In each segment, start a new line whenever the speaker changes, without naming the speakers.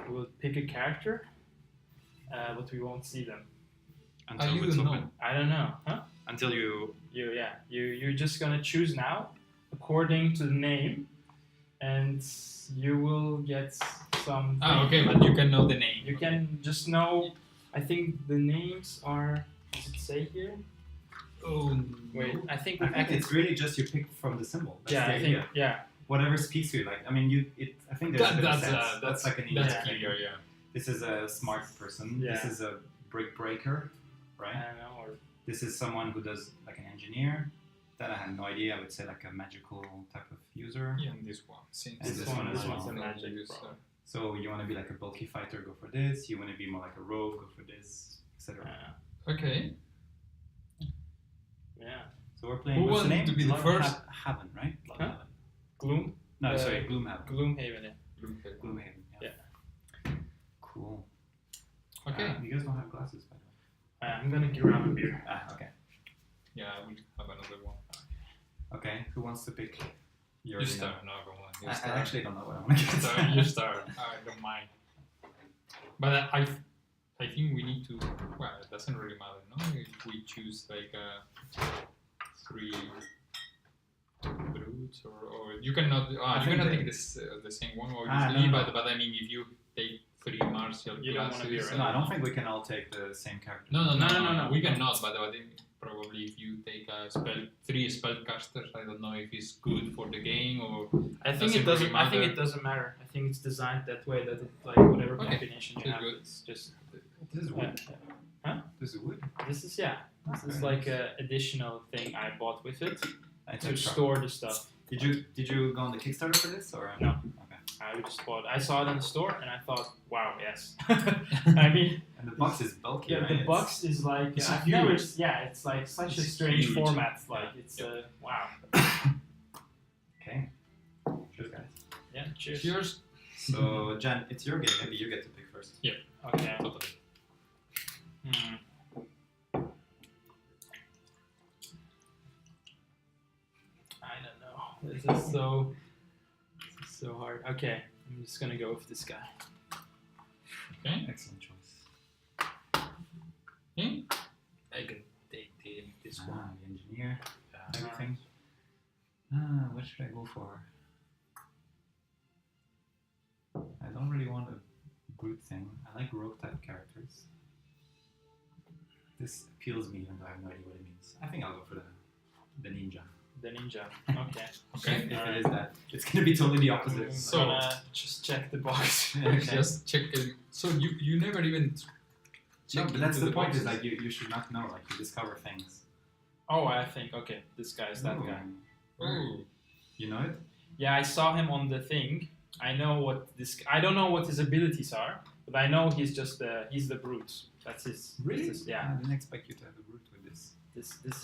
will pick a character, but we won't see them.
Until it's open.
I don't know, huh?
Until you.
You're just gonna choose now, according to the name, and you will get some.
Okay, but you can know the name.
You can just know. I think the names are. Does it say here?
Oh
wait, I think
it's really just you pick from the symbol. That's
yeah,
the
I
idea.
think yeah.
Whatever speaks to you, like I mean, I think there's a bit of sense. That's like an
that's clear, yeah.
This is a smart person.
Yeah.
This is a brick breaker, right?
I don't know. Or
this is someone who does like an engineer. That I had no idea. I would say like a magical type of user.
Yeah, and this one. Since
this one's
a magic.
So you want to be like a bulky fighter, go for this. You want to be more like a rogue, go for this, etc.
Okay.
Yeah.
So we're playing.
Who
What's the name?
to be the first?
Haven, right?
Huh? Gloom.
No, sorry, Gloomhaven.
Gloomhaven. Yeah.
Gloomhaven. Yeah. Cool.
Okay.
You guys don't have glasses, by the way.
I'm gonna grab a beer.
Okay.
Yeah, I will have another one.
Okay. Who wants to pick?
You start. No, go on. You
I
start.
actually don't know what I want to get.
You start. I don't mind. But I think we need to. Well, it doesn't really matter, no? If we choose like 3 brutes, or you cannot. You cannot take this the same one, obviously.
No.
But I mean, if you take 3 martial
You don't want to be
classes.
right.
No, I don't think we can all take the same character.
No. We cannot. But I think probably if you take 3 spellcasters, I don't know if it's good for the game or.
I think it doesn't. I think it doesn't matter. I think it's designed that way that it, like whatever combination you have, it's just.
This is wood.
Huh?
This is wood.
This is This is like an additional thing I bought with it to
store
store the stuff.
Did you go on the Kickstarter for this or
no?
Okay.
I just bought. I saw it in the store and I thought, wow, yes. I mean.
And the box is bulky.
Yeah,
right?
the box is like.
It's
I've
huge.
never. Yeah, it's like such a strange
huge.
format. Like it's wow.
Okay. Cheers, guys.
Yeah. Cheers.
Cheers.
So Jan, it's your game. Maybe you get to pick first.
Yeah.
Okay.
Totally.
I don't know. This is so hard. Okay, I'm just gonna go with this guy.
Okay.
Excellent choice.
I can take this one.
The engineer. Everything. What should I go for? I don't really want a brute thing. I like rogue type characters. This appeals me even though I have no idea what it means. I think I'll go for the ninja.
The ninja. Okay.
Okay.
If it is that, it's gonna be totally the opposite.
So I'm gonna just check the box.
Okay.
Just check it. So you never even.
No, but that's
into
the point.
boxes.
Is like you should not know. Like you discover things.
Oh, I think okay. This guy is that
Ooh.
guy.
Oh.
You know it?
Yeah, I saw him on the thing. I know what this. I don't know what his abilities are, but I know he's just he's the brute. That's his.
Really?
His, yeah.
I didn't expect you to have a brute with this.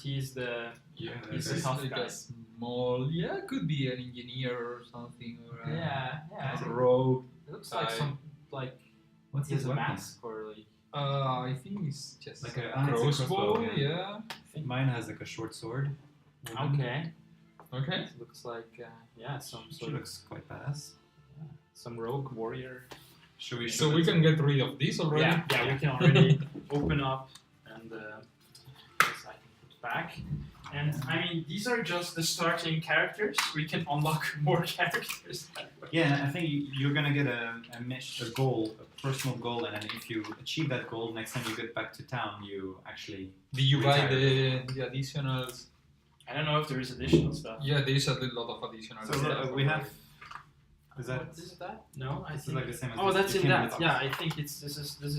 He's the.
Yeah,
He's
it's
a tough
like
guy.
a small. Yeah, could be an engineer or something, or
Yeah.
a rogue.
It looks like some like.
What's
He has
his
a
weapon?
mask or like.
I think it's just
Like
a
a
crossbow.
crossbow,
Yeah.
Mine has like a short sword.
Okay.
Okay.
It looks like some
She
sort of
looks quite badass.
some rogue warrior.
Should we?
So we can get rid of this already.
Yeah, we can already open up and this I can put back. And I mean, these are just the starting characters. We can unlock more characters.
Yeah, I think you're gonna get a goal, a personal goal, and then if you achieve that goal, next time you get back to town, you actually.
Did you buy
retire.
the additionals?
I don't know if there is additional stuff.
Yeah, there is a lot of additional
So
stuff.
we have. Is that?
Is it that? No, I
This is
think.
like the same as
Oh,
this.
that's
It
in
came in
that.
the
Yeah,
box.
I think this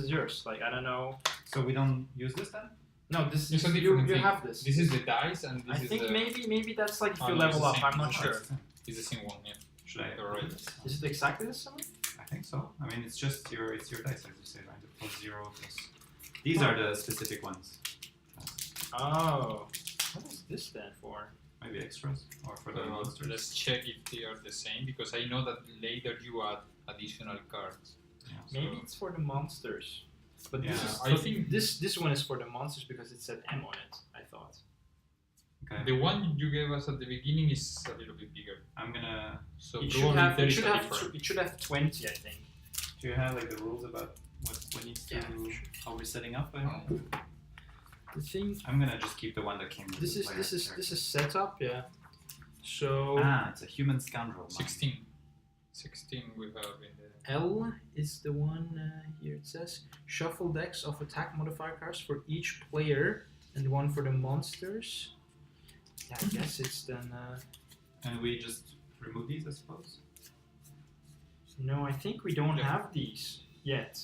is yours. Like I don't know.
So we don't use this then?
No, this
It's
is
a
you.
different
You
thing.
have this.
This is the dice, and
I
this is
think
the.
maybe that's like if
Oh,
you
no, it's
level
the
up.
same.
I'm not
Oh,
sure.
it's the same.
It's the same one. Yeah.
Should I?
You're right.
Is it exactly the same?
I think so. I mean, it's just your dice, as you say, right? The +0 plus. These are the specific ones.
Oh, what does this stand for?
Maybe extras or for the monsters.
Let's check if they are the same, because I know that later you add additional cards.
Yeah.
Maybe it's for the monsters. But
Yeah,
this is,
I think
this one is for the monsters because it said M on it. I thought.
Okay.
The one you gave us at the beginning is a little bit bigger.
I'm gonna.
So
It should
probably
have.
there
It
is
should
a
have.
difference.
It should have 20. I think.
Do you have like the rules about what needs to how we're setting up?
The thing.
I'm gonna just keep the one that came with
This
the
is
player
this is setup. Yeah. So
it's a human scoundrel.
16. 16 we have in the.
L is the one here. It says shuffle decks of attack modifier cards for each player and one for the monsters. Yeah, I guess it's then.
And we just remove these, I suppose.
No, I think we don't
Yeah.
have these yet,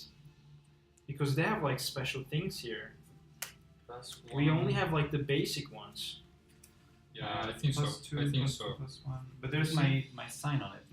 because they have like special things here.
Plus
We
one.
only have like the basic ones.
Yeah, I think so.
Plus two,
I think
plus
so.
two, plus one. But there's my sign on it.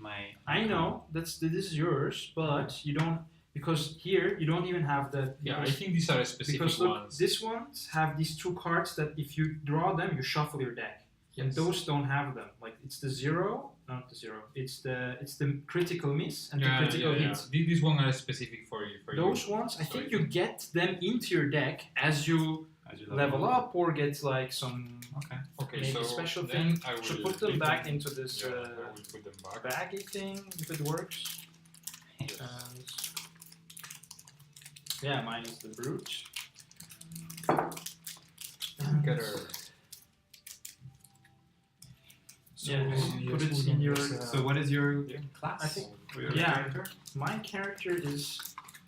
I know this is yours, but you don't, because here you don't even have the.
Yeah, I
because-
think these are specific
Because look,
ones.
these ones have these two cards that if you draw them, you shuffle your deck, and
Yes.
those don't have them. Like it's the zero, not the zero. It's the critical miss and the critical hit.
These one are specific for you.
Those ones, I think you get them into your deck as you
As you
level up or get like some
Okay.
Okay,
maybe
so
special
then
thing.
I will
So put them
leave
back into this
Yeah, I will put them back.
baggy thing if it works.
Yes.
And yeah, mine is the brute.
Together. So
Yeah,
yes,
put it
we
in
don't
your-
use,
So what is your class?
I think-
Or your
yeah.
character?
My character is,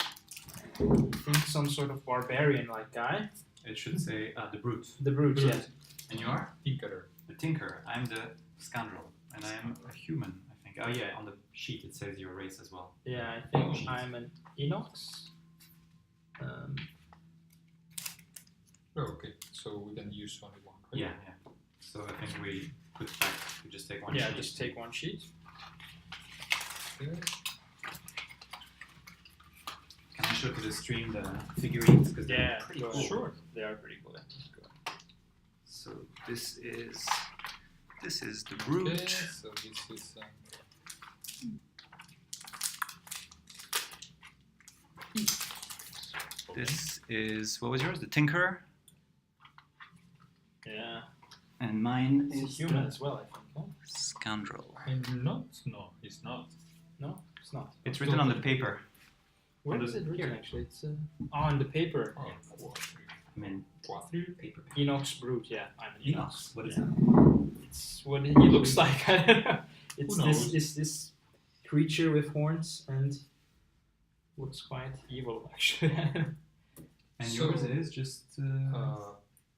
I think, some sort of barbarian-like guy.
It should say the brute.
The brute,
Brute.
yeah.
And you are
Tinkerer.
the tinker. I'm the scoundrel, and I am a human. I think. Oh yeah, on the sheet it says your race as well.
Yeah, I think I'm an Inox.
Oh, okay, so we can use only one. Right?
Yeah, yeah. So I think we put back. We just take one.
Yeah,
sheet.
just take one sheet.
Okay.
Can I show to the stream the figurines because they're
Yeah,
pretty
go
cool.
ahead. Sure. They are pretty cool.
So this is the brute.
Okay, so this is.
This is what was yours? The tinker,
Yeah.
and mine
It's
is
human
the
as well, I think. Huh?
scoundrel.
I'm not. No, it's not.
No, it's not.
It's written on the paper.
Where
On
is
the-
it written
here.
actually? It's on the paper.
Oh,
I mean,
quadrille.
paper.
Inox brute. Yeah, I'm an Inox.
Enox. What is
Yeah.
that?
It's what he looks like. I don't know. It's
Who knows?
this creature with horns and looks quite evil actually.
And
So-
yours is just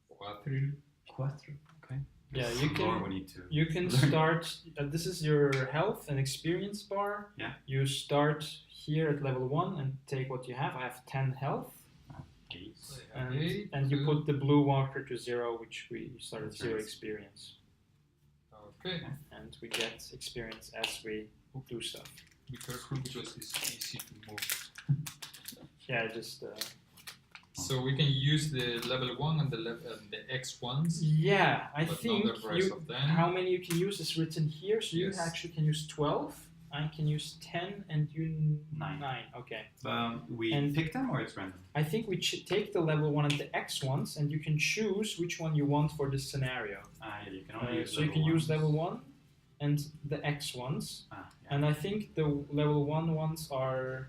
Quadrille.
quattro. Okay.
Yeah, you
More
can
we need to.
you can
learn.
start. This is your health and experience bar.
Yeah.
You start here at level 1 and take what you have. I have 10 health,
Eight.
and you put the blue marker to 0, which we start at 0
Experience.
experience,
Okay.
and we get experience as we do stuff.
Be careful because it's easy to move.
Yeah, just
So we can use the level 1 and the X ones,
yeah. I
but
think
not the rest
you,
of them.
how many you can use is written here. So you
Yes.
actually can use 12. I can use 10, and you
Nine.
9. Okay.
We
And-
pick them or it's random?
I think we take the level 1 and the X ones, and you can choose which one you want for this scenario.
Yeah, you can only use
So you can use
ones.
level 1 and the X ones,
Yeah.
and I think the level 1 ones are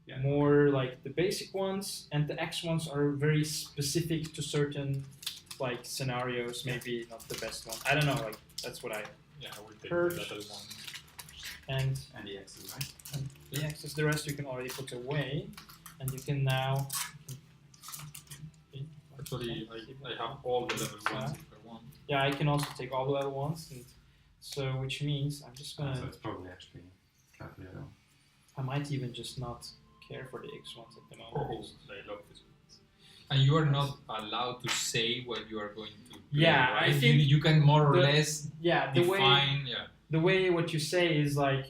Yeah.
more like the basic ones, and the X ones are very specific to certain like scenarios. Maybe not the best one. I don't know. Like that's what I
Yeah, I will take
Purge.
the level 1.
and
And the X's, right?
the X's. The rest you can already put away, and you can now.
Actually, I have all the level 1s if I want.
Yeah, I can also take all the level 1s, and so which means I'm just gonna.
So it's probably actually calculated.
I might even just not care for the X ones at the moment.
Oh, I love this one. And you are not allowed to say what you are going to play,
Yeah, I
right?
think
you can more or
the-
less
Yeah, the way
define. Yeah.
the way what you say is like,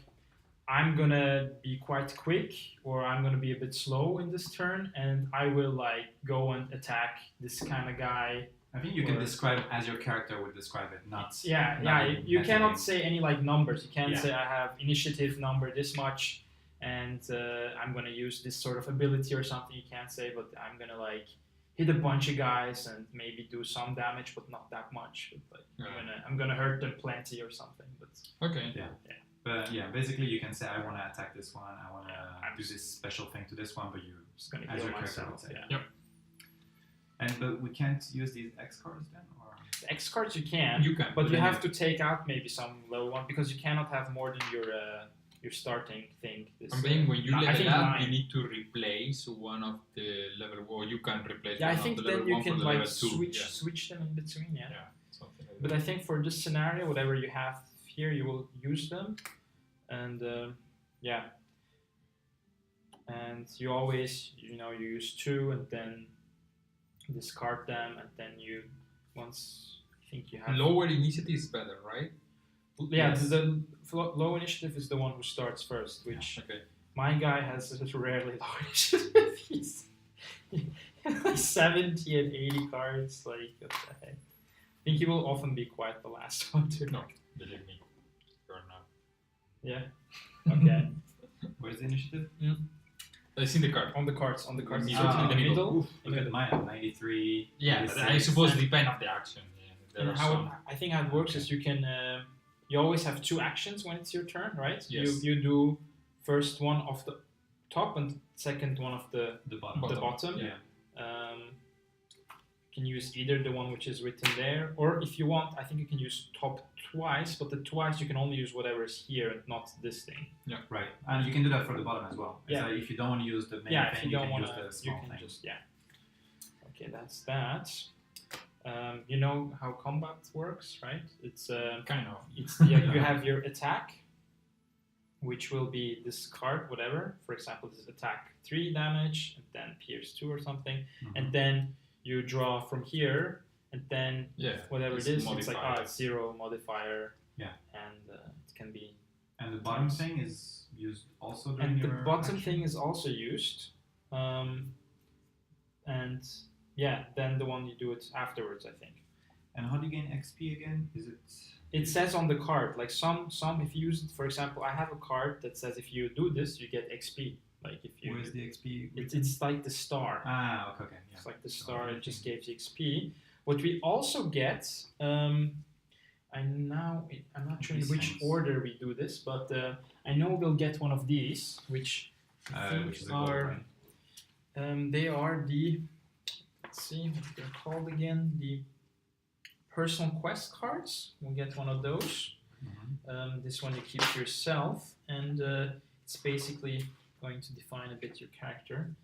I'm gonna be quite quick, or I'm gonna be a bit slow in this turn, and I will like go and attack this kind of guy.
I think you can
Or-
describe it as your character would describe it, not.
Yeah,
not
yeah.
in
You cannot
metagaming.
say any like numbers. You can't
Yeah.
say I have initiative number this much, and I'm gonna use this sort of ability or something. You can't say, but I'm gonna like hit a bunch of guys and maybe do some damage, but not that much. But like
Yeah.
I'm gonna hurt them plenty or something. But
Okay.
But yeah, basically you can say I want to attack this one. I want to.
I
do this special thing to this one, but you
Just gonna
as
heal
your character would
myself.
say.
Yeah.
And but we can't use these X cards then, or
The X cards you can,
You can,
but you
then
have to take out maybe some low one because you cannot have more than your starting thing. This,
I'm saying when you
I
level
think
up,
9.
you need to replace one of the level, or you can replace
Yeah, I
one
think
of the
then
level
you
1 for
can
the
like
level 2.
switch them in between. Yeah.
Yeah, something like
But
that.
I think for this scenario, whatever you have here, you will use them, and yeah. And you always, you use 2 and then discard them, and then you once I think you have
Lower initiative is better, right?
yeah.
Yes.
The low initiative is the one who starts first, which
Okay.
my guy has rarely low initiative. He's 70 and 80 cards. Like what the heck? I think he will often be quite the last one to.
No, believe me, you're not.
Yeah. Okay.
where's the initiative?
It's in the card.
On the cards.
In
So
the
it's
middle.
in the middle.
Oof, look at mine, 93.
Yeah, but
86.
I suppose depend of the action. Yeah, there
And
are
how
some.
I think how it works is you can you always have 2 actions when it's your turn, right?
Yes.
You do first one of the top and second one of the
The
bottom.
Yeah.
You can use either the one which is written there, or if you want, I think you can use top twice, but the twice you can only use whatever is here and not this thing.
Right, and you can do that for the bottom as well.
Yeah.
So if you don't want to use the main
Yeah, if
thing,
you
you
don't
can
want
use the
to, you
small
can
thing.
just Okay, that's that. You know how combat works, right? It's
Kind of.
you have your attack, which will be this card, whatever. For example, this is attack 3 damage, and then pierce 2 or something, and then you draw from here, and then whatever it is, it's like it's 0 modifier.
Yeah.
And it can be.
And the bottom thing is used also during
And the
your
bottom
action?
thing is also used, and yeah, then the one you do it afterwards, I think.
And how do you gain XP again? Is it?
It says on the card, like some if you use it, for example, I have a card that says if you do this, you get XP. Like if you.
Where's the XP?
It's like the star.
Ah, okay, yeah.
It's like the star. It just gives you XP. What we also get, I'm not sure in
These
which
things.
order we do this, but I know we'll get one of these, which I think
Which is a gold,
are.
right?
They are the. Let's see what they're called again. The personal quest cards. We'll get one of those. This one you keep to yourself, and it's basically going to define a bit your character.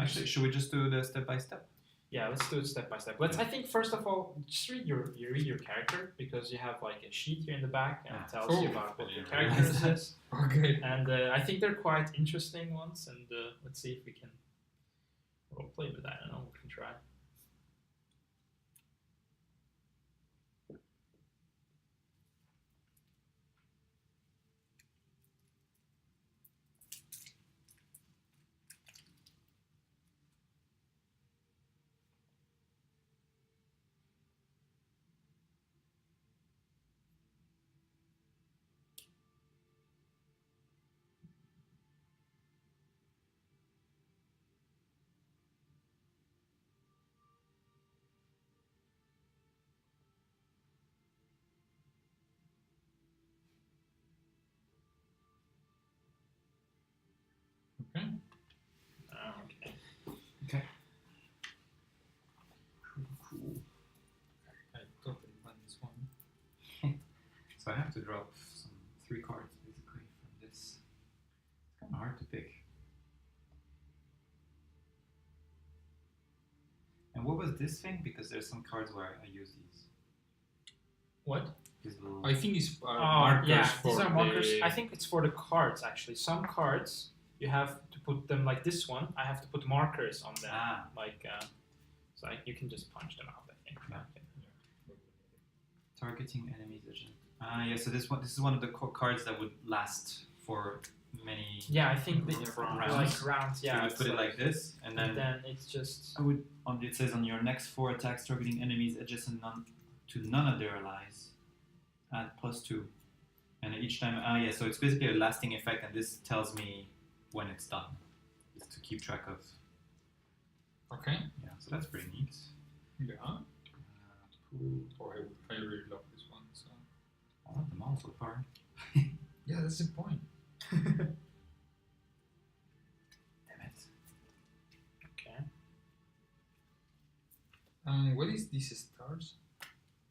Actually, should we just do the step by step?
Yeah, let's do it step by step. I think first of all, just read your character, because you have like a sheet here in the back and it tells you about what your character is.
Okay.
And I think they're quite interesting ones, and let's see if we can roleplay with that. I don't know, we can try.
Okay.
Okay.
Okay.
Cool. I totally want this one.
So I have to drop some 3 cards basically from this. It's kind of hard to pick. And what was this thing? Because there's some cards where I use these.
What?
These little.
I think it's markers
yeah,
for
these are markers.
the...
I think it's for the cards actually. Some cards you have to put them like this one. I have to put markers on them, like so you can just punch them out. I think.
Yeah. Targeting enemies. Yeah. So this is one of the cards that would last for many.
Yeah, I think they
rounds.
like rounds. Yeah,
So you
it's
would put it like this, and then
it's just.
I would. It says on your next 4 attacks targeting enemies adjacent to none of their allies, add +2, and each time. Yeah. So it's basically a lasting effect, and this tells me when it's done. Just to keep track of.
Okay.
Yeah. So that's pretty neat.
Yeah.
Cool.
Oh, I really love this one. So.
I love them all so far.
Yeah, that's the point. is this stars?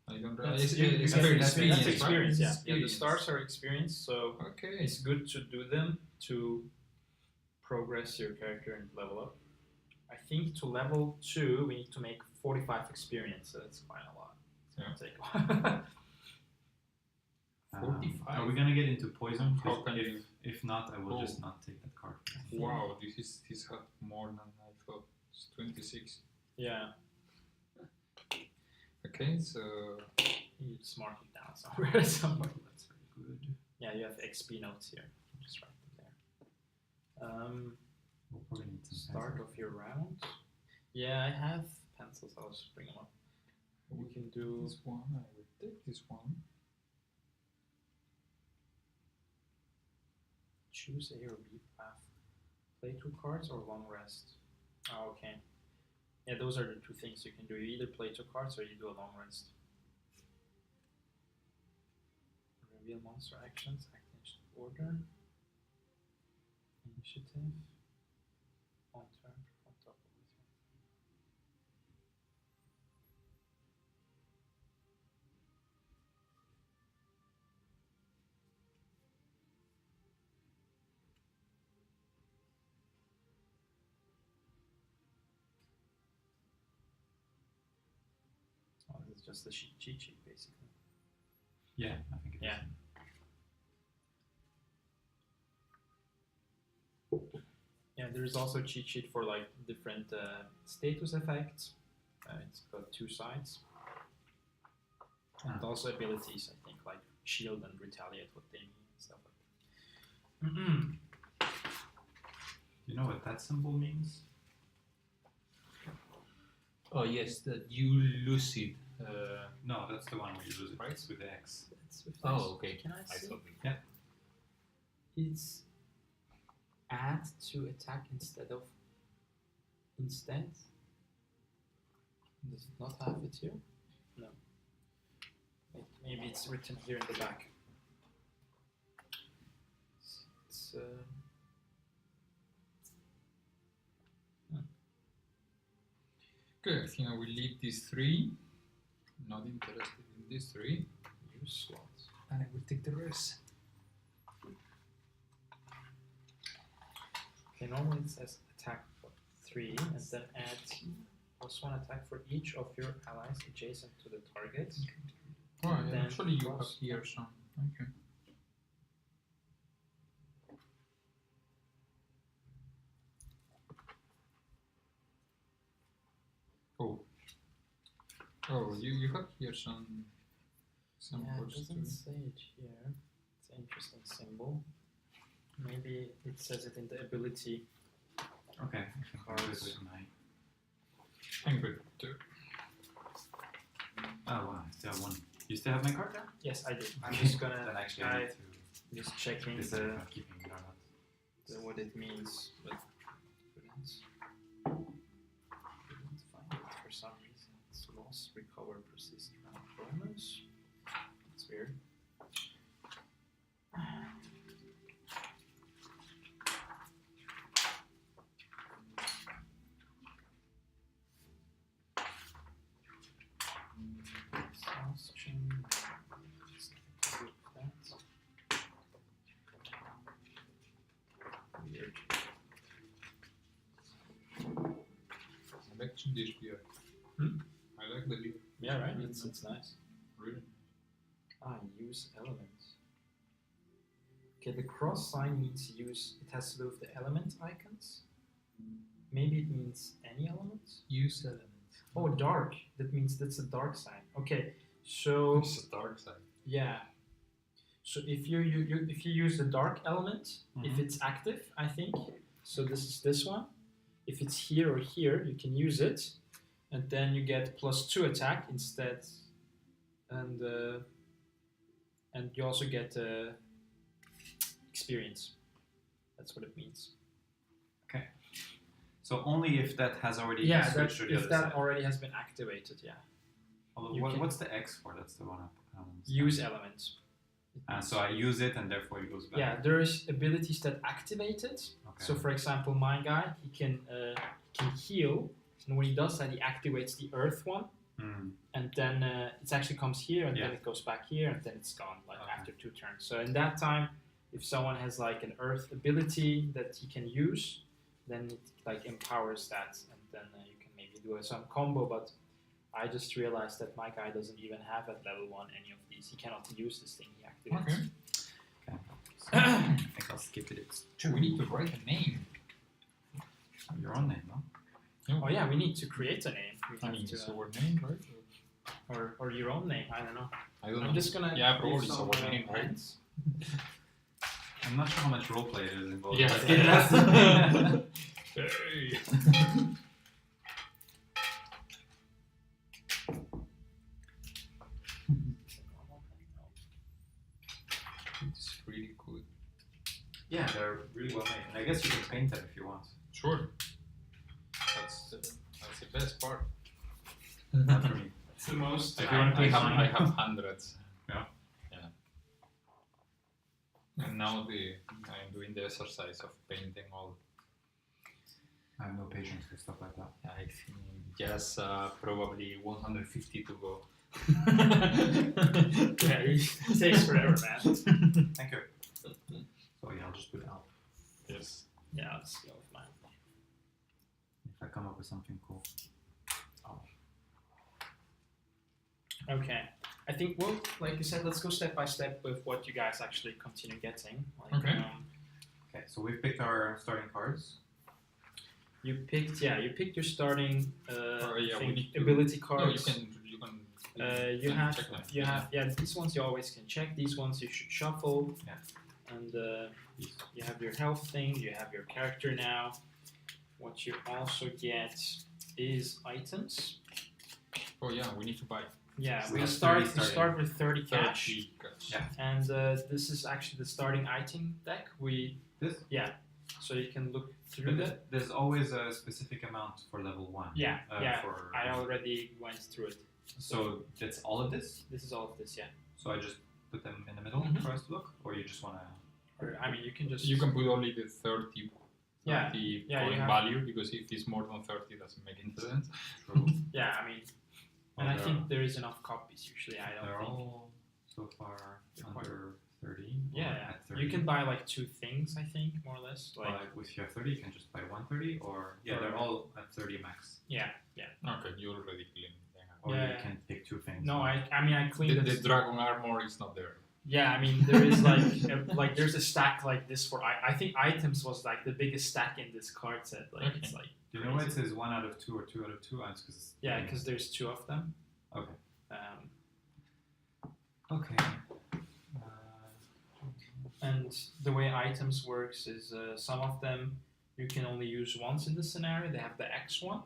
I don't know.
That's,
It's
you
it's
get-
very
that's
experience, right?
experience, yeah. Yeah, the
Experience.
stars are experience, so
Okay.
it's good to do them to progress your character and level up. I think to level 2 we need to make 45 experience, so that's quite a lot. It's gonna take a while.
45.
Are we gonna get into poison? 'Cause
How can you-
if not, I will
Oh.
just not take that card.
Wow, this had more than I thought. It's 26.
Yeah,
Okay, so
you just mark it down somewhere. somewhere.
That's very good.
Yeah, you have XP notes here. Just write them there.
We'll probably need some
Start
pencil.
of your round. Yeah, I have pencils. I'll just bring them up. We can do.
this one, I will take this one.
Choose A or B path. Play 2 cards or long rest. Oh, okay. Yeah, those are the 2 things you can do. You either play 2 cards or you do a long rest. Reveal monster actions, act in order. Initiative. On turn, on top of this one. Oh, this is just the cheat sheet, basically.
Yeah, I think it is.
Yeah. Yeah, there is also a cheat sheet for like different status effects. It's got 2 sides. And also abilities, I think, like shield and retaliate, what they mean and stuff like that.
Do you know what that symbol means?
Oh yes, that you lose it.
No, that's the one where you lose it.
Right.
It's with the X.
That's with
Oh,
this.
okay.
Can I
I
see?
thought
It's add to attack instead of instead. Does it not have it here? No. Wait, maybe it's written here in the back. It's
Okay, I think I will leave these 3. Not interested in these 3.
use slots.
And I will take the rest.
Okay, normally it says attack for 3 and then add +1 attack for each of your allies adjacent to the target.
Oh,
And
yeah,
then
actually you have
plus-
here some. Okay. Oh. Oh, you have here some
Yeah, it
words
doesn't
too.
say it here. It's an interesting symbol. Maybe it says it in the ability.
Okay, I think we're good with my.
I'm good too.
Oh wow, I still have 1. You still have my card there?
Yes, I did. I'm just gonna
Then actually I
guide,
need
just checking
to. This
the,
I'm keeping it or not.
what it means, but couldn't find it for some reason. It's lost, recover, persist, round bonus. It's weird. Exhaustion. Just group that. Weird.
I like this beer.
Hmm?
I like the beer.
Yeah, right. It's nice.
Really.
Use elements. Okay, the cross sign means use. It has to do with the element icons. Maybe it means any elements.
Use element.
Oh, dark. That means that's a dark sign. Okay, so
It's a dark side.
yeah. So if you if you use the dark element, if it's active, I think. So this is this one. If it's here or here, you can use it, and then you get +2 attack instead, and you also get experience. That's what it means.
So only if that has already
Yeah,
switched to the
if
other
that
side.
already has been activated, yeah.
Although,
you can-
what's the X for? That's the one up.
Use elements.
So I use it and therefore it goes back.
Yeah, there's abilities that activate it.
Okay.
So for example, my guy, he can heal, and when he does that, he activates the earth one, and then it actually comes here, and
Yeah.
then it goes back here, and then it's gone like
Okay.
after 2 turns. So in that time, if someone has like an earth ability that he can use, then it like empowers that, and then you can maybe do some combo. But I just realized that my guy doesn't even have at level 1 any of these. He cannot use this thing he activates.
Okay.
Okay. So I think I'll skip it. It's
We need to write a name.
your own name, no?
Oh yeah, we need to create a name. We
I
have
mean,
to,
it's our name, right?
or your own name. I don't know.
I don't
I'm
know.
just gonna
Yeah, probably
leave
it's
some,
our name, right?
hints.
I'm not sure how much roleplay it is involved.
Yeah.
Let's get that.
Hey. It's really good.
Yeah, they're really well made. And I guess you can paint them if you want.
Sure. That's the best part.
Not for me.
It's the most.
If you want to play
I have hundreds.
Yeah.
Yeah. And now I'm doing the exercise of painting all.
I have no patience for stuff like that.
I think just probably 150 to go.
Yeah, it takes forever, man.
Thank you. So yeah, I'll just put L.
Yes.
Yeah, I'll just go with mine.
If I come up with something cool.
Okay. I think, well, like you said, let's go step by step with what you guys actually continue getting. Like,
Okay.
Okay, so we've picked our starting cards.
You picked your starting
yeah, we
thing,
need to-
ability
No,
cards.
you can.
You have
check them.
these ones you always can check. These ones you should shuffle.
Yeah.
And you have your health thing. You have your character now. What you also get is items.
Oh yeah, we need to buy.
Yeah,
We
we
have
start
30
we start with 30 cash,
30 cash.
Yeah.
and this is actually the starting item deck.
This?
So you can look through that.
There's always a specific amount for level 1.
Yeah, yeah.
For,
I already went through it.
so that's all of this?
This is all of this, yeah.
So I just put them in the middle
Mhm.
for us to look? Or you just want to...
Or, I mean, you can just.
You can put only the 30
Yeah,
point
you have-
value, because if it's more than 30 it doesn't make any sense.
True.
Yeah, I mean, and I think there is enough copies usually. I don't
They're
think.
all so far
They're quite-
under 30? or
Yeah,
at 30?
you can buy like 2 things, I think, more or less. Like,
Like if you have 30, you can just buy 130, or yeah, they're all at 30 max.
yeah.
Okay, you already cleaned them.
Or
Yeah.
you can pick 2 things.
No, I mean, I cleaned
The
it.
dragon armor is not there.
Yeah, I mean, there is like there's a stack like this for I think items was like the biggest stack in this card set. Like it's like
Do you know why it says 1 out of 2 or 2 out of 2? It's because
yeah, because there's 2 of them.
Okay.
Um,
Okay.
and the way items works is some of them you can only use once in the scenario. They have the X one,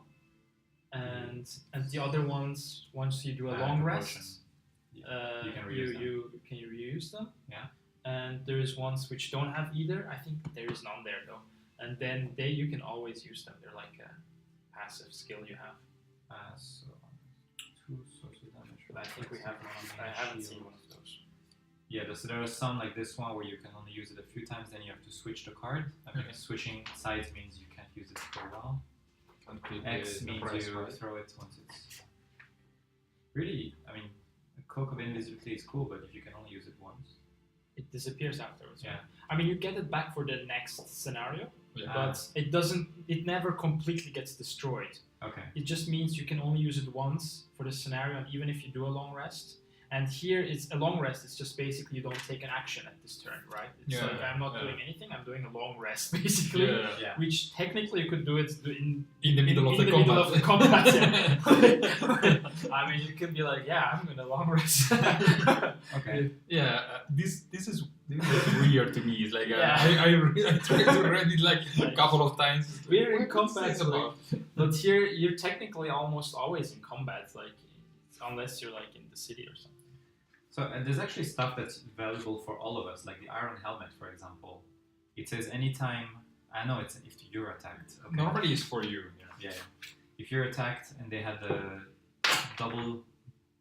and the other ones once you do a long
the
rest,
potion.
you
can reuse them.
you can reuse them.
Yeah.
And there is ones which don't have either. I think there is none there though. And then you can always use them. They're like a passive skill you have.
So 2 source of damage.
But I think we have one. I haven't seen one of those.
Yeah, so there are some like this one where you can only use it a few times, then you have to switch the card. I mean,
Okay.
switching sides means you can't use it for a while.
And click
X
the
means
price,
you
right?
throw it once it's... Really, I mean, a Cloak of Invisibility is cool, but if you can only use it once...
It disappears afterwards.
Yeah.
I mean, you get it back for the next scenario,
Yeah.
but it doesn't. It never completely gets destroyed.
Okay.
It just means you can only use it once for the scenario, and even if you do a long rest. And here it's a long rest. It's just basically you don't take an action at this turn, right? It's
Yeah,
like I'm not
yeah.
doing anything. I'm doing a long rest basically.
Yeah.
Yeah.
Which technically you could do it
In the middle of
in
the
the middle
combat.
of the combat. Yeah. I mean, you can be like, yeah, I'm gonna long rest.
Okay.
Yeah, this is weird to me. It's like
Yeah.
I tried to read it like a couple of times.
We're in
What is
combat,
this about?
But here you're technically almost always in combat, like unless you're like in the city or something.
So and there's actually stuff that's valuable for all of us, like the Iron Helmet, for example. It says anytime... I know it's if you're attacked. Okay.
Normally it's for you.
Yeah. If you're attacked and they had the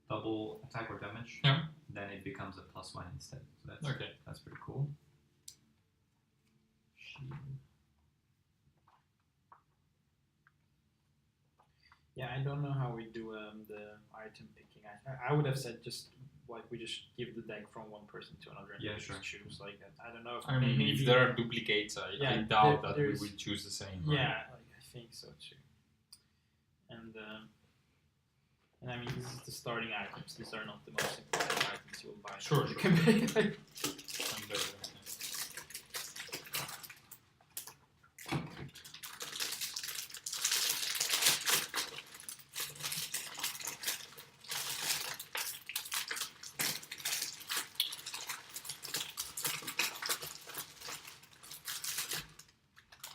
double attack or damage,
Yeah.
then it becomes a +1 instead. So
Okay.
that's pretty cool.
Yeah, I don't know how we do the item picking. I would have said just like we just give the deck from one person to another and
Yeah,
we
sure.
just choose like that. I don't know if
I mean,
maybe
if there are duplicates, I doubt that we
there's-
will choose the same.
yeah,
Right?
like I think so too. And I mean this is the starting items. These are not the most important items you will buy.
Sure,
You
sure.
can buy, like,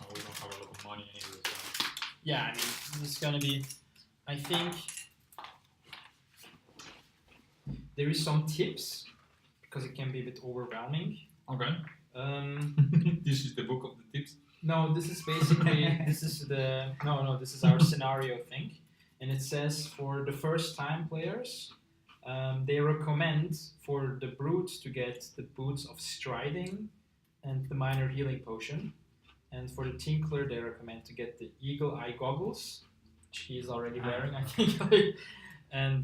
And, we don't have a lot of money anyway. So.
yeah, I mean it's gonna be. I think there is some tips because it can be a bit overwhelming.
Okay. This is the book of the tips.
No, this is basically this is our scenario thing, and it says for the first time players, they recommend for the brutes to get the boots of striding, and the minor healing potion, and for the tinkler they recommend to get the eagle eye goggles, which he is already wearing, I think, and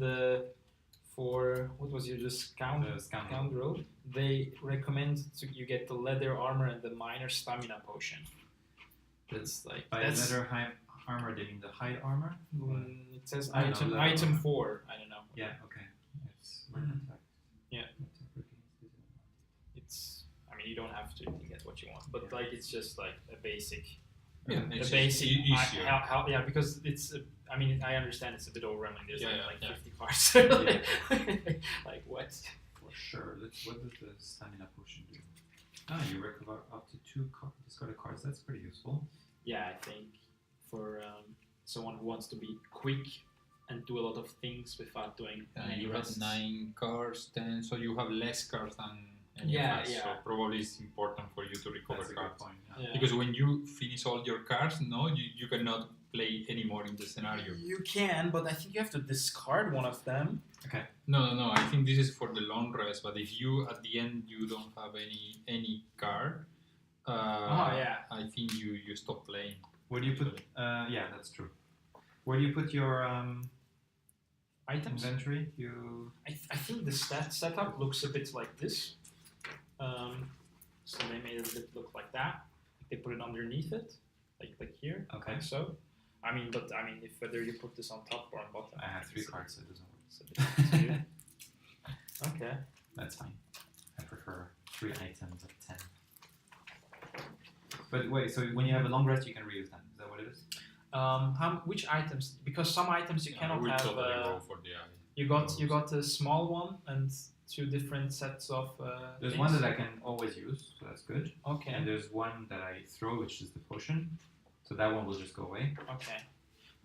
for what was your scoundrel, they recommend you get the leather armor and the minor stamina potion. That's like
By leather armor, they mean the hide armor?
it says
I don't know,
item
leather
4. I don't know.
Yeah, okay. It's
Yeah. It's. I mean, you don't have to get what you want, but
Yeah.
like it's just like a basic.
Yeah,
A
it's
basic.
easier.
Yeah, because it's. I mean, I understand it's a bit overwhelming. There's like 50 cards. Like what?
For sure. What does the stamina potion do? You recover up to 2 discarded cards. That's pretty useful.
Yeah, I think for someone who wants to be quick and do a lot of things without doing any
You have
rests.
9 cards, 10, so you have less cards than any
Yeah,
of us.
yeah.
So probably it's important for you to recover
That's a good
cards.
point.
Yeah.
Because when you finish all your cards, you cannot play anymore in the scenario.
You can, but I think you have to discard one of them.
No. I think this is for the long rest. But if you at the end you don't have any card,
yeah.
I think you stop playing.
Where do you put? Yeah, that's true. Where do you put your
Items.
inventory? You.
I think the stat setup looks a bit like this. So they made it a bit look like that. They put it underneath it, like here.
Okay.
Like so. I mean, if whether you put this on top or on bottom.
I have 3
it's a-
cards, so it doesn't work.
it's a bit up to you. Okay.
That's fine. I prefer 3 items of 10. But wait, so when you have a long rest, you can reuse them. Is that what it is?
Which items? Because some items you cannot
we
have.
totally go for the eye.
You got a small one and 2 different sets of.
There's
things.
one that I can always use, so that's good.
Okay.
And there's one that I throw, which is the potion. So that one will just go away.
Okay.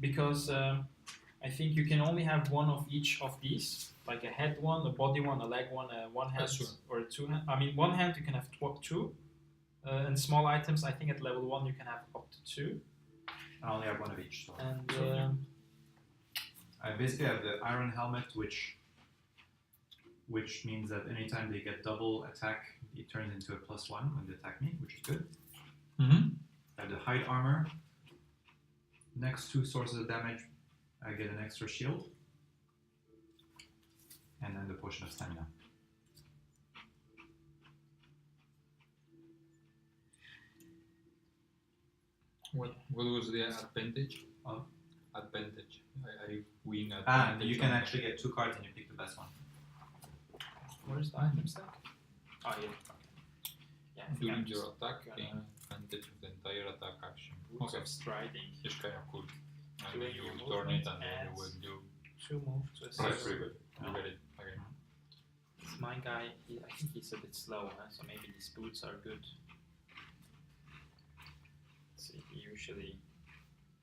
Because I think you can only have one of each of these, like a head one, a body one, a leg one, a one hand,
Sure.
or a 2 hand. I mean, one hand you can have 2. And small items, I think at level 1 you can have up to 2.
I only have one of each. So
And
I basically have the iron helmet, which means that anytime they get double attack, it turns into a +1 when they attack me, which is good.
Mm-hmm.
I have the hide armor. Next 2 sources of damage, I get an extra shield. And then the potion of stamina.
What was the advantage?
Of?
Advantage. I win advantage.
You can actually get 2 cards and you pick the best one.
where's the item stack? Oh, yeah. Okay. Yeah, I think
During
I'm
your
just
attack,
gonna-
gain advantage of the entire attack action.
Boots
Okay,
of striding.
it's kind of cool. And
Doing
then you
your
will turn it
movement
and then you
adds-
will do.
2 moves. So it's
That's pretty good. You get it again.
My guy, I think he's a bit slow, huh? So maybe these boots are good. See, he usually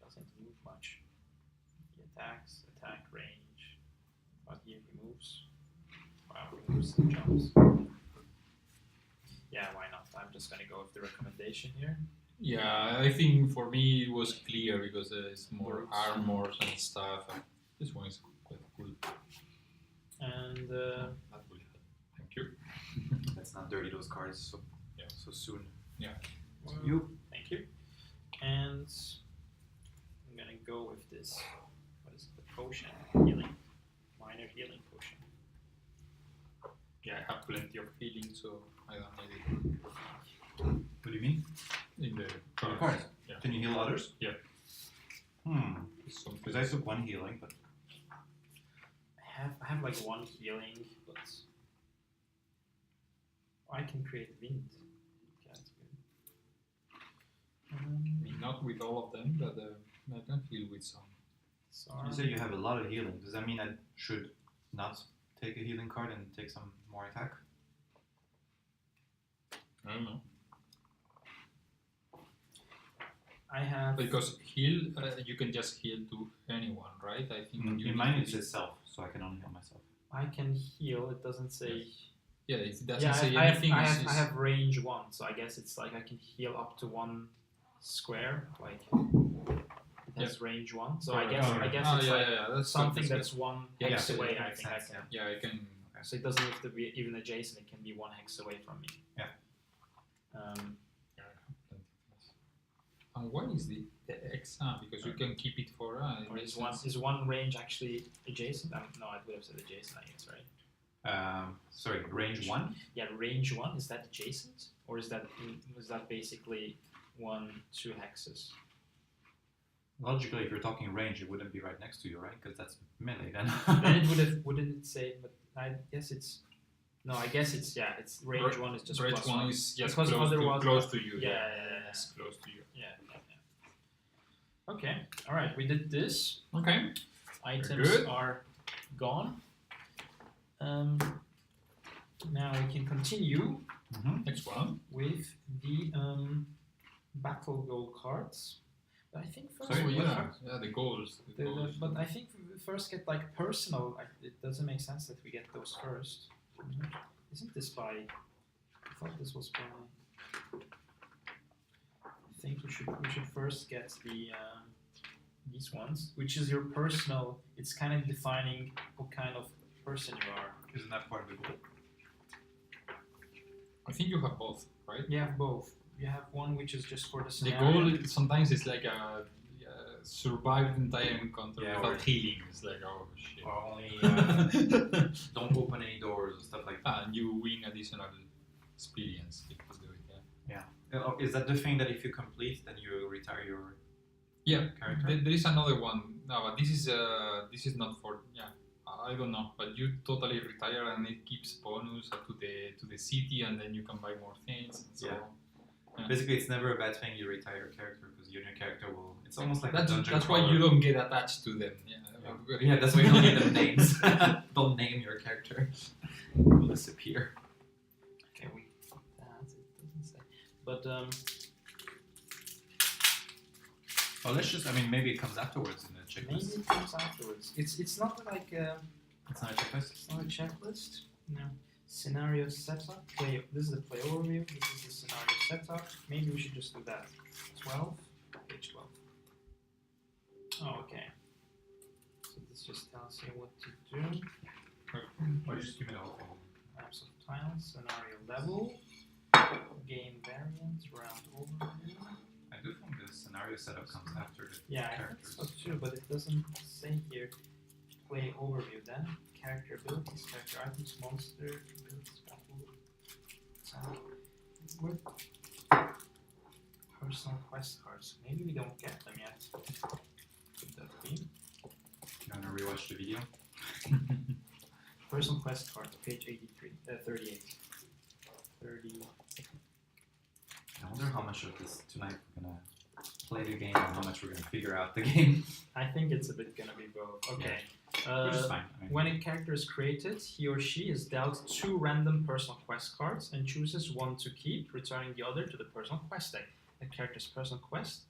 doesn't move much. He attacks, attack range, but here he moves. Wow, he moves and jumps. Yeah, why not? I'm just gonna go with the recommendation here.
Yeah, I think for me it was clear because there's more
Boots.
armors and stuff. And this one is quite cool.
And
That will help. Thank you.
Let's not dirty those cards so soon.
well,
You.
thank you. And I'm gonna go with this. What is it? potion, healing, minor healing potion.
Yeah, I have plenty of healing, so I don't need it.
What do you mean?
In the
Of course.
Yeah.
Can you heal others?
Yeah.
Because I took one healing, but
I have like one healing, but I can create wind. Okay, that's good.
I mean, not with all of them, but I can heal with some.
Sorry.
you say you have a lot of healing. Does that mean I should not take a healing card and take some more attack?
I don't know.
I have
Because heal, you can just heal to anyone, right? I think you
In mine
need
it
to
says self, so I can only heal myself.
I can heal. It doesn't say.
Yeah, it doesn't
Yeah,
say
I
anything.
have, I
it's
have, I
just-
have range 1, so I guess it's like I can heal up to 1 square. Like it has range 1, so I guess it's like
that's
something
good,
that's 1
Yeah,
hex
yeah,
away.
that
I
makes
think I
sense,
can.
Yeah, I can.
So it doesn't have to be even adjacent. It can be 1 hex away from me.
Yeah.
And what is the X? Because you can keep it for.
Or is one range actually adjacent? No, I would have said adjacent. I guess, right?
Sorry, range 1?
Yeah, range 1, is that adjacent, or is that basically 1, 2 hexes?
Logically, if you're talking range, it wouldn't be right next to you, right? Because that's melee then.
Then it wouldn't it say? But I guess it's no. I guess it's it's range 1 is just
range
plus
1 is just
Because
close
otherwise-
to you.
Yeah.
It's close to you.
Yeah. Okay. All right. We did this.
Okay.
Items
good.
are gone. Now we can continue
Next one.
with the battle goal cards. But I think first
Sorry,
we
yeah, the goals.
but I think we first get like personal. It doesn't make sense that we get those first. Isn't this by? I thought this was by. I think we should first get the these ones, which is your personal. It's kind of defining what kind of person you are.
Isn't that part of the goal?
I think you have both, right?
You have both. You have one which is just for the
The
scenario.
goal sometimes is like a survive the entire encounter
Yeah,
without
or-
healing. It's like, oh shit.
Or only don't open any doors and stuff like that.
And you win additional experience if you do it. Yeah.
Is that the thing that if you complete, then you retire your
Yeah.
character?
There is another one. No, but this is not for I don't know, but you totally retire and it keeps bonus to the city, and then you can buy more things. And so
Yeah.
Yeah.
Basically, it's never a bad thing you retire your character because your new character will. It's almost like a dungeon
that's why
crawler.
you don't get attached to them.
Yeah, that's why you don't need them names. Don't name your character. It will disappear.
Okay, we that it doesn't say. But
Oh, let's just. I mean, maybe it comes afterwards in the
maybe
checklist.
it comes afterwards. It's not like
It's not a checklist.
it's not a checklist. No. Scenario setup. This is the play overview. This is the scenario setup. Maybe we should just do that. 12. Page 12. Oh, okay. So this just tells you what to do.
Or just give me the whole thing.
Maps of tiles, scenario level, game variant, round overview.
I do think the scenario setup comes after the
Yeah, I think
characters.
so too, but it doesn't say here. Play overview then. Character abilities, character items, monster, abilities, battle. With personal quest cards. Maybe we don't get them yet. Could that be?
You wanna rewatch the video?
Personal quest cards, page 83, 38. 30.
I wonder how much of this tonight we're gonna play the game and how much we're gonna figure out the game.
I think it's a bit gonna be both. Okay.
Which is fine. I mean,
When a character is created, he or she is dealt 2 random personal quest cards and chooses one to keep, returning the other to the personal quest deck. A character's personal quest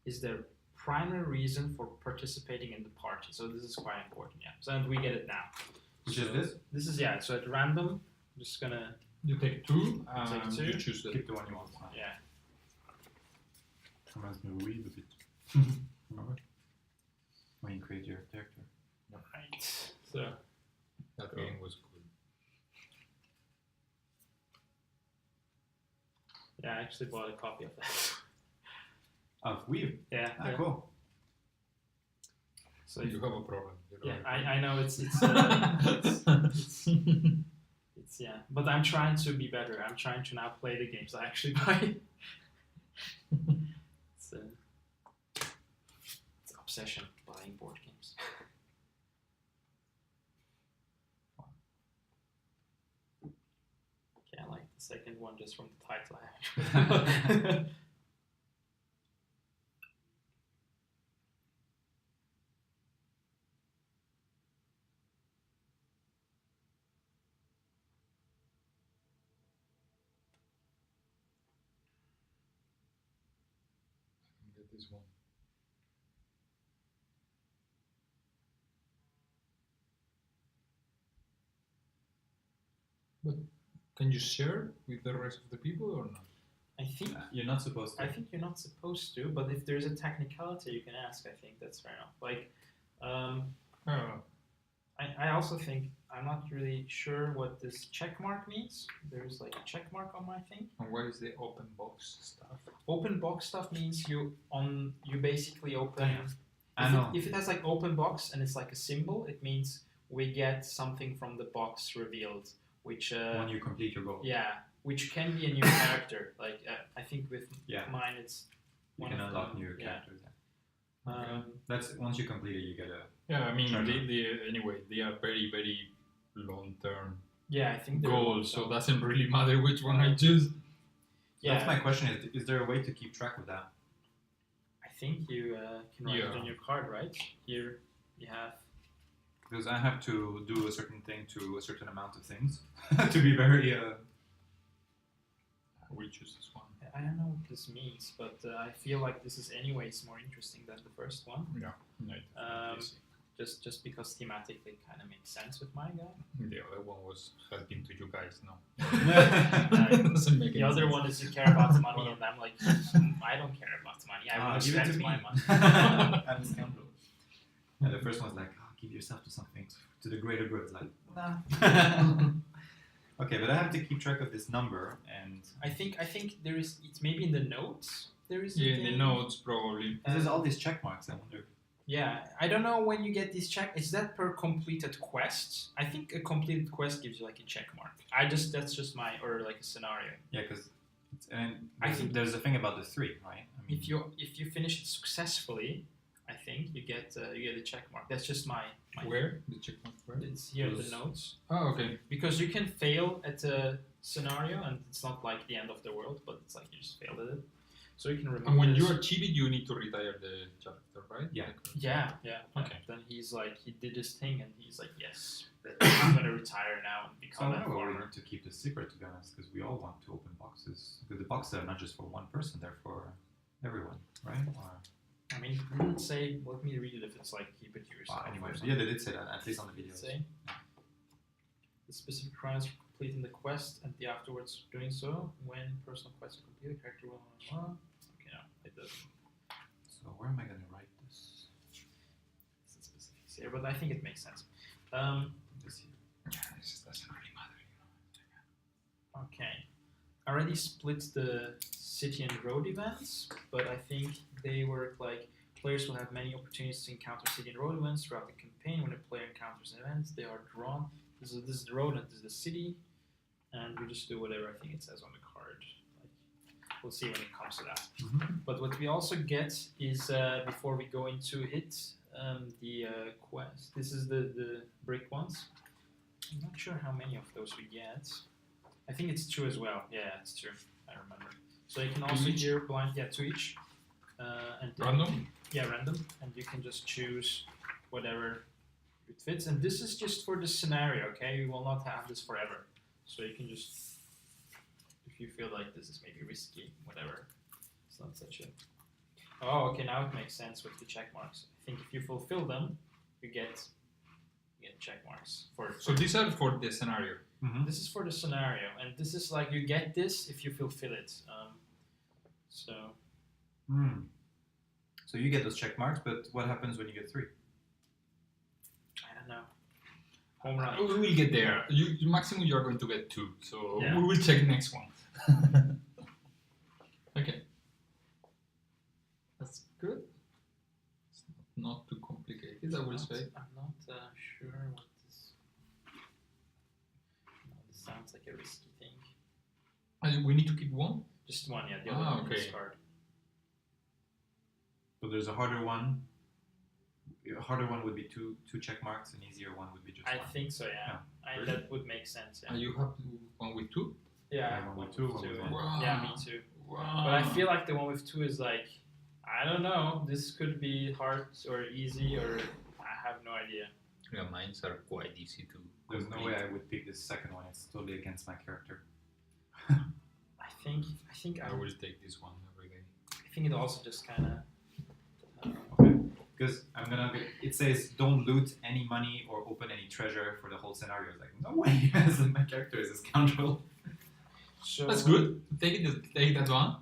is their primary reason for participating in the party. So this is quite important, yeah. So and we get it now.
which is this?
This is so at random. I'm just gonna
You take 2 and
Take two.
you choose the
Keep the one you want.
yeah.
Reminds me of Weed a bit. Remember? When you create your character.
Right.
So that game was good.
Yeah, I actually bought a copy of that.
Of Weave.
yeah.
Ah, cool.
So So
You have a problem.
yeah, I know it's yeah, but I'm trying to be better. I'm trying to now play the games I actually buy. it's obsession buying board games. Okay, I like the second one just from the title.
Get this one. But can you share with the rest of the people or not?
I think
You're not supposed to.
I think you're not supposed to, but if there's a technicality you can ask, I think that's fair enough. Like,
Oh,
I also think I'm not really sure what this check mark means. There's like a check mark on my thing.
and what is the open box stuff?
Open box stuff means you basically open.
I know.
If it has like open box and it's like a symbol, it means we get something from the box revealed, which
when you complete your goal.
yeah, which can be a new character. Like I think with mine it's
You
one
can
of
unlock
them,
new
yeah.
characters.
That's
Once you complete it, you get a.
Yeah, I mean,
Sure.
anyway, they are very, very long-term
yeah, I think they're
goals, so it doesn't really matter which one I choose.
yeah.
That's my question: is there a way to keep track of that?
I think you can write it
Yeah.
on your card, right? Here you have.
Because I have to do a certain thing to a certain amount of things to be very.
We choose this one.
I don't know what this means, but I feel like this is anyways more interesting than the first one.
Yeah. No,
Just because thematically it kind of makes sense with my guy.
the other one was helping to you guys, no?
Doesn't
make
The
any
other
sense.
one is you care about money, and I'm like, I don't care about money. I want to
give it
spend
to
my
me.
money.
I'm a scoundrel. And the first one's like, give yourself to something, to the greater good. It's like, nah. Okay, but I have to keep track of this number, and
I think there is. It's maybe in the notes. There is.
Yeah, in the notes probably.
there's all these check marks. I wonder.
Yeah, I don't know when you get these check. Is that per completed quest? I think a completed quest gives you like a check mark. That's just my or like a scenario.
Yeah, because
I think
there's a thing about the 3, right? I mean,
If you finish it successfully, I think you get a check mark. That's just my
Where? The check mark where?
It's here in the
Those-
notes
Oh, okay.
because you can fail at a scenario and it's not like the end of the world, but it's like you just failed at it. So you can remember.
And when
this.
you achieve it, you need to retire the character, right?
Yeah.
Yeah.
Okay.
Then he's like he did his thing and he's like yes, I'm gonna retire now and
I
become
don't
a
know, we
farmer.
need to keep the secret, to be honest, because we all want to open boxes. Because the boxes are not just for one person; they're for everyone, right? Or,
I mean, it didn't say. Let me read it if it's like keep it to yourself.
anyway,
or
yeah,
something.
they did say that, at least on the videos.
Say the specific requirements for completing the quest and the afterwards doing so. When personal quests are completed, character will. Okay, no, it doesn't.
So where am I going to write this?
It's specifics here, but I think it makes sense.
This here.
Yeah, it just doesn't really matter,
Okay, I already split the city and road events, but I think they work like players will have many opportunities to encounter city and road events throughout the campaign. When a player encounters events, they are drawn. This is the road and this is the city, and we just do whatever I think it says on the card. Like, we'll see when it comes to that. But what we also get is before we go into it, the quest. This is the brick ones. I'm not sure how many of those we get. I think it's 2 as well. Yeah, it's 2. I remember. So you can also
each?
hear blind. Yeah, 2 each. And then-
Random?
Yeah, random. And you can just choose whatever it fits. And this is just for the scenario. Okay, we will not have this forever. So you can just, if you feel like this is maybe risky, whatever. It's not such a. Oh, okay. Now it makes sense with the check marks. I think if you fulfill them, you get check marks for.
So these are for the scenario.
Mm-hmm.
This is for the scenario, and this is like you get this if you fulfill it. So
So you get those check marks, but what happens when you get 3?
I don't know. Home run.
We will get there. You maximum you are going to get 2, so
Yeah.
we will check next one. Okay. That's good. It's not too complicated, I will say.
I'm not sure what this. No, this sounds like a risky thing.
We need to keep one?
Just one, yeah. The other one
okay.
is hard.
So there's a harder one. A harder one would be two check marks. An easier one would be just
I
one.
think so, yeah. That would make sense. Yeah.
You have to do one with 2?
Yeah,
one with two, one with one.
Wow.
Yeah, me too.
Wow.
But I feel like the one with 2 is like, I don't know. This could be hard or easy, or I have no idea.
Yeah, mines are quite easy to
There's no
complete.
way I would pick this second one. It's totally against my character.
I think
I will take this one every day.
I think it also just kind of.
Okay. Because it says don't loot any money or open any treasure for the whole scenario. It's like, no way, my character is a scoundrel.
So
That's good. Take that one.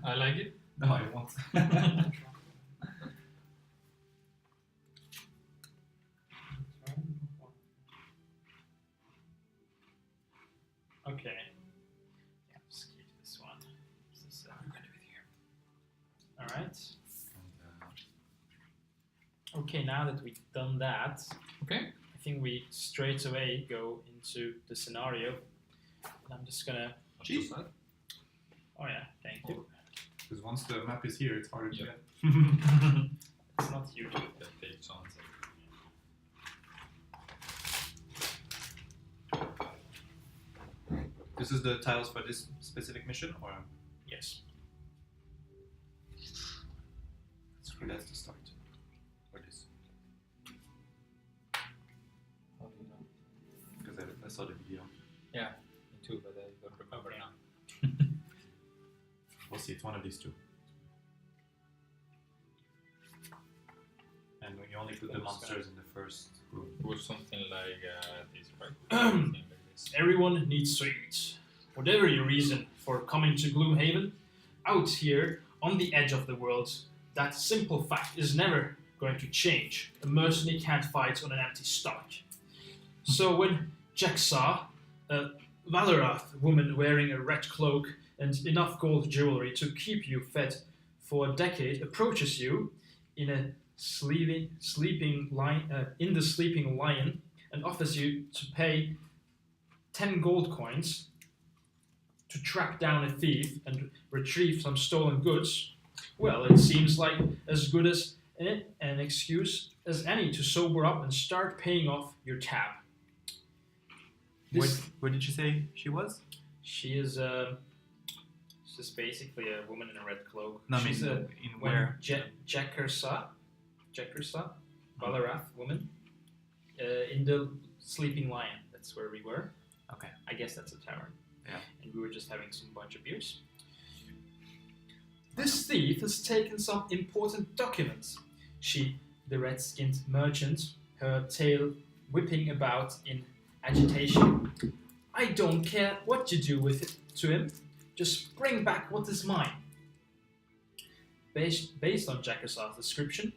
I like it.
No, I won't.
Okay. Yeah, just keep this one.
I'm gonna be here.
All right. Okay, now that we've done that,
Okay.
I think we straight away go into the scenario. And I'm just gonna.
Jeez.
Oh yeah, thank you.
Because once the map is here, it's harder to
Yeah.
get.
It's not huge.
That takes on.
This is the tiles for this specific mission, or
Yes.
that's the start. Or this?
How do you know?
Because I saw the video.
Me too, but I don't remember
Okay.
now.
We'll see. It's one of these two. And you only put the monsters in the first room.
It was something like this, right? Something like this.
Everyone needs to eat. Whatever your reason for coming to Gloomhaven, out here on the edge of the world, that simple fact is never going to change. A mercenary can't fight on an empty stomach. So when Jack saw a Valarath woman wearing a red cloak and enough gold jewelry to keep you fed for a decade approaches you in a sleeping lion and offers you to pay 10 gold coins to track down a thief and retrieve some stolen goods, well, it seems like as good as an excuse as any to sober up and start paying off your tab.
Where did you say she was?
She is she's basically a woman in a red cloak.
No, I
She's
mean, in where?
Jakarsa, Valarath woman, in the Sleeping Lion. That's where we were.
Okay.
I guess that's a tavern.
Yeah.
And we were just having some bunch of beers. This thief has taken some important documents. She, the red-skinned merchant, her tail whipping about in agitation. I don't care what you do with it to him. Just bring back what is mine. Based on Jackassar's description,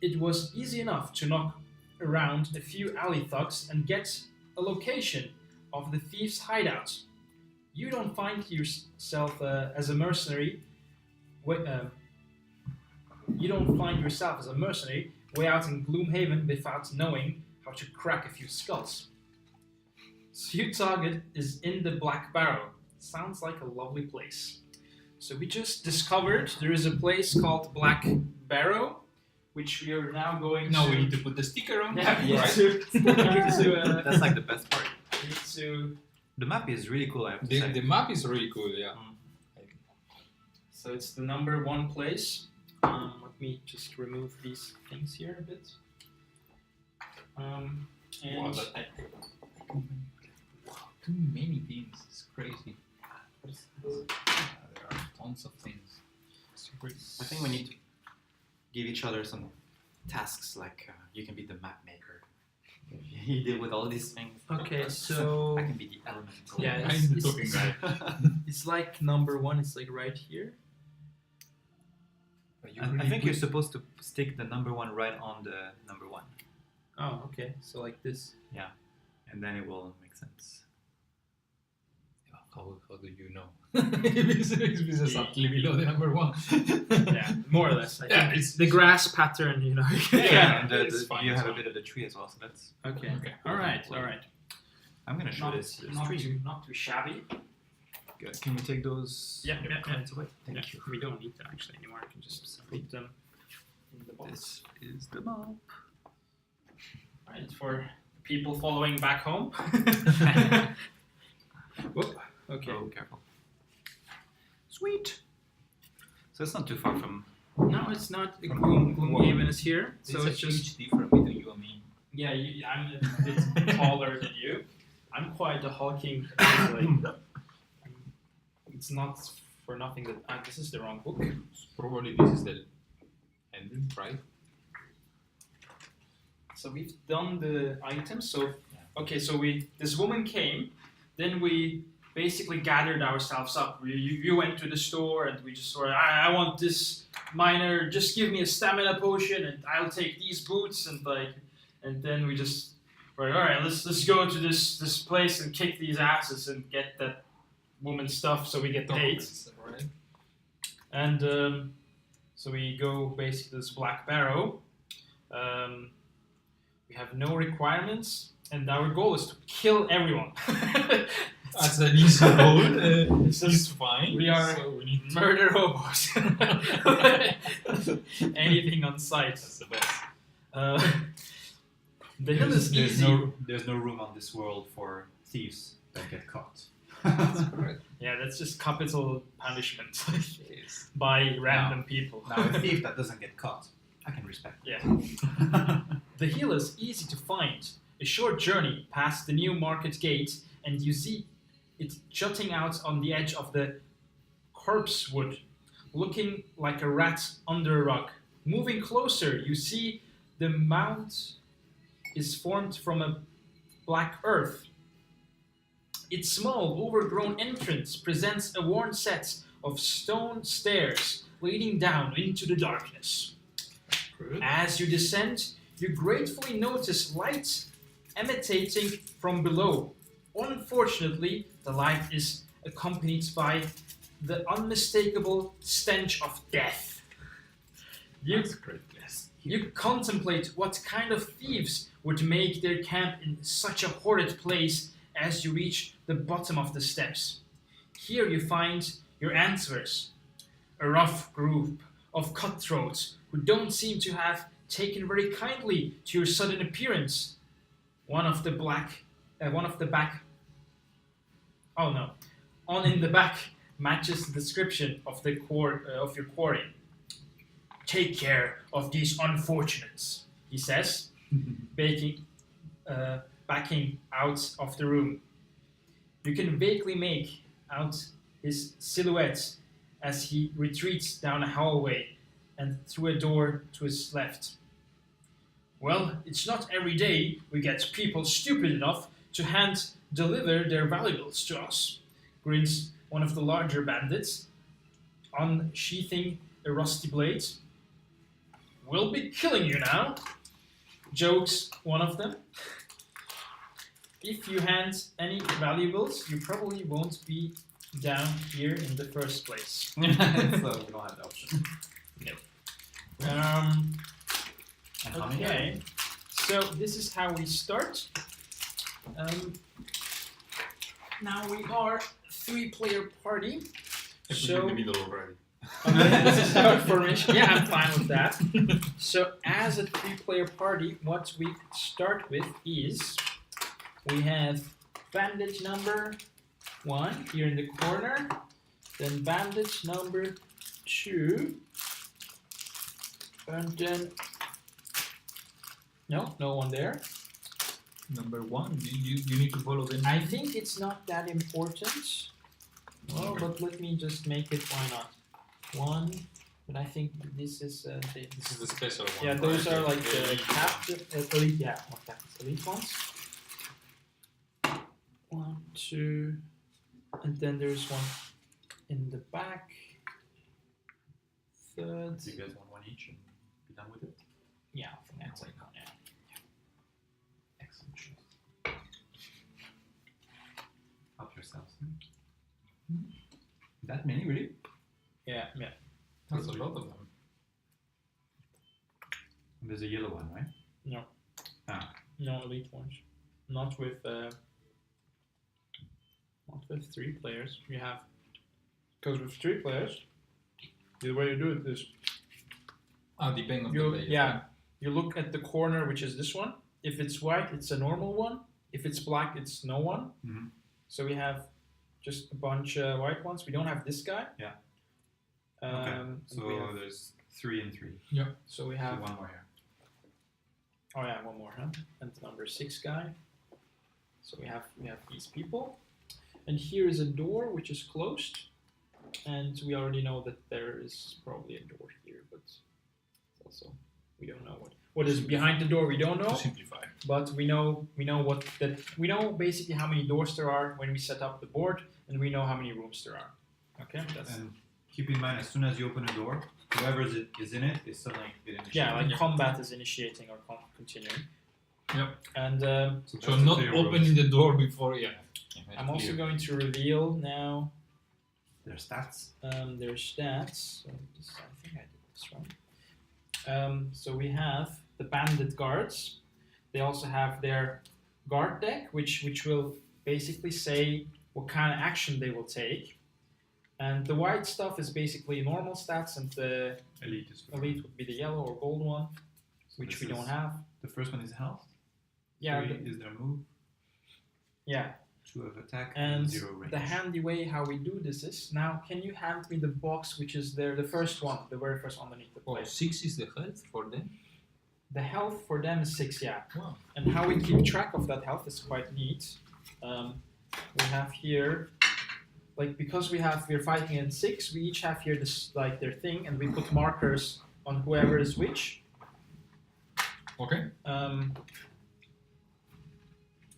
it was easy enough to knock around a few alley thugs and get a location of the thief's hideout. You don't find yourself as a mercenary. You don't find yourself as a mercenary way out in Gloomhaven without knowing how to crack a few skulls. So your target is in the Black Barrow. Sounds like a lovely place. So we just discovered there is a place called Black Barrow, which we are now going
Now
to...
we need to put the sticker on.
Yeah, we need
right?
to,
That's like the best part.
we need to...
The map is really cool, I have to
The,
say.
the map is really cool, yeah.
So it's the number one place. Let me just remove these things here a bit. And
Wow, too many things. It's crazy. There are tons of things. Super.
I think we need to give each other some tasks, like you can be the map maker. You deal with all these things.
okay, so
I can be the elemental.
yeah,
I'm the talking guy.
it's like number one. It's like right here.
But you
I
really
think
put-
you're supposed to stick the number one right on the number one,
Oh, okay. So like this.
and then it will make sense.
How do you know? This is slightly below the number 1.
Yeah, more or less. I
Yeah,
think
it's
the grass pattern, you know.
Yeah, and
it's fine,
you
it's
have a
fine.
bit of the tree as well, so that's.
Okay.
Okay.
All right. All right.
I'm gonna show this tree.
Not too shabby.
Good. Can we take those cards away? Thank
Yeah,
you.
we don't need them actually anymore. I can just put them in the box.
This is the map.
Right, for people following back home. Whoop. Okay.
Oh, careful. Sweet. So it's not too far from.
No, it's not. Gloomhaven is here, so it's just.
huge difference between you and me.
Yeah, I'm a bit taller than you. I'm quite a hulking. Like, it's not for nothing that this is the wrong book.
Probably this is the ending, right?
So we've done the items. So okay, so this woman came, then we basically gathered ourselves up. You went to the store and we just sort of I want this miner. Just give me a stamina potion and I'll take these boots and then we just all right. Let's go to this place and kick these asses and get that woman's stuff so we get paid.
Right?
And so we go basically to this Black Barrow. We have no requirements, and our goal is to kill everyone.
As an easy goal,
It's
it's
just-
fine.
we are
so we need to
Murder hobos. Anything on sight.
That's the best.
The hill is
There's
easy.
there's no room on this world for thieves that get caught.
Correct.
Yeah, that's just capital punishment
Yes.
by random people.
Now a thief that doesn't get caught, I can respect.
Yeah. The hill is easy to find. A short journey past the new market gate, and you see it jutting out on the edge of the corpse wood, looking like a rat under a rug. Moving closer, you see the mount is formed from a black earth. Its small, overgrown entrance presents a worn set of stone stairs leading down into the darkness.
Good.
As you descend, you gratefully notice light emanating from below. Unfortunately, the light is accompanied by the unmistakable stench of death.
That's great. Yes.
You contemplate what kind of thieves would make their camp in such a horrid place as you reach the bottom of the steps. Here you find your answers. A rough group of cutthroats who don't seem to have taken very kindly to your sudden appearance. One in the back matches the description of of your quarry. Take care of these unfortunates, he says, backing out of the room. You can vaguely make out his silhouette as he retreats down a hallway and through a door to his left. Well, it's not every day we get people stupid enough to hand-deliver their valuables to us, grins one of the larger bandits, unsheathing a rusty blade. We'll be killing you now, jokes one of them. If you hand any valuables, you probably won't be down here in the first place.
So we don't have the option.
Okay, so this is how we start. Now we are 3-player party.
I put
So
in the middle already.
okay, this is our formation. Yeah, I'm fine with that. So as a 3-player party, what we start with is we have bandage number 1 here in the corner, then bandage number 2, and then no one there.
Number 1, you need to follow them.
I think it's not that important. Well, but let me just make it. Why not? 1, but I think this is
This is the special one.
yeah, those
right?
are like
The
the
elite
captain, elite, yeah, not captains, elite ones. 1, 2, and then there's one in the back. Third,
Do you guys want one each and be done with it?
yeah, I think that's it. Yeah.
Excellent choice. Help yourselves. That many, really?
Yeah.
That's a lot of them.
There's a yellow one, right?
No.
Ah.
No elite ones. Not with 3 players. You have, because with 3 players, the way you do it is
Depending on the
you
player.
you look at the corner, which is this one. If it's white, it's a normal one. If it's black, it's no one.
Mm-hmm.
So we have just a bunch of white ones. We don't have this guy.
Yeah.
Okay.
So there's 3 and 3.
Yeah.
So we have.
So one more here.
Oh yeah, one more, huh? And the number 6 guy. So we have these people, and here is a door which is closed, and we already know that there is probably a door here, but also we don't know what is behind the door. We don't know.
To simplify.
But we know we know basically how many doors there are when we set up the board, and we know how many rooms there are. Okay.
And keep in mind, as soon as you open a door, whoever is in it is suddenly initiating.
Yeah, like combat is initiating or continuing.
Yep.
And
so not opening the door before. Yeah.
I'm also going to reveal now
their stats.
their stats. So this, I think I did this wrong. So we have the bandit guards. They also have their guard deck, which will basically say what kind of action they will take. And the white stuff is basically normal stats, and the elite would be the yellow or gold one, which we don't have.
The first one is health.
Yeah.
3 is their move.
Yeah.
2 of attack
and
0 range.
The handy way how we do this is, now can you hand me the box which is there, the first one, the very first underneath the plate.
6 is the health for them?
The health for them is 6, yeah.
Wow.
And how we keep track of that health is quite neat. We have here, like because we're fighting in 6, we each have here this like their thing, and we put markers on whoever is which.
Okay.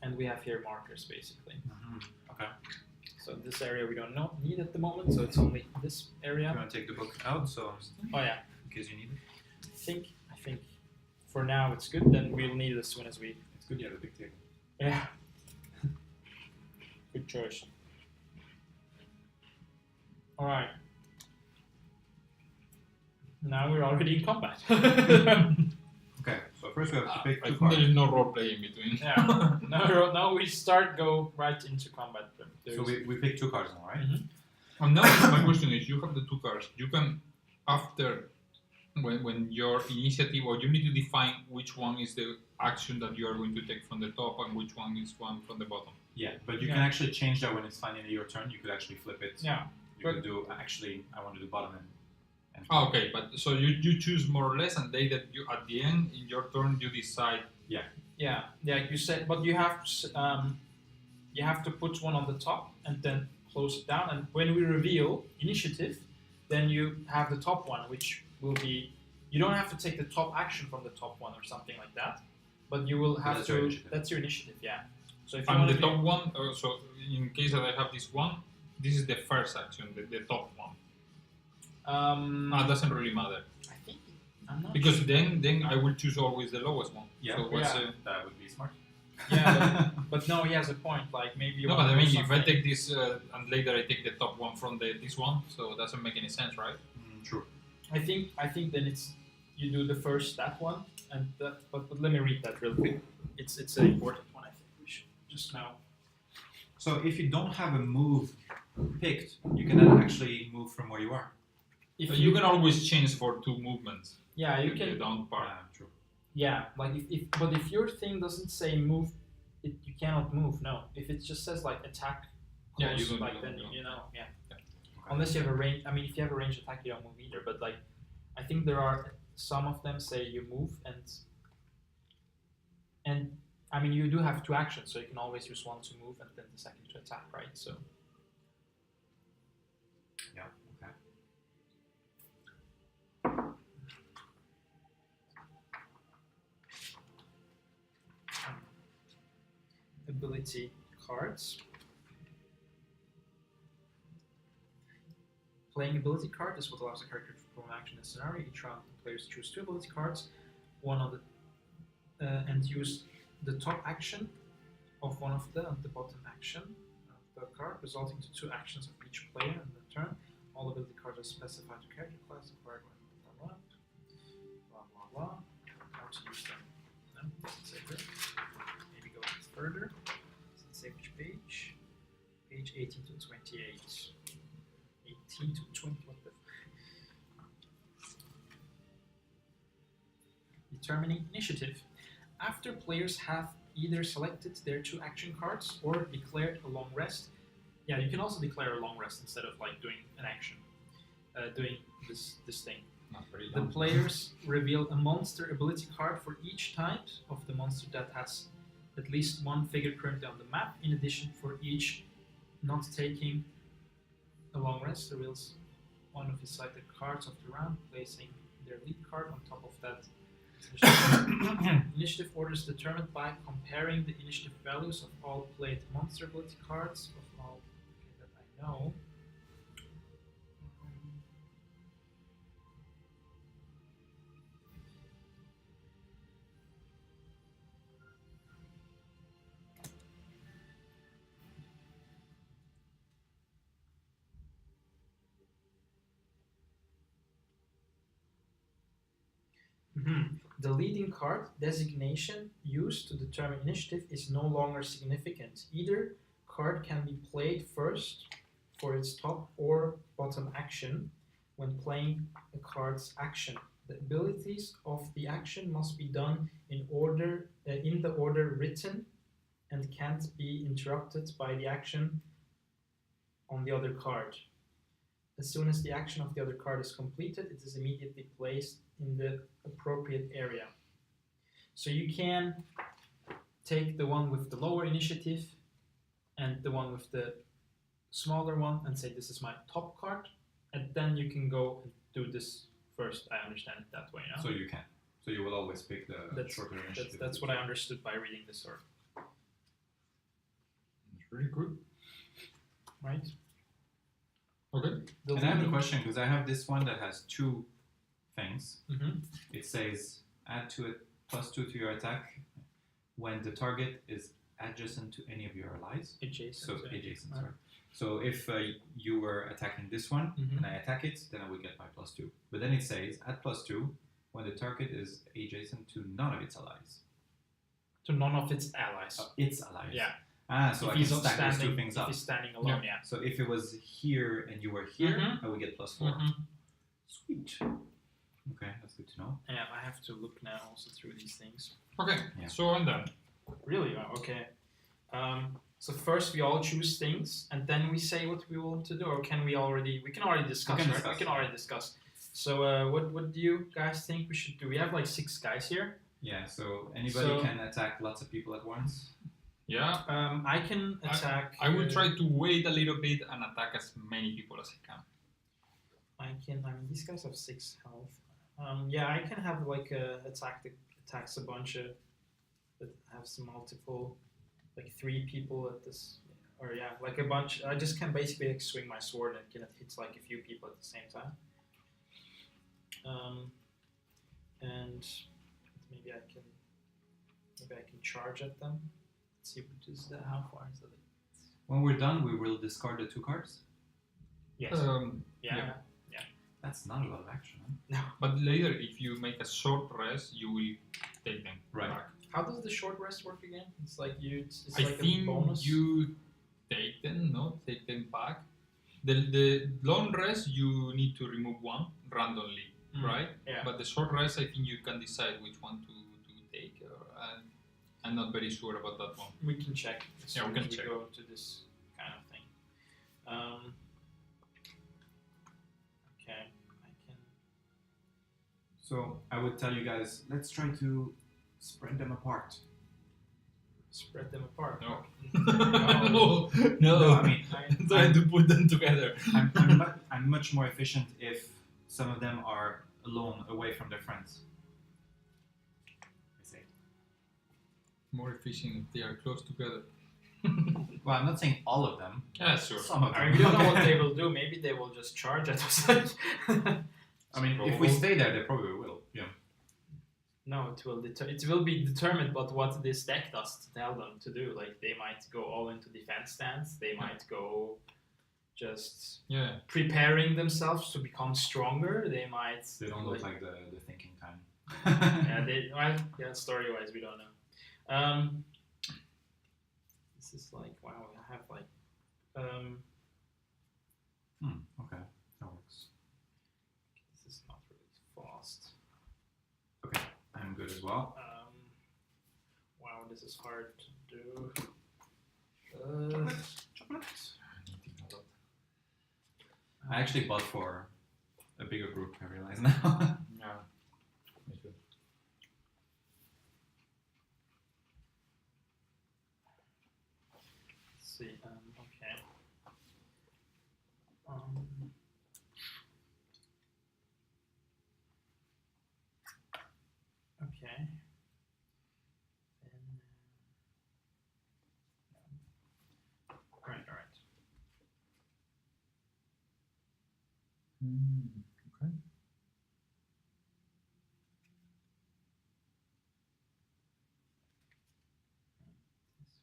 And we have here markers basically.
Mm-hmm. Okay.
So this area we don't need at the moment, so it's only this area.
You want to take the book out, so
oh yeah,
in case you need it.
I think for now it's good. Then we'll need it as soon as we.
It's good you have a big table.
Yeah. Good choice. All right. Now we're already in combat.
Okay, so first we have to pick
I
2
think
cards.
there is no role play in between.
Yeah. Now we go right into combat.
So we pick 2 cards now, right?
Mm-hmm.
And now my question is, you have the 2 cards. You can, after, when your initiative, or you need to define which one is the action that you are going to take from the top and which one is one from the bottom.
Yeah, but you can actually change that when it's finally your turn. You could actually flip it.
Yeah.
You could do, actually, I want to do bottom and
Okay, but so you choose more or less, and that you at the end in your turn you decide.
Yeah, like you said, but you have to put one on the top and then close it down. And when we reveal initiative, then you have the top one, which will be. You don't have to take the top action from the top one or something like that, but you will have to. That's your initiative, yeah. So if you
and the top one, so in case that I have this one, this is the first action, the top one. It doesn't really matter.
I think I'm not
because
sure.
then I will choose always the lowest one.
Yeah,
so
that would be smart.
Yeah, but no, he has a point. Like maybe you.
No,
want
but
to
I
do
mean, if I
something.
take this and later I take the top one from this one, so it doesn't make any sense, right?
True.
I think then it's you do the first that one and that. But let me read that real quick. It's an important one. I think we should just know.
So if you don't have a move picked, you cannot actually move from where you are.
If
You can always change for 2 movements.
Yeah, you
in
can.
the down part.
True.
Yeah, like if your thing doesn't say move, you cannot move. No, if it just says like attack, close,
Yeah, you don't-
like
you
then
don't.
you know, yeah.
Okay.
Unless you have a range. I mean, if you have a range attack, you don't move either. But like, I think there are some of them say you move and I mean you do have 2 actions, so you can always use one to move and then the second to attack, right? So.
Yeah. Okay.
Ability cards. Playing ability card is what allows a character to perform an action in a scenario. Each round, the players choose 2 ability cards, one on the and use the top action of one of them and the bottom action of per card, resulting to 2 actions of each player in the turn. All ability cards are specified to character class, acquired blah blah blah blah blah. How to use them? No, doesn't say here. Maybe go a bit further. Doesn't say which page. Page 18 to 28. 18 to 20. What the? Determining initiative. After players have either selected their 2 action cards or declared a long rest. Yeah, you can also declare a long rest instead of like doing an action, doing this thing.
Not very
The
long.
players reveal a monster ability card for each type of the monster that has at least 1 figure currently on the map. In addition, for each not taking a long rest, reveals 1 of his selected cards of the round, placing their lead card on top of that. Initiative order is determined by comparing the initiative values of all played monster ability cards of all that I know. The leading card designation used to determine initiative is no longer significant. Either card can be played first for its top or bottom action when playing a card's action. The abilities of the action must be done in order, in the order written, and can't be interrupted by the action on the other card. As soon as the action of the other card is completed, it is immediately placed in the appropriate area. So you can take the one with the lower initiative and the one with the smaller one and say this is my top card, and then you can go and do this first. I understand it that way now.
So you can. So you will always pick the shorter initiative.
That's what I understood by reading this sort.
It's really good.
Right?
Okay.
The
And I have a
leading-
question because I have this one that has 2 things.
Mhm.
It says add to it +2 to your attack when the target is adjacent to any of your allies.
Adjacent.
So
to-
adjacent,
Ah.
sorry. So if you were attacking this one
Mhm.
and I attack it, then I would get my +2. But then it says add +2 when the target is adjacent to none of its allies.
To none of its allies.
Its allies.
Yeah.
So
if
I can
he's
stack those 2
standing,
things
if
up.
he's standing alone, yeah.
So if it was here and you were here,
Mhm.
I would get +4.
Mhm.
Sweet. Okay, that's good to know.
Yeah, I have to look now also through these things.
Okay.
Yeah.
So I'm done.
Really? Oh, okay. So first we all choose things, and then we say what we want to do, or can we already? We can already discuss,
We can
right?
discuss,
We can
yeah.
already discuss. So what do you guys think we should do? We have like 6 guys here.
Yeah, so anybody
So-
can attack lots of people at once.
Yeah.
I can attack.
I will try to wait a little bit and attack as many people as I can.
I mean, these guys have 6 health. Yeah, I can have like a attack that attacks a bunch of that have some multiple, like 3 people at this, or yeah, like a bunch. I just can basically like swing my sword and it hits like a few people at the same time. And maybe I can charge at them. Let's see what is that. How far is it?
When we're done, we will discard the 2 cards.
Yes.
Yeah.
That's not a lot of action, huh?
But later, if you make a short rest, you will take them
Right.
back.
How does the short rest work again? It's like it's
I
like
think
a bonus.
you take them, take them back. The long rest, you need to remove 1 randomly,
Mm,
right?
yeah.
But the short rest, I think you can decide which one to take. I'm not very sure about that one.
We can check as
Yeah, we
soon
can
as
check.
we go to this kind of thing. Okay, I can.
So I would tell you guys, let's try to spread them apart.
Spread them apart.
No.
No.
no.
I mean,
I'm trying to put them together.
I'm much more efficient if some of them are alone, away from their friends. I say.
More efficient if they are close together.
Well, I'm not saying all of them.
Yeah, sure.
Some of them.
I mean, we don't know what they will do. Maybe they will just charge at us.
I mean, if we stay there, they probably will. Yeah.
No, it will be determined by what this deck does to tell them to do. Like they might go all into defense stance. They might go just preparing themselves to become stronger. They might.
They don't look like the thinking kind.
Story wise, we don't know. This is like wow. I have like.
Okay, that works.
This is not really fast.
Okay, I'm good as well.
Wow, this is hard to do.
Chocolate. I actually bought for a bigger group, I realize now.
Yeah, me too.
Let's see, okay. Okay. Then, all right.
Okay.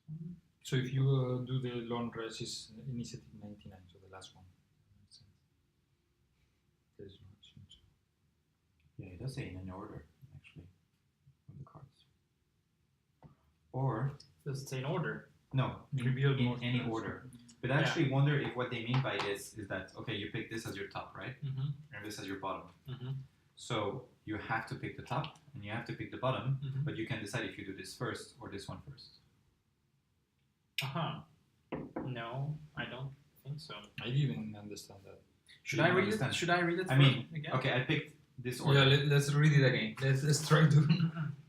This one.
So if you do the long rest, is initiative 99, so the last one. Makes sense. There's no action.
Yeah, it does say in any order, actually, of the cards. Or
Does it say in order?
no,
Reveal
in
more
any
cards.
order. But I actually wonder if what they mean by this is that okay, you pick this as your top, right?
Mm-hmm.
And this as your bottom.
Mm-hmm.
So you have to pick the top and you have to pick the bottom,
Mm-hmm.
but you can decide if you do this first or this one first.
No, I don't think so.
I didn't understand that.
Should
You
I
don't
read
understand.
it? Should I read it?
I mean,
again?
okay, I picked this order.
Yeah, let's read it again. Let's try to.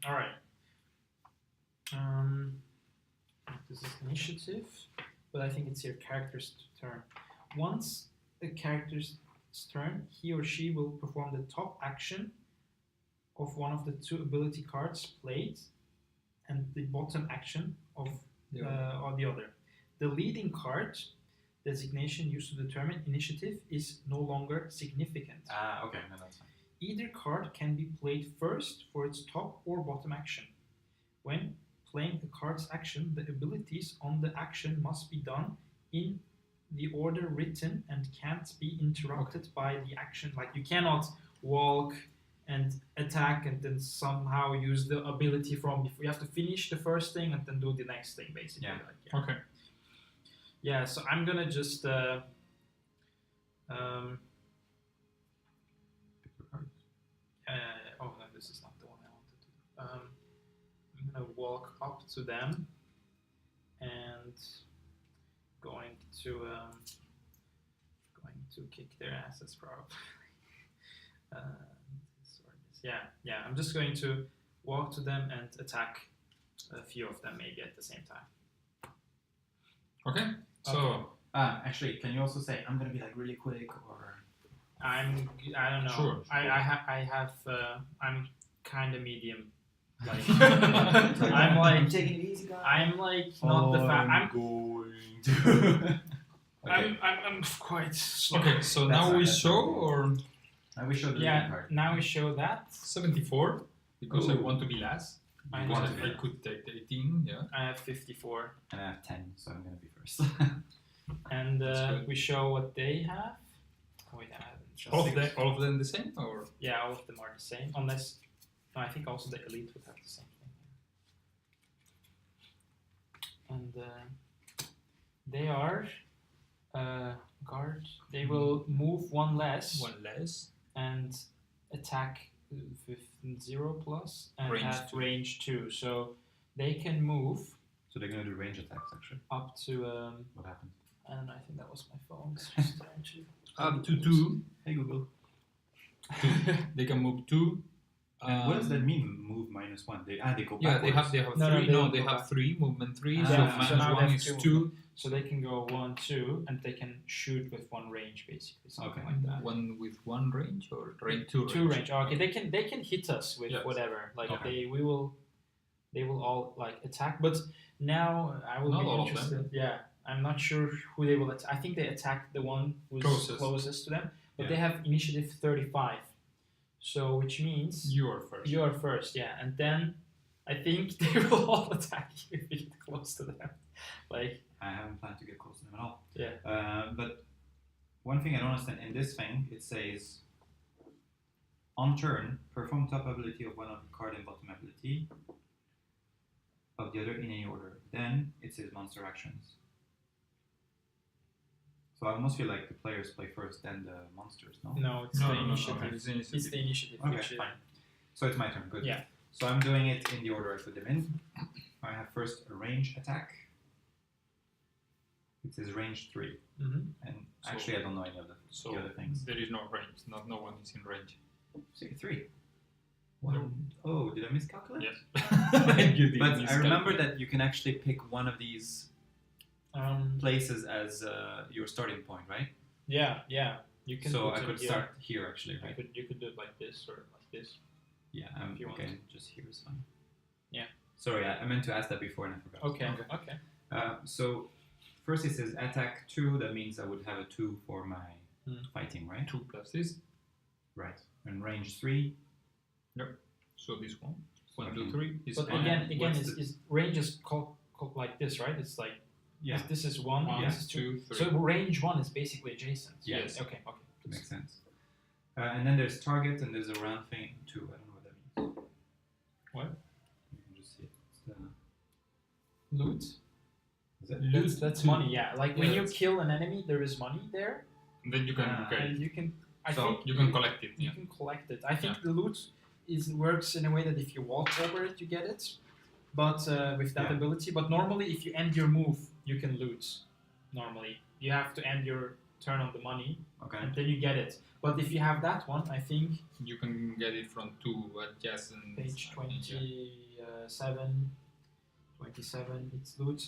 All right. This is initiative, but I think it's your character's turn. Once a character's turn, he or she will perform the top action of one of the two ability cards played, and the bottom action of or the other. The leading card designation used to determine initiative is no longer significant.
Okay, no, that's fine.
Either card can be played first for its top or bottom action. When playing a card's action, the abilities on the action must be done in the order written and can't be interrupted by the action. Like you cannot walk and attack and then somehow use the ability from before. You have to finish the first thing and then do the next thing, basically.
Yeah.
Okay.
Yeah, so I'm gonna just
Pick your cards.
oh no, this is not the one I wanted to do. I'm gonna walk up to them and going to kick their asses probably. This or this. Yeah. I'm just going to walk to them and attack a few of them maybe at the same time.
Okay. So
Actually, can you also say I'm gonna be like really quick or?
I don't know.
Sure.
I'm kind of medium. Like
I'm
like
taking it easy, guys.
I'm like not the fast. I'm
going to. Okay.
I'm quite slow.
okay. So
That's
now
fine,
we
that's
show
fine.
or
Now we show the
Yeah.
leading card.
Now we show that
74 because I
Ooh.
want to be last.
I
want
have,
to be
I could take the 18. Yeah.
I have 54,
And I have 10, so I'm gonna be first.
and
That's good.
we show what they have. Oh, wait, I haven't. Just
All of them the same or?
Yeah, all of them are the same, unless. No, I think also the elite would have the same thing. And they are guard. They will move one less
One less.
and attack with 0+ and
Range
have
2.
range 2. So they can move
So they're gonna do range attacks actually.
up to.
What happened?
I don't know. I think that was my phone. It's just trying to.
Up to 2.
Hey Google.
They can move 2.
And what does that mean? Move -1. They go
Yeah, they
backwards.
have
No, no,
3.
they
No,
don't
they
go
have
back.
3 movement 3.
Ah,
So
yeah,
minus
so
now they
1
have
is
2
2.
So they can go 1, 2, and they can shoot with 1 range, basically, something
Okay.
like that.
One with 1 range or range 2 range.
2 range. Oh, okay, they can hit us with
Yes.
whatever. Like
Okay.
they will all like attack. But now I will
Not
be
all of them.
interested. Yeah, I'm not sure who they will attack. I think they attack the one who's
Closest.
closest to them. But
Yeah.
they have initiative 35. So which means
You are first.
you are first, yeah, and then I think they will all attack you if you get close to them. Like,
I haven't planned to get close to them at all.
yeah.
But one thing I don't understand in this thing, it says on turn, perform top ability of one of the card and bottom ability of the other in any order. Then it says monster actions. So I almost feel like the players play first, then the monsters, no?
No, it's
No,
the
no, no,
initiative.
no. It's the initiative.
It's the initiative.
Okay,
which,
fine. So it's my turn, good.
Yeah.
So I'm doing it in the order I put them in. I have first a range attack. It says range 3.
Mm-hmm.
And
So-
actually I don't know any of
So
the other things.
there is no range. No one is in range.
Say 3. One. Oh, did I miscalculate?
Yes. You did.
But I remember that you can actually pick one of these
Um,
places as your starting point, right?
yeah. You can.
So
put
I
them
could
here.
start here actually,
You
right?
could do it like this or like this.
Yeah,
If you want
okay, just here is fine.
Yeah.
Sorry, I meant to ask that before and I forgot.
Okay.
So first it says attack 2, that means I would have a 2 for my fighting, right?
2 plus this.
Right. And range 3.
So this one.
So
1,
I
2,
can-
3 is
But
fine.
again,
What's
is range is called like this, right? It's like
Yeah,
this is one,
One,
this is two.
2, 3.
So range 1 is basically adjacent.
Yes.
Okay.
makes sense. And then there's target and there's a round thing 2. I don't know what that means.
What?
You can just see it. It's the,
Loot.
is it?
That's money. Yeah. Like when you
Yes.
kill an enemy, there is money there,
And then you can get
and
it.
you can. I
So
think
You can collect it.
you
Yeah.
can collect it. I think the loot works in a way that if you walk over it, you get it. But with that
Yeah.
ability, but normally if you end your move, you can loot. Normally, you have to end your turn on the money,
Okay.
and then you get it. But if you have that one, I think
You can get it from 2 adjacent.
page
Yeah.
27, it's loot.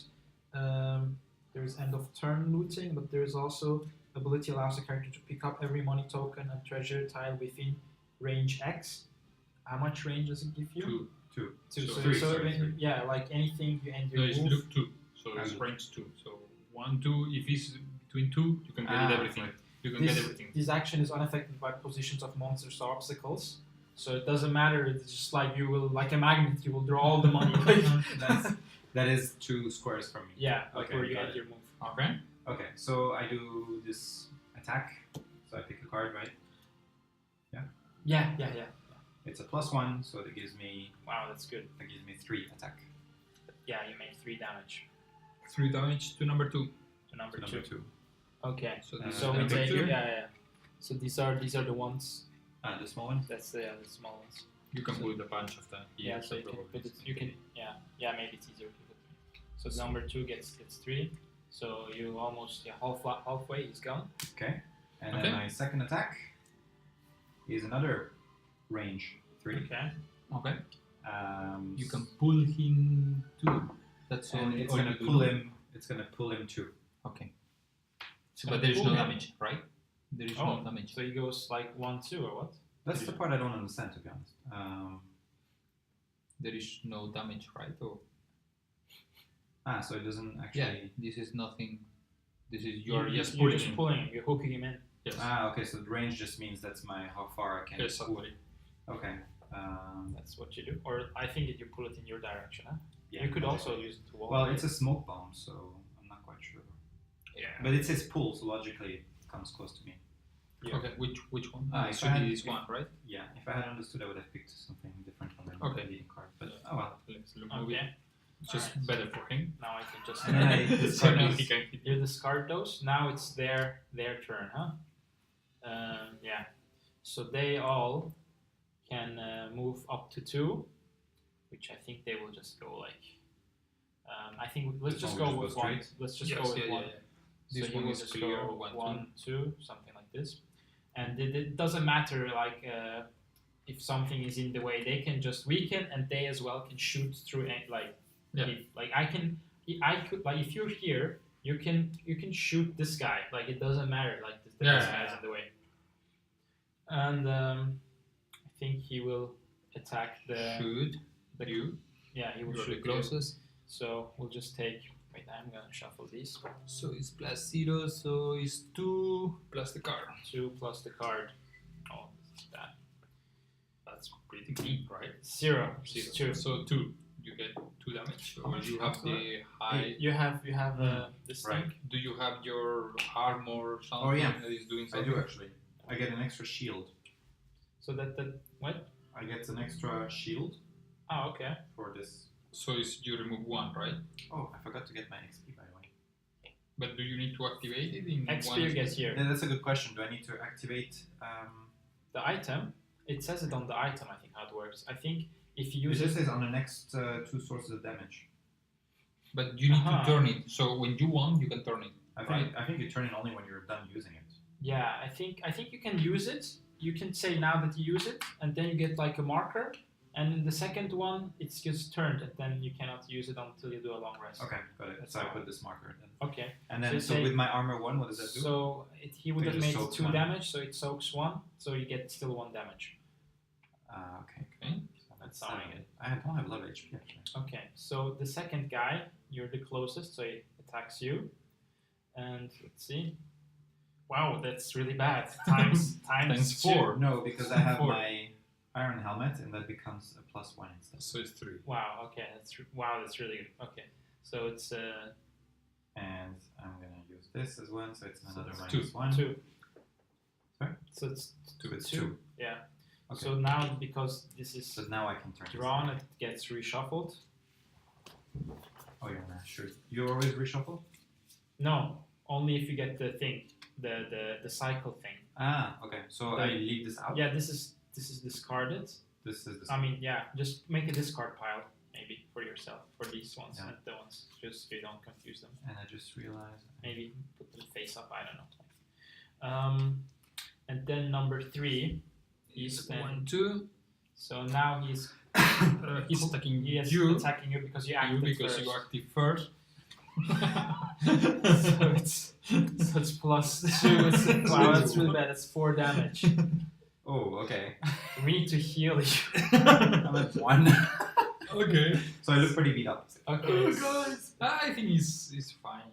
There's end of turn looting, but there's also ability allows the character to pick up every money token and treasure tile within range X. How much range does it give you?
2.
Two.
So
So,
three,
so
sorry,
when-
three.
yeah, like anything you end
No,
your
it's
move.
look 2. So it's
And-
range 2. So 1, 2. If it's between 2, you can get it everything.
right.
You can
This,
get everything.
this action is unaffected by positions of monsters or obstacles. So it doesn't matter. It's just like you will, like a magnet, you will draw all the money.
That is 2 squares from me.
Yeah, like
Okay,
where you
got
end
it.
your move.
Okay.
Okay, so I do this attack. So I pick a card, right?
Yeah.
It's a +1, so that gives me
Wow, that's good.
3 attack.
Yeah, you made 3 damage
3 damage to number 2.
to number
To
2.
number 2.
Okay.
So this
So
is
we
number
take
2.
yeah. So these are the ones.
The small one.
That's the small ones.
You can
So-
put a bunch of them here.
Yeah, so you can
probably
put it.
it's
You can
okay.
yeah. Maybe it's easier to put 3. So number 2 gets 3. So you almost halfway is gone.
Okay. And
Okay.
then my second attack is another range 3.
Okay.
Okay. You
s-
can pull him too. That's all.
and it's
all
gonna
you do.
pull him. It's gonna pull him 2.
Okay.
It's
But
gonna
there is
pull
no
him.
damage, right? There is no damage.
So he goes like 1, 2 or what?
That's the part I don't understand, to be honest.
There is no damage, right? Or
So it doesn't
yeah,
actually.
this is nothing. This is you're just
you're
pulling
just
him.
pulling him. You're hooking him in.
Yes.
Okay. So the range just means that's how far I can.
Yes, exactly.
Okay.
That's what you do. Or I think you pull it in your direction. Huh?
Yeah.
You could
okay.
also use it to wall.
Well, it's a smoke bomb, so I'm not quite sure.
Yeah.
But it says pull, so logically it comes close to me.
Yeah.
Okay. Which one?
If
So
I had-
this one, right?
Yeah. If I had understood, I would have picked something different from the
Okay.
leading card. But
Yeah.
oh well.
Let's look. Maybe
Okay.
it's just
Alright.
better for him.
Now I can just.
And then I
So
discard
now
these.
he can hit
You discard those. Now it's their turn, huh? Yeah. So they all can move up to 2, which I think they will just go like. I think let's
This
just
one
go
will
with
just go
1.
straight?
Let's just
Yes,
go with
yeah,
1.
yeah.
So
This
you
one
will
is
just
clear.
go
1,
1, 2, something like this, and it doesn't matter like if something is in the way. They can just weaken, and they as well can shoot through like.
Yeah.
I could like if you're here, you can shoot this guy. Like it doesn't matter. Like this guy's in the way. And I think he will attack
Should
the
you?
yeah he will
You're the
shoot you.
closest.
So we'll just take. Wait, I'm gonna shuffle these.
So it's +0. So it's 2 plus the card.
2 plus the card. Oh, this is bad.
that's pretty clean, right?
0. It's 2.
So 2. You get 2 damage.
How
So
much
you
comes
have
to
the high.
You have this
Right.
thing.
Do you have your armor or something
Oh, yeah.
that is doing
I
something?
do actually. I get an extra shield.
So that what?
I get an extra shield
Oh, okay.
for this.
So it's, you remove 1, right?
Oh, I forgot to get my XP by the way.
But do you need to activate it in
XP
one?
you get here.
Yeah, that's a good question. Do I need to activate?
The item. It says it on the item. I think how it works. I think if you
It
use
just
it.
says on the next 2 sources of damage.
But you need
Uh-huh.
to turn it. So when you want, you can turn it.
I think you turn it only when you're done using it.
Yeah, I think you can use it. You can say now that you use it, and then you get like a marker. And in the second one, it's just turned, and then you cannot use it until you do a long rest.
Okay, got it.
That's
So I
fine.
put this marker then.
Okay.
And
So
then,
you
so
say-
with my armor 1, what does that do?
So he would
It
have
just
made
soaks
2
1.
damage, so it soaks 1, so you get still 1 damage.
Okay.
Okay.
So
That's
that's
how I
7.
get.
I don't have a lot of HP actually.
Okay, so the second guy, you're the closest, so he attacks you. And let's see. Wow, that's really bad. Times
Times
2.
4.
No, because I have
4.
my iron helmet, and that becomes a +1 instead.
So it's 3.
Wow. Okay, that's really good. Okay, so it's
And I'm gonna use this as one, so it's another
it's
-1.
2.
Sorry?
So it's
2. It's
2.
2.
Yeah.
Okay.
So now because this is
So now I can turn this
drawn,
in.
it gets reshuffled.
Oh yeah, sure. You always reshuffle?
No, only if you get the thing, the cycle thing.
Ah, okay. So I leave this out.
Yeah, this is discarded.
This is the
I mean, yeah, just make a discard pile maybe for yourself for these ones
Yeah.
and the ones, just so you don't confuse them.
And I just realized.
Maybe put them face up. I don't know. And then number 3, he's then
1, 2.
so now he's
He's attacking
he is
you.
attacking you because you
You
acted
because
first.
you active first.
so it's +2. Wow, that's really bad. That's 4 damage.
Oh, okay.
We need to heal you.
I'm at 1.
Okay.
So I look pretty beat up.
Okay.
guys. I think he's fine.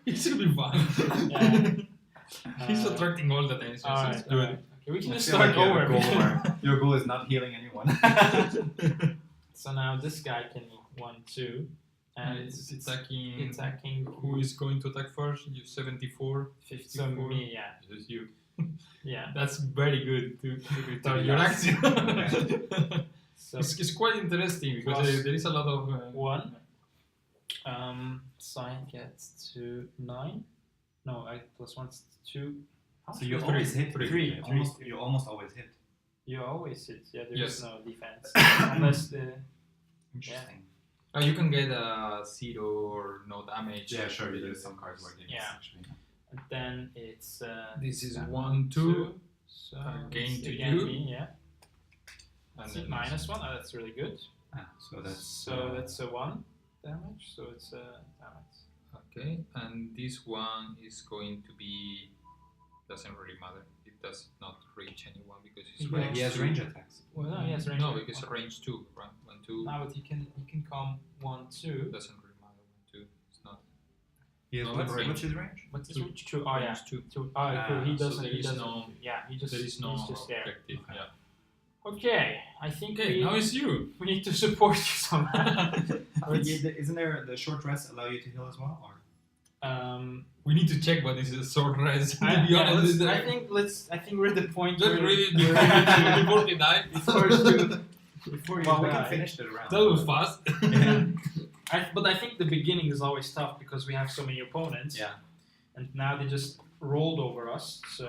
He should be fine.
Yeah.
He's attracting all the attention. So
Alright,
it's good.
okay, we can
I
just
feel
start
like you have a
over.
goal where your goal is not healing anyone.
So now this guy can 1, 2, and
it's attacking.
attacking
Who is going to attack first? You 74, 54.
So me, yeah.
This is you.
Yeah.
That's very good to retard
be
your
nice.
action.
So
It's quite interesting because
Plus
there is a lot of
1. So I get to 9. No, I +1 is 2.
So you
Three.
always hit.
Three.
You almost always hit.
You always hit. Yeah, there
Yes.
is no defense unless the
Interesting.
you can get a 0 or no damage.
Yeah, sure. There's some cards where they
Yeah.
actually.
and then it's
This is
that
1, 2.
So
Again
it's
to
again
you.
me, yeah.
And
It's
then
-1. Oh, that's really good.
Ah, so that's.
So that's a 1 damage. So it's damage.
Okay, and this one is going to be. Doesn't really matter. It does not reach anyone because it's
Yeah.
range
He has
2.
range attacks.
Well, no, he has range.
No, because it's range 2, right? 1, 2.
No, but he can come 1, 2.
Doesn't really matter. 1, 2. It's not.
He has
No,
what's,
range.
what's his range?
What's his
Two.
range? 2. Oh yeah.
Range 2.
2. Oh, cool. He
so
doesn't.
there
He
is
doesn't.
no-
Yeah, he just.
There is no
he's just there.
objective.
Okay.
Yeah.
Okay, I think
Okay, now it's you.
we need to support you somehow.
Isn't there the short rest allow you to heal as well? Or
We need to check what is a sword rest. To be
yeah,
honest,
I think we're at the point
Just
where
read it before they die.
before you
well, we
die.
can finish the round.
That was fast.
But I think the beginning is always tough because we have so many opponents.
Yeah.
And now they just rolled over us. So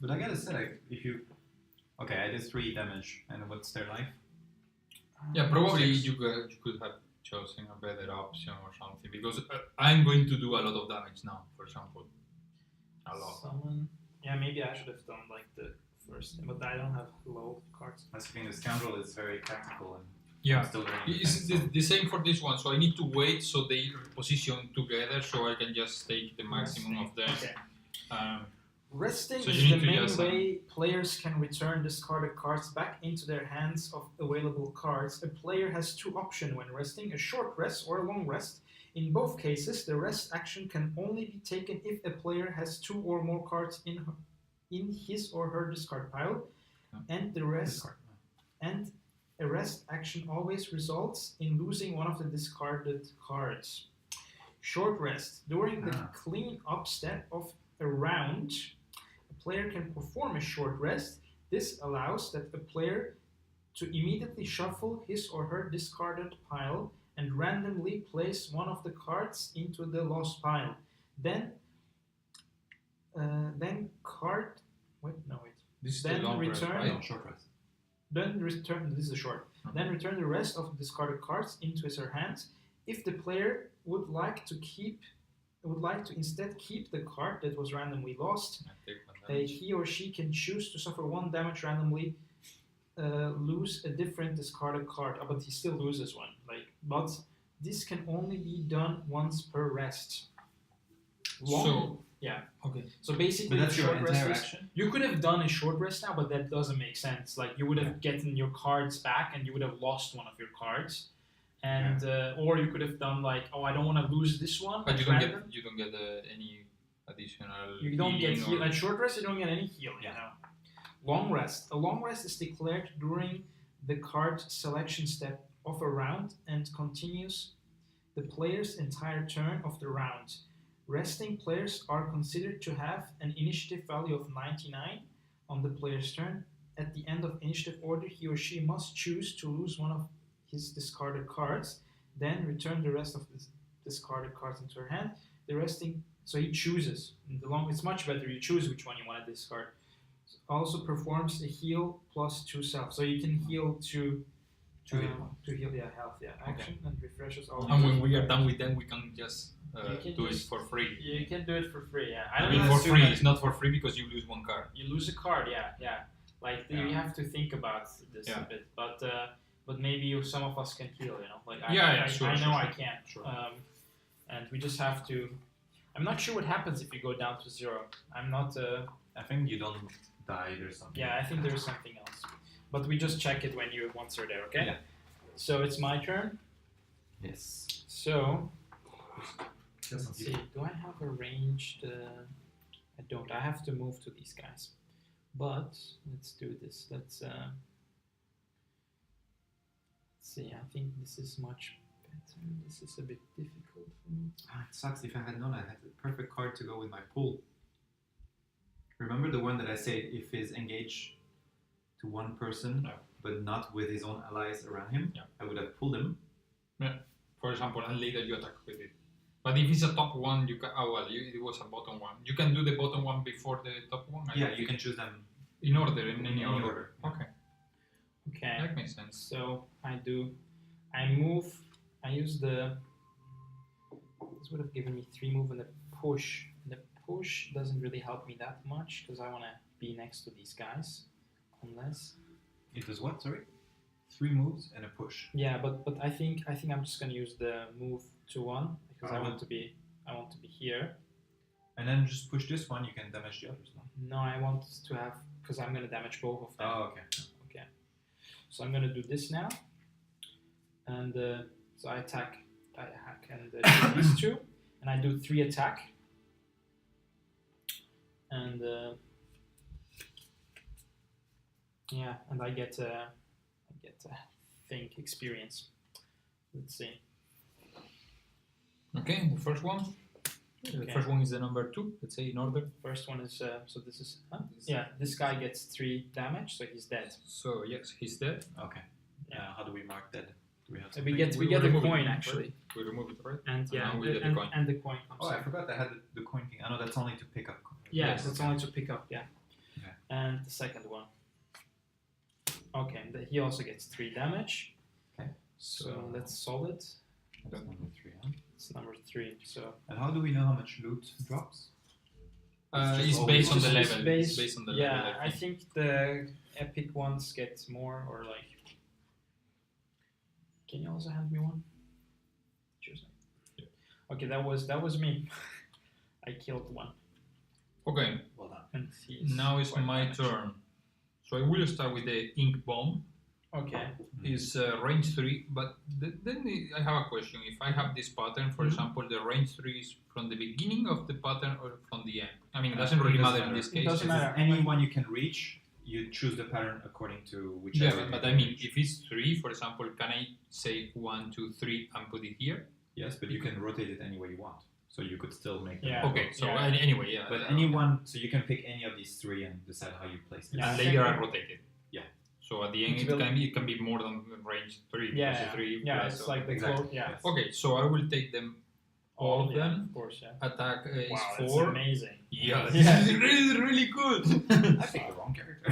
But I gotta say, like, if you. Okay, I did 3 damage, and what's their life?
Yeah, probably
6.
you could have chosen a better option or something because I'm going to do a lot of damage now, for example. A lot.
Yeah, maybe I should have done like the first thing, but I don't have low cards.
That's the thing, the scoundrel is very tactical and
Yeah.
still learning.
It's the same for this one, so I need to wait so they position together so I can just take the maximum of them.
Okay.
So
Resting is
you
the
need to
main
just,
way players can return discarded cards back into their hands of available cards. A player has 2 options when resting, a short rest or a long rest. In both cases, the rest action can only be taken if a player has 2 or more cards in his or her discard pile. and the rest
Discard.
and a rest action always results in losing one of the discarded cards. Short rest. During the clean up step of a round, a player can perform a short rest. This allows that a player to immediately shuffle his or her discarded pile and randomly place one of the cards into the lost pile. Then card. Wait, no, wait.
This is
Then
the long rest,
return-
right?
No, short rest.
Then return. This is a short.
Okay.
Then return the rest of the discarded cards into his or her hand. If the player would like to instead keep the card that was randomly lost,
I take one damage.
he or she can choose to suffer 1 damage randomly, lose a different discarded card. But he still loses one. But this can only be done once per rest.
Okay.
So basically,
But that's
the
your
short rest
entire
is-
action?
you could have done a short rest now, but that doesn't make sense. Like you would have gotten your cards back, and you would have lost one of your cards, and or you could have done like, oh, I don't want to lose this one.
But you
random.
don't get any additional.
You don't get
healing
heal. At short rest, you don't get any healing.
Yeah.
You know? Long rest. A long rest is declared during the card selection step of a round and continues the player's entire turn of the round. Resting players are considered to have an initiative value of 99 on the player's turn. At the end of initiative order, he or she must choose to lose one of his discarded cards, then return the rest of the discarded cards into her hand. The resting, so he chooses. It's much better. You choose which one you want to discard. Also performs a heal plus 2 self, so you can heal to heal health, action and refreshes all.
And when we are done with them, we can just
You can
do it
just-
for free.
You can do it for free, yeah.
I
don't
mean,
know
for free. It's not for free because you lose one card.
You lose a card, yeah. Like you
Yeah.
have to think about this a
Yeah.
bit, but maybe some of us can heal, you know. Like
Sure,
I know
sure.
I can't.
Sure.
And we just have to. I'm not sure what happens if you go down to 0. I'm not.
I think you don't die or something.
Yeah, I think there's something else, but we just check it once you're there, okay?
Yeah.
So it's my turn.
Yes.
So
Just
let's see. Do I have a ranged? I don't. I have to move to these guys. But let's do this. Let's see. I think this is much better. This is a bit difficult for me.
It sucks. If I had known, I had the perfect card to go with my pool. Remember the one that I said if he's engaged to one person,
Yeah.
but not with his own allies around him,
Yeah.
I would have pulled him.
For example, and later you attack with it. But if it's a top one, you can. Oh well, it was a bottom one. You can do the bottom one before the top one. I
Yeah,
think.
you can choose them
In order, in any
in
order.
order.
Okay,
Okay.
that makes sense.
So I move. I use the. This would have given me 3 move and a push. And the push doesn't really help me that much because I want to be next to these guys, unless.
It was what? Sorry, 3 moves and a push.
Yeah, but I think I'm just gonna use the move to 1 because I
Oh.
want to be here.
And then just push this one. You can damage the others. No?
No, I want to have because I'm gonna damage both of them.
Oh, okay.
Okay. So I'm gonna do this now, and so I attack, I hack, and do these 2, and I do 3 attack, and yeah, and I get think experience. Let's see.
Okay, the first one. The
Okay.
first one is the number 2. Let's say in order.
First one is so this is yeah. This guy gets 3 damage, so he's dead.
So yes, he's dead.
Okay. How do we mark that? Do we have
So we
something?
get
We
a
remove it,
coin
right?
actually,
We remove it, right?
and yeah,
now
and
we
the,
get the
and,
coin.
and the coin comes.
Oh, I
out.
forgot I had the coin thing. I know that's only to pick up.
Yeah,
Yes.
that's only to pick up, yeah.
Okay.
And the second one. Okay, he also gets 3 damage.
Okay.
So that's solid.
That's number 3, huh?
It's number 3. So
And how do we know how much loot drops? just
It's
always
based on the
just
level.
based-
It's based on the
yeah,
level.
I think the epic ones get more or like. Can you also hand me one? Cheers. Okay, that was me. I killed one.
Okay,
Well done.
And he's
now it's
quite
my
damaged.
turn. So I will start with the ink bomb.
Okay.
It's range 3, but then I have a question. If I have this pattern, for example, the range 3 is from the beginning of the pattern or from the end? I mean, it doesn't really matter in this
It
case.
doesn't matter.
Anyone you can reach, you choose the pattern according to
Yeah,
whichever.
but I mean, if it's 3, for example, can I say 1, 2, 3 and put it here?
Yes, but you can rotate it any way you want. So you could still make them.
Yeah.
all
Okay,
go.
so
Yeah.
anyway, yeah.
But anyone, so you can pick any of these 3 and decide how you place them.
Yeah.
And later I rotate it.
Yeah.
So at the end,
It
it
will-
can be more than range 3.
Yeah,
because
yeah.
3
Yeah,
plus,
it's like the
Exactly.
close. Yeah.
Yes.
Okay, so I will take them, all of
yeah,
them.
Of course, yeah.
Attack is
Wow, that's
4.
amazing.
Yeah,
Yeah.
this is really, really good.
I picked the wrong character.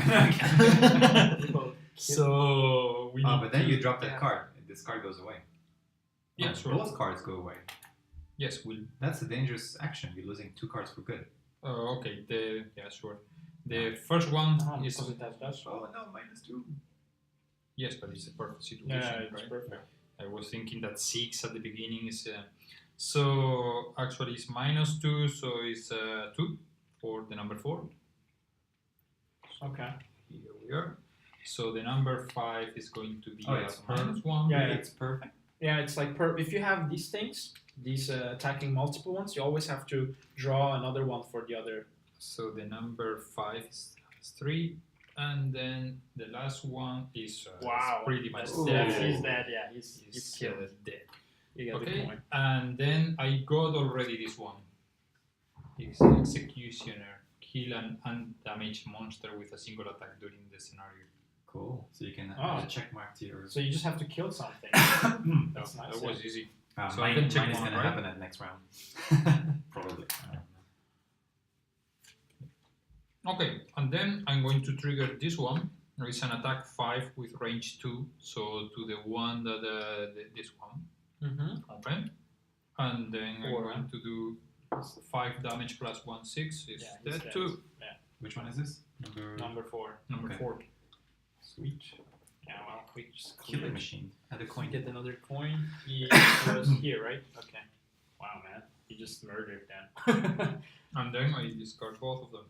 People-
So we need
but then
to-
you drop that
yeah.
card. This card goes away.
Yeah,
Oh,
sure.
Both cards go away.
Yes, we'll.
That's a dangerous action. You're losing 2 cards for good.
Okay. Sure. The first one is
because it has dash.
Oh no, -2.
yes, but it's a perfect situation,
Yeah, it's
right?
perfect.
I was thinking that 6 at the beginning is. So actually it's -2, so it's 2 for the number 4.
Okay.
Here we are. So the number 5 is going to be
Oh, it's
-1.
Yeah,
It's perfect.
Yeah, it's like if you have these things, these attacking multiple ones, you always have to draw another one for the other.
So the number 5 is 3, and then the last one is pretty much
That's
dead.
dead. He's dead. Yeah, he's
He's
killed.
dead.
You get the
Okay,
point.
and then I got already this one. It's Executioner. Kill an undamaged monster with a single attack during the scenario.
Cool. So you can
Oh.
add a check mark to your.
So you just have to kill something. That's
No,
nice.
that was easy. So I
mine,
can check
mine is
one,
gonna
right?
happen at next round. Probably. I don't know.
Okay, and then I'm going to trigger this one. It's an attack 5 with range 2, so to the one that this one.
Mm-hmm.
Okay, and then I'm
4,
going to do 5 damage plus 1, 6 is
Yeah, he's
dead
dead.
too.
Which one is this?
Number 4.
Number
Okay.
4.
Sweet.
Yeah, well, we just
Killer machine. Add a coin.
Get another coin. He was here, right? Okay. Wow, man. You just murdered them.
And then I discard both of them.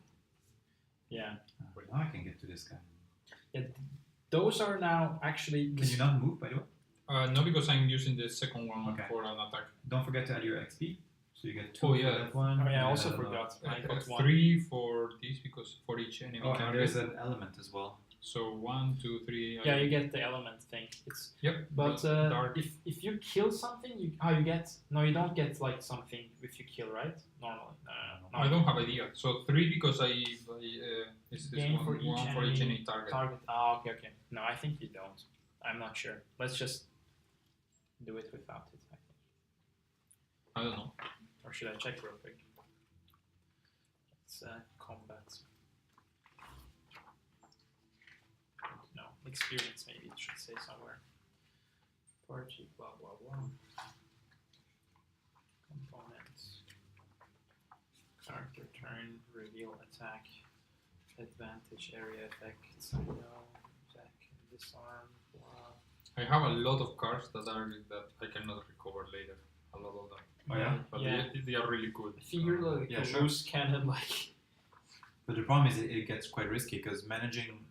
Yeah.
Now I can get to this guy.
Those are now actually.
Can you not move, by the way?
No, because I'm using the second one
Okay.
for an attack.
Don't forget to add your XP. So you get 2
Oh,
for
yeah.
that one.
Oh yeah, I
and
also
then
forgot. I got 1.
3 for this because for each enemy
Oh, and
target.
there's an element as well.
So 1, 2, 3.
Yeah, you get the element thing. It's
Yep.
but
dark.
if you kill something, you get you don't get like something if you kill, right? Normally, no.
I don't have idea. So 3 because I is this
Gain
one,
for each
one for each
enemy
enemy target.
target. Oh, okay. No, I think you don't. I'm not sure. Let's just do it without it. I think.
I don't know.
Or should I check real quick? It's combat. No, experience maybe it should say somewhere. Party, blah blah blah. Components. Character turn, reveal attack, advantage area effects, I know, attack, disarm, blah.
I have a lot of cards that I cannot recover later. A lot of them.
Oh, yeah?
But
Yeah.
they are really good.
I figure like
yeah,
a
sure.
loose cannon like
But the problem is it gets quite risky because managing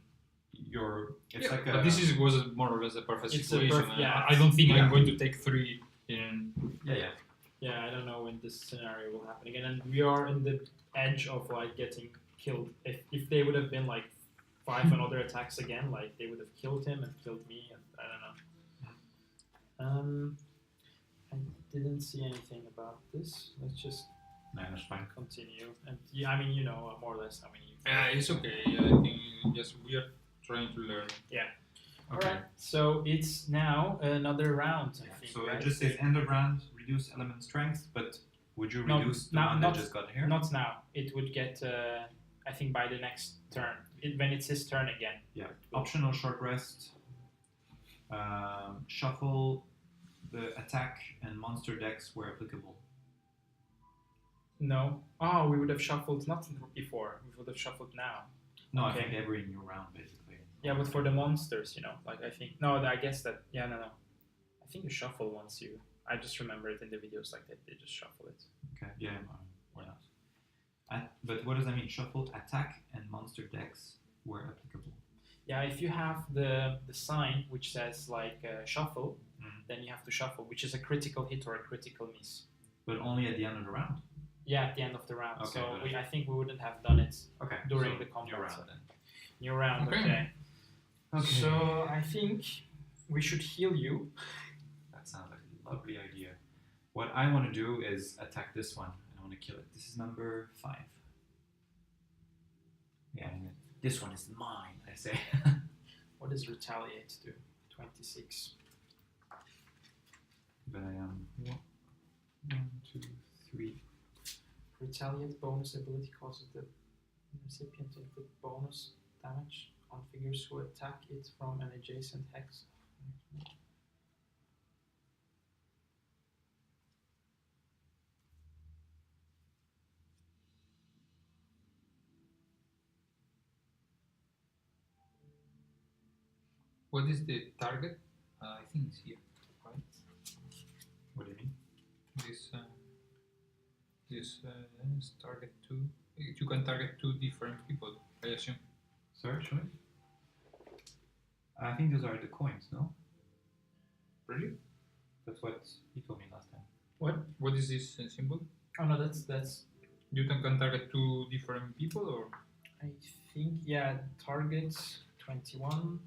your. It's
Yeah,
like a.
but this was more or less a perfect
It's a
situation.
perf- yeah.
I don't think
Yeah.
I'm going to take 3 in.
Yeah.
yeah, I don't know when this scenario will happen again, and we are in the edge of like getting killed. If they would have been like 5 another attacks again, like they would have killed him and killed me, and I don't know. I didn't see anything about this. Let's just
No, that's fine.
continue. And yeah, I mean, you know more or less how many.
It's okay. I think just we are trying to learn.
Okay.
Alright, so it's now another round. I think.
So
right?
it just says end of round, reduce element strength, but would you
No,
reduce the
not-
one
not-
that just got here?
Not now. It would get, I think, by the next turn. When it's his turn again.
Yeah. Optional short rest. Shuffle the attack and monster decks where applicable.
No. Oh, we would have shuffled not before. We would have shuffled now.
No,
Okay.
I think every new round basically.
Yeah, but for the monsters, like I think. No, I guess that. Yeah, no. I think you shuffle once you. I just remember it in the videos like that. They just shuffle it.
Okay. Yeah. Why not? But what does that mean? Shuffle attack and monster decks where applicable.
Yeah, if you have the sign which says like shuffle, then you have to shuffle, which is a critical hit or a critical miss.
But only at the end of the round.
Yeah, at the end of the round.
Okay,
So
but-
I think we wouldn't have done it
Okay.
during
so
the combat.
new round then.
New round.
Okay.
Okay. So I think we should heal you.
That sounds like a lovely idea. What I want to do is attack this one. I want to kill it. This is number 5. Yeah, and this one is mine, I say.
What does retaliate do? 26.
But I am 1, 2, 3.
Retaliate bonus ability causes the recipient to inflict bonus damage on figures who attack it from an adjacent hex.
What is the target? I think it's here, right?
What do you mean?
This is target 2. You can target 2 different people, I assume.
Sorry, show me. I think those are the coins, no?
Really?
That's what he told me last time.
What is this symbol?
Oh no, that's.
You can target 2 different people, or?
I think targets 21.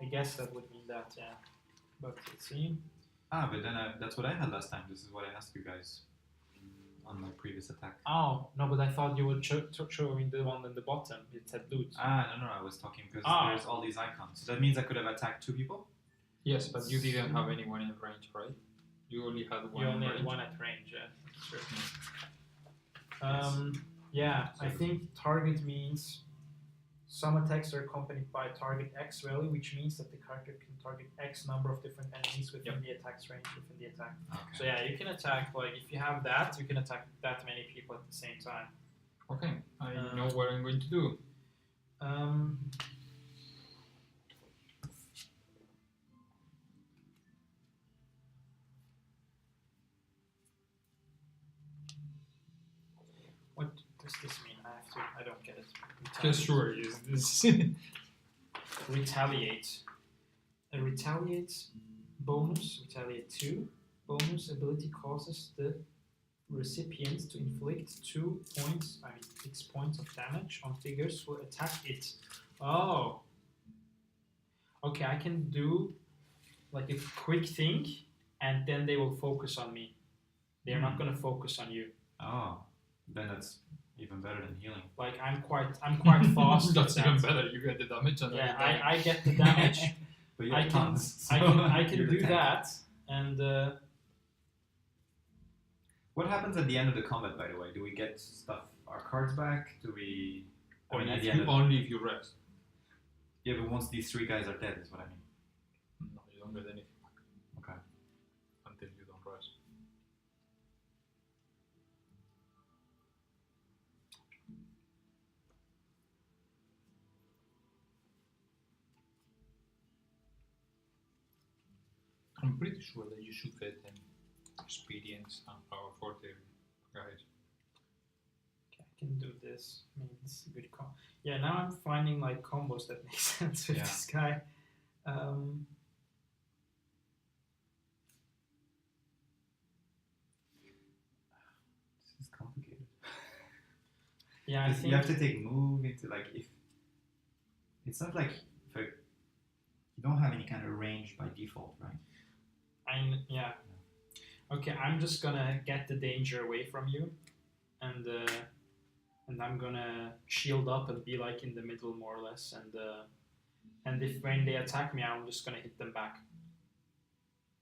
I guess that would mean that, yeah. But let's see.
But then that's what I had last time. This is what I asked you guys on my previous attack.
Oh no, but I thought you would showing the one in the bottom. It said loot.
No, I was talking because there's all these icons. So that means I could have attacked 2 people?
Yes, but you didn't have anyone in range, right? You only had one.
You only
range.
had one at range, yeah. Sure.
Yes.
I think target means some attacks are accompanied by target X value, which means that the character can target X number of different enemies within the attack's range within the attack.
Okay.
So yeah, you can attack, like, if you have that, you can attack that many people at the same time.
Okay, I know what I'm going to do.
What does this mean? I don't get it.
Just sure, is this
Retaliate. A retaliate bonus, retaliate 2 bonus ability causes the recipient to inflict 6 points of damage on figures who attack it. Oh. Okay, I can do like a quick thing and then they will focus on me. They're not gonna focus on you.
Oh, then that's even better than healing.
Like I'm quite fast.
That's
at
even
that.
better. You get the damage and
Yeah, I get the damage.
But you
I
have
can
tons.
I can
You're the
do
tank.
that and
What happens at the end of the combat, by the way? Do we get our cards back? Do we? I mean, at the end.
Only if you rest.
Yeah, but once these 3 guys are dead, is what I mean.
No, you don't get anything back.
Okay.
Until you don't rest. I'm pretty sure that you should get experience and power for the guys.
okay, I can do this. I mean, this is a good combo. Yeah, now I'm finding like combos that make sense with
Yeah.
this guy.
This is complicated.
Yeah, I
Because
think
you have to take move into like if. It's not like you don't have any kind of range by default, right?
yeah. Okay, I'm just gonna get the danger away from you, and I'm gonna shield up and be like in the middle more or less, and if when they attack me, I'm just gonna hit them back.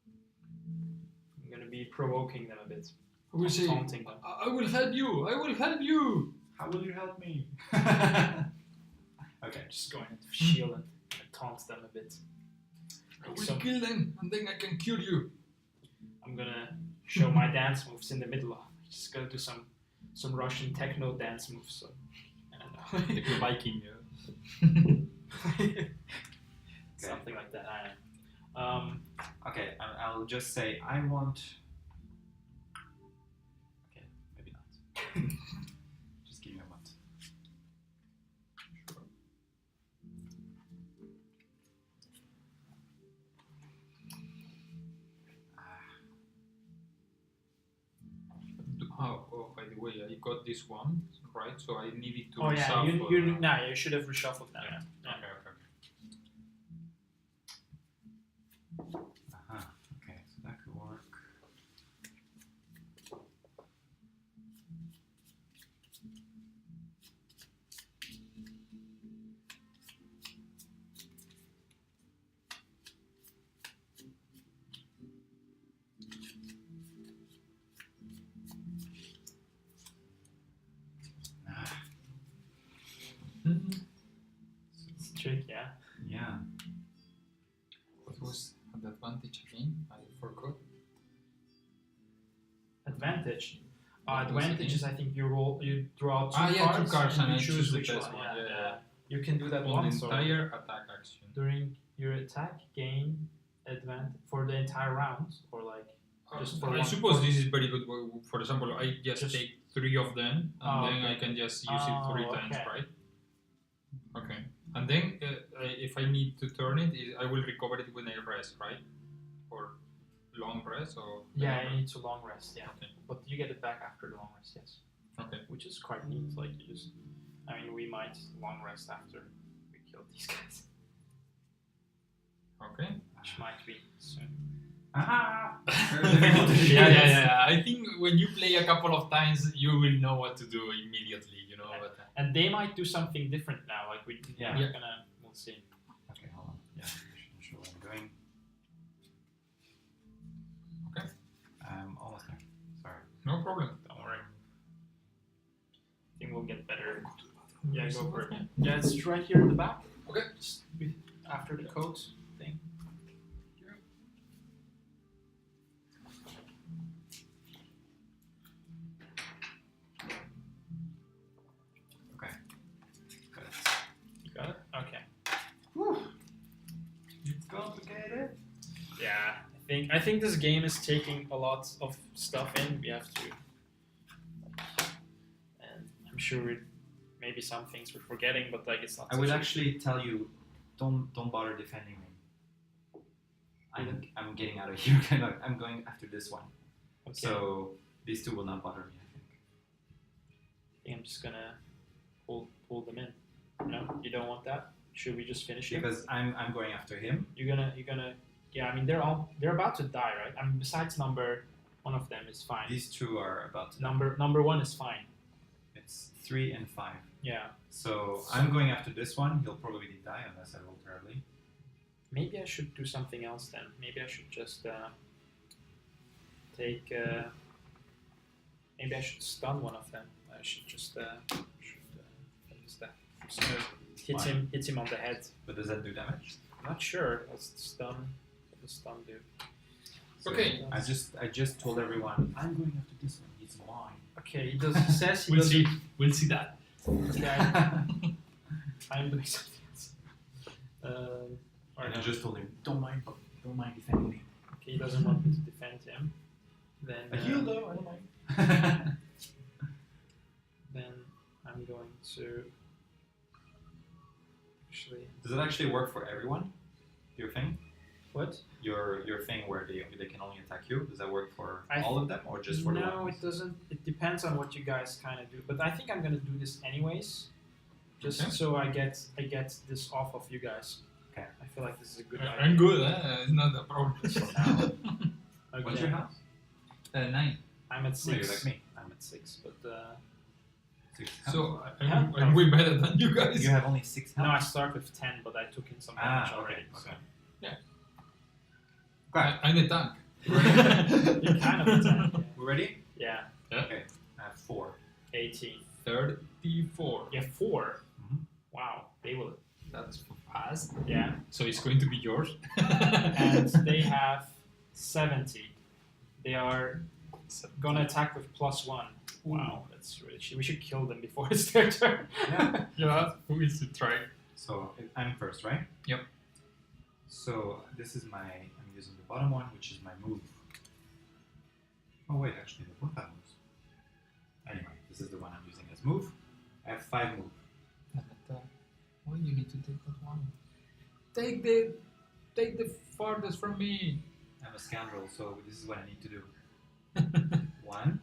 I'm gonna be provoking them a bit,
I will say,
taunting them.
I will help you. I will help you.
How will you help me? Okay.
Just going into shield and taunt them a bit.
I will kill them, and then I can cure you.
I'm gonna show my dance moves in the middle. I'm just gonna do some Russian techno dance moves. So I don't know.
Like a Viking,
Something like that.
Okay, I'll just say I want. Okay, maybe not. Just give me a month.
Oh, by the way, you got this one, right? So I needed to
Oh yeah,
reshuffle.
you should have reshuffled that.
Yeah.
Yeah.
Okay.
Okay, so that could work.
It's tricky, yeah.
Yeah.
What was the advantage again? I forgot.
Advantage.
What was
Advantage
it?
is I think you draw two
two cards
and
and
you
I
choose
choose the
which
best
one.
one.
Yeah,
Yeah.
You can do that
On
once
the
or
entire attack action.
during your attack gain advantage for the entire round or like just for
I
one-
suppose
for-
this is very good. For example, I just take 3 of them, and then
okay.
I can just use it 3 times,
okay.
right? Okay. And then if I need to turn it, I will recover it when I rest, right? Or long rest, or
Yeah, you need to long rest, yeah.
Okay.
But you get it back after the long rest, yes.
Okay.
Which is quite neat. Like you just, I mean, we might long rest after we kill these guys,
Okay.
which might be soon.
Ah!
Yeah. I think when you play a couple of times, you will know what to do immediately, you know. But
And they might do something different now. Like we're
Yeah.
gonna, we'll see.
Okay, hold on. Yeah, I'm sure what I'm doing.
Okay.
I'm almost there. Sorry.
no problem.
Don't worry. I think we'll get better. Yeah, go for it. Yeah, it's right here in the back.
Okay.
Just after the coat thing.
Okay. Got it.
You got it? Okay.
It's complicated.
Yeah, I think this game is taking a lot of stuff in. We have to, and I'm sure maybe some things we're forgetting, but like it's not.
I would actually tell you, don't bother defending me. I'm getting out of here. I'm going after this one.
Okay.
So these two will not bother me. I think.
I'm just gonna pull them in. No, you don't want that. Should we just finish it?
Because I'm going after him.
You're gonna. Yeah, I mean they're about to die, right? I mean besides number one of them is fine.
These two are about to.
Number one is fine.
It's 3 and 5.
Yeah.
So I'm going after this one. He'll probably die unless I roll terribly.
Maybe I should do something else then. Maybe I should just take. Maybe I should stun one of them. I should just what is that? Just, hit him on the head.
But does that do damage?
I'm not sure. What's the stun? What does stun do?
So
Okay.
I just told everyone I'm going after this one. He's mine.
Okay, he does. He says he
We'll
does.
see. We'll see that.
Okay, I'm doing something else.
And I just told him, don't mind defending me.
Okay, he doesn't want me to defend him. Then.
I heal though. I don't mind.
Then I'm going to. Actually.
Does it actually work for everyone? Your thing?
What?
Your thing where they can only attack you? Does that work for
I
all of them or just for the
No,
ones?
it doesn't. It depends on what you guys kind of do. But I think I'm gonna do this anyways, just
Okay.
so I get this off of you guys.
Okay.
I feel like this is a good idea.
I'm good. It's not a problem.
So now,
Okay.
what's your house?
9.
I'm at
Oh,
6.
you're like me.
I'm at 6, but
6
So
Yeah.
I'm way better than you guys.
you have only 6 health.
no, I start with 10, but I took in some damage already.
Okay.
I'm the tank.
So. You're kind of a tank.
We ready?
Yeah.
Okay. I have 4.
18.
34.
You have 4.
Mhm.
Wow. They will.
That's fast.
Yeah.
So it's going to be yours.
And they have 70. They are gonna attack with +1. Wow, that's really shit. We should kill them before it's their turn.
Yeah.
Yeah, who is it try?
So I'm first, right?
Yep.
So this is I'm using the bottom one, which is my move. Oh wait, actually they both have moves. Anyway, this is the one I'm using as move. I have 5 move.
Why you need to take that one? Take the farthest from me.
I'm a scoundrel, so this is what I need to do. 1.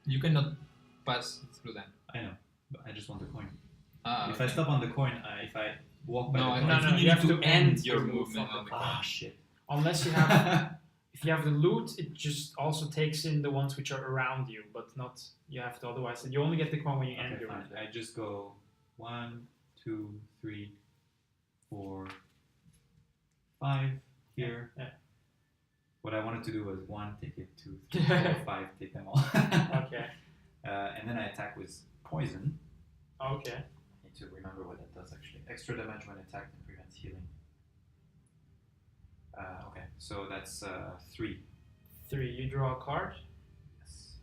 You cannot pass through them.
I know, but I just want the coin.
Ah,
If I stop on the coin, if I walk by
No,
the
I
coin,
think you
you
need
have
to
to
end
end
your
the move
movement
from
on
the
the
ah
coin.
shit.
Unless you have, if you have the loot, it just also takes in the ones which are around you, but not. You have to otherwise. You only get the coin when you end
Okay,
your
fine.
movement.
I just go 1, 2, 3, 4, 5 here.
Yeah.
What I wanted to do was 1, take it, 2, 3, 4, 5, take them all.
Okay.
And then I attack with poison.
Okay.
I need to remember what that does actually. Extra damage when attacked and prevents healing. Okay, so that's 3.
3. You draw a card.
Yes.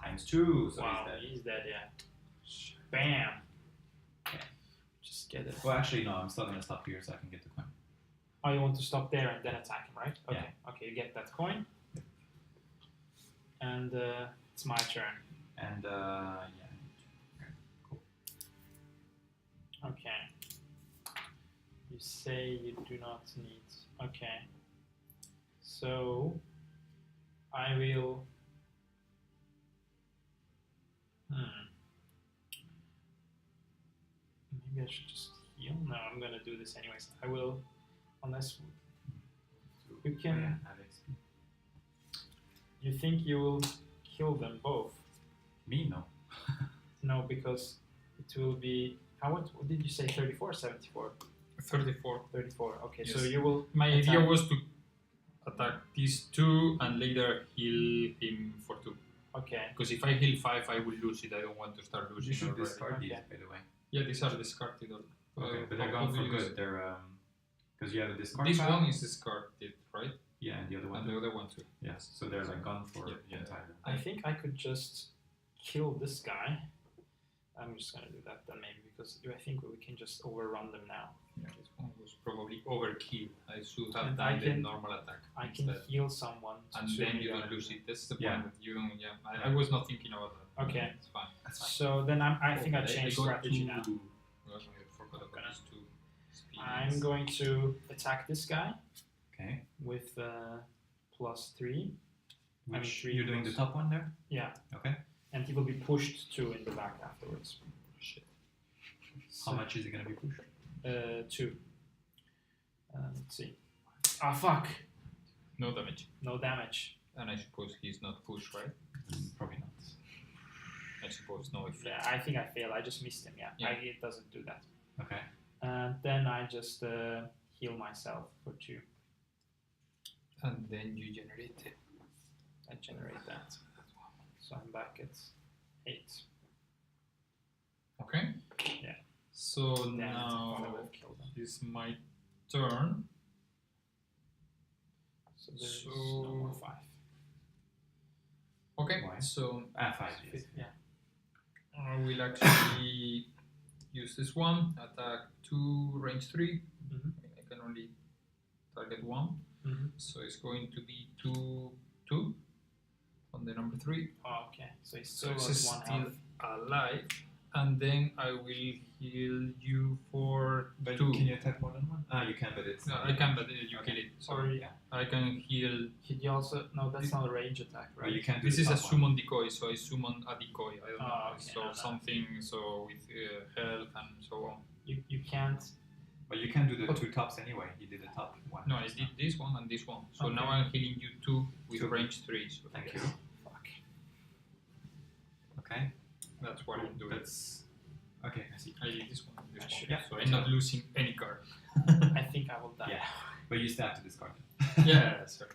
Times 2, so
Wow,
he's dead.
he's dead. Yeah. Bam.
Okay.
Just get it.
Well, actually, no, I'm still gonna stop here so I can get the coin.
Oh, you want to stop there and then attack him, right? Okay. Okay, you get that coin. And it's my turn.
And yeah. Okay, cool.
Okay. You say you do not need. Okay. So I will. Maybe I should just heal. No, I'm gonna do this anyways. I will, unless you can.
Oh, yeah, have XP.
You think you will kill them both?
Me, no.
No, because it will be. What did you say? 34 or 74?
34.
34. Okay,
Yes.
so you will.
My
attack.
idea was to attack these 2 and later heal him for 2.
Okay.
Because if I heal 5, I will lose it. I don't want to start losing.
You should
already.
discard these,
Okay.
by the way.
Yeah, these are discarded.
Okay, but they're
how
gone
do
for
you
good.
use-
They're because you have a discard.
This
pile.
one is discarded, right?
Yeah, and the other one.
And the other one too.
Yes, so they're like gone for
Yeah.
entirely.
I think I could just kill this guy. I'm just gonna do that then maybe because I think we can just overrun them now.
Yeah, this one was probably overkill. I should have
And
done
I
the
can-
normal attack
I can
instead.
heal someone.
And
to
then
me
you
the
don't
other.
lose it. That's the
Yeah.
point. That you don't. Yeah, I was not thinking about that.
Okay.
It's fine.
That's fine.
So then I think I
Okay,
changed
got
strategy
two-
now.
Well, I forgot about these 2 speeds.
I'm going to attack this guy
Okay.
with +3. I mean,
Which
3
you're doing the
plus-
top one there?
Yeah.
Okay.
And he will be pushed 2 in the back afterwards.
Shit.
How much is it gonna be pushed?
2. Let's see. Ah, fuck.
No damage.
No damage.
And I suppose he's not pushed, right?
Probably not.
I suppose no effect.
Yeah, I think I failed. I just missed him. Yeah.
Yeah.
It doesn't do that.
Okay.
And then I just heal myself for 2.
And then you generate it.
I generate that. So I'm back at 8.
Okay.
Yeah.
So
Damn it, I
now
thought I would have killed him.
it's my turn.
So there's
So-
no more 5.
Okay.
Why?
So
5 yes.
Yeah.
I will actually use this one. Attack 2, range 3.
Mhm.
I can only target 1.
Mm-hmm.
So it's going to be 2 on the number 3.
Oh, okay. So he's
So
still
it's
at 1
still
health.
alive. And then I will heal you for
But
2.
can you attack more than one? Ah, you can, but it's.
No,
not-
I can, but you
Okay.
kill it. So
Or
Yeah.
I can heal.
Could you also? No, that's not a range attack,
But
right?
you can do
This
the
is a
top one.
summon decoy, so I summon a decoy. I don't know.
Oh, okay.
So
No, no.
something so with health and so on.
You can't.
But you can do the
But-
2 tops anyway. You did the top one.
No, I did this one and this one. So
Okay.
now I'm healing you 2 with
2.
range 3. So
Thank you.
Fuck.
Okay.
that's what I'm doing.
That's. Okay, I see.
I did this one and this one.
Yeah.
So I'm not losing any card.
I think I will die.
Yeah. But you still have to discard it.
Yeah, sir.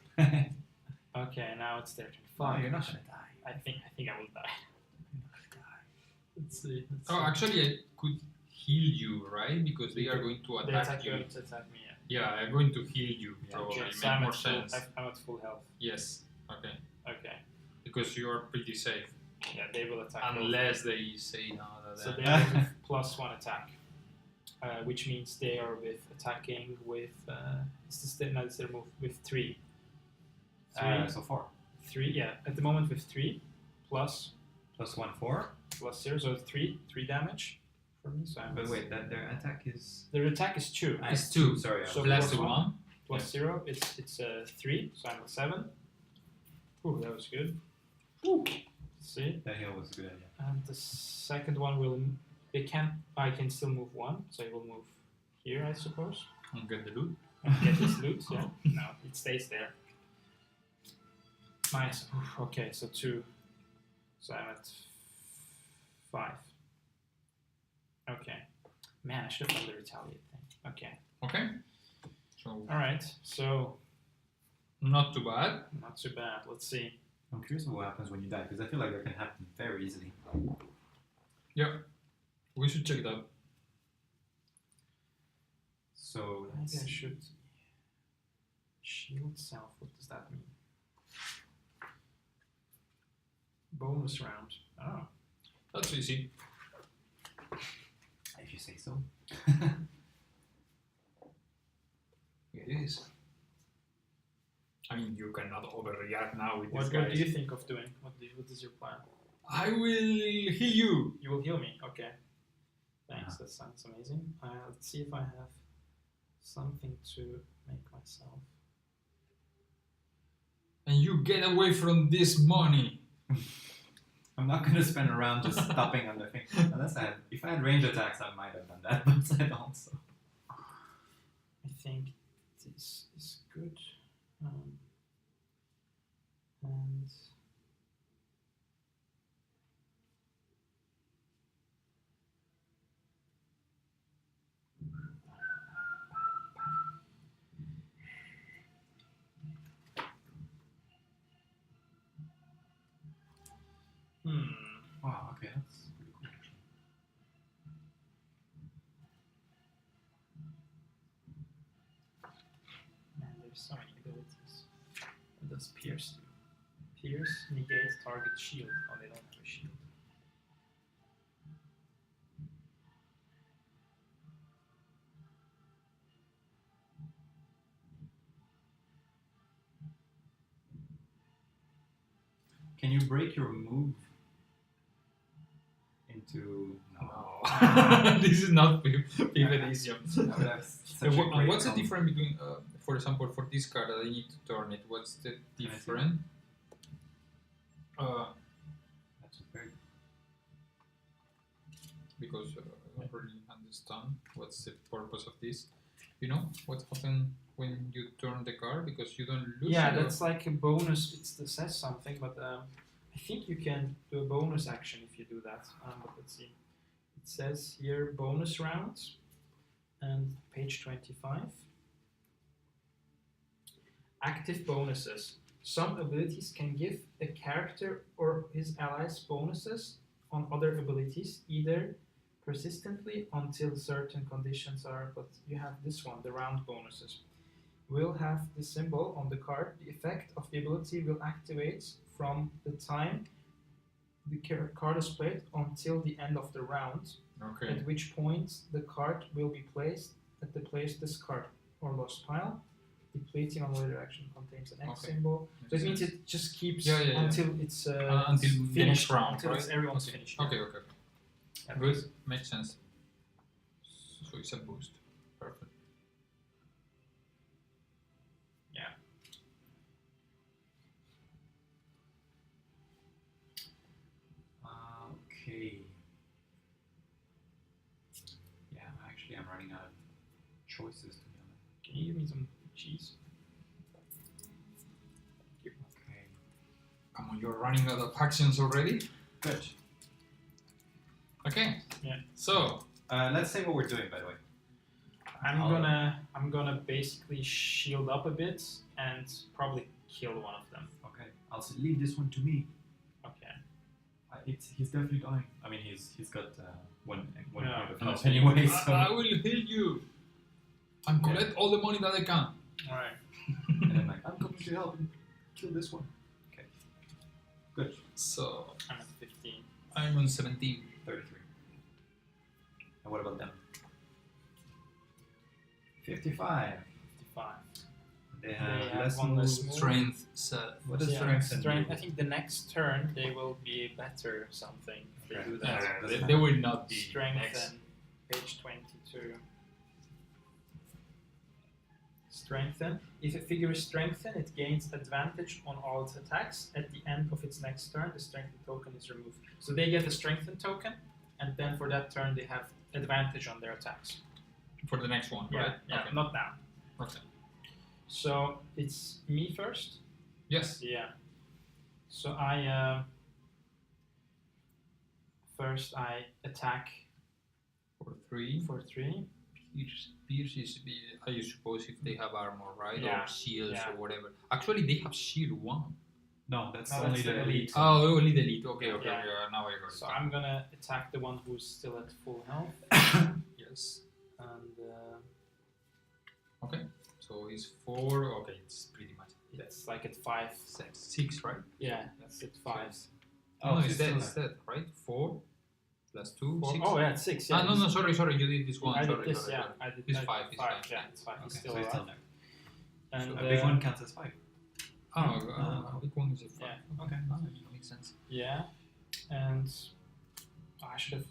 Okay, now it's their turn.
No,
Fuck.
you're not gonna die.
I think I will die.
You're not gonna die.
Let's see. Let's
Oh,
see.
actually, I could heal you, right? Because they are going to
They
attack you.
to attack me. Yeah.
Yeah, I'm going to heal you.
Yeah.
Probably
Okay,
make
so I'm
more
at full.
sense.
I'm at full health.
Yes. Okay.
Okay.
Because you are pretty safe.
Yeah, they will attack. both.
Unless they say no.
So they are with +1 attack, which means they are with attacking with. Is this their move with 3? 3.
So 4.
3. Yeah, at the moment with 3 plus
Plus 1, 4.
+0, so 3 damage for me. So I'm
But
at-
wait, their attack is.
their attack is 2.
It's 2.
Sorry.
So
Plus
plus
1.
Plus 0, it's 3, so I'm at 7. Ooh, that was good. Ooh, See?
That heal was a good idea.
And the second one will. I can still move one, so I will move here, I suppose.
And get the loot.
And get this loot, yeah. No, it stays there. Nice. Oof, okay, so 2. So I'm at 5. Okay. Man, I should have done the retaliate thing. Okay.
Okay. So
Alright, so
not too bad.
not too bad. Let's see.
I'm curious what happens when you die, because I feel like that can happen very easily.
Yeah. We should check it out.
So let's
Maybe I
see.
should shield self. What does that mean? Bonus round. Oh.
That's easy.
If you say so.
It is. I mean, you cannot overreact now with
What
this
do
guy.
you think of doing? What is your plan?
I will heal you.
You will heal me. Okay. Thanks.
Uh-huh.
That sounds amazing. Let's see if I have something to make myself.
And you get away from this money.
I'm not gonna spend a round just stopping on the thing. Unless if I had range attacks, I might have done that, but I don't. So.
I think this is good. And
Wow. Okay, that's pretty cool. Actually.
man, there's so many abilities. What does Pierce do? Pierce negates target shield. Oh, they don't have a shield.
Can you break your move into
No. This is not Pivenisium.
That would have such a great
What's the
combo.
difference between, for example, for this card that I need to turn it? What's the
I see?
difference?
That's very
Because I don't really understand what's the purpose of this. You know what happens when you turn the card because you don't lose.
Yeah,
it, or-
that's like a bonus. It says something, but I think you can do a bonus action if you do that. But let's see. It says here bonus rounds, and page 25. Active bonuses. Some abilities can give a character or his allies bonuses on other abilities, either persistently until certain conditions are, but you have this one, the round bonuses. Will have the symbol on the card. The effect of the ability will activate from the time the card is played until the end of the round,
Okay.
at which point the card will be placed at the place discard or lost pile. Depleting on whether action contains an X
Okay.
symbol. So it means
Makes
it just keeps
Yeah, yeah, yeah.
until it's
Until the
finished,
next round,
until
right?
it's everyone's
Okay.
finished.
Okay. Okay.
Yeah.
Good. Makes sense. So it's a boost. Perfect.
Okay. Yeah, actually, I'm running out of choices to be honest.
Can you give me some cheese?
Okay.
Come on, you're running out of actions already.
Good.
Okay.
Yeah.
So
Let's say what we're doing, by the way.
I'm gonna basically shield up a bit and probably kill one of them.
Okay. I'll leave this one to me.
Okay.
He's definitely dying. I mean, he's got one
Yeah.
point of health anyway. So.
I will heal you and collect all the money that I can.
Alright.
And then like, I'm coming to help and kill this one. Okay. Good.
So
I'm at 15.
I'm on 17.
33. And what about them? 55.
55.
They have
have
less
one
move.
less move.
Strength set.
What is
Yeah,
strength and
strength. I
move?
think the next turn they will be better something if they
Okay.
do that.
They will not be
Strength
next.
and page 22. strengthen. If a figure is strengthened, it gains advantage on all its attacks. At the end of its next turn, the strengthen token is removed. So they get a strengthen token, and then for that turn they have advantage on their attacks.
For the next one, right?
Yeah,
Okay.
not now.
Okay.
So it's me first.
Yes.
Yeah. So I first I attack
For 3.
for 3.
Pierce is, I suppose, if they have armor, right?
Yeah.
Or shields
Yeah.
or whatever. Actually, they have shield 1.
No, that's
No,
only
that's
the
the
elite.
Oh, only the elite. Okay, okay.
Yeah.
Yeah, now I got it.
So I'm gonna attack the one who's still at full health,
Yes.
and
Okay. So it's 4. Okay, it's pretty much.
it's like at 5.
6, right?
Yeah, that's at 5.
Oh,
Oh,
no,
so
it's
it's
that,
still
it's that, right? 4 plus 2,
4.
6.
Oh yeah, it's 6. Yeah.
Ah, no, sorry, you did this one.
I
sorry,
did this.
sorry,
Yeah,
sorry.
I did.
It's
I did
5, it's
5.
5.
Yeah, it's 5.
Okay,
He's still
so he's still
alive.
there.
And
A big one counts as 5.
Oh, a big one is a 5.
Yeah.
Okay.
Makes sense.
Yeah, and I should have.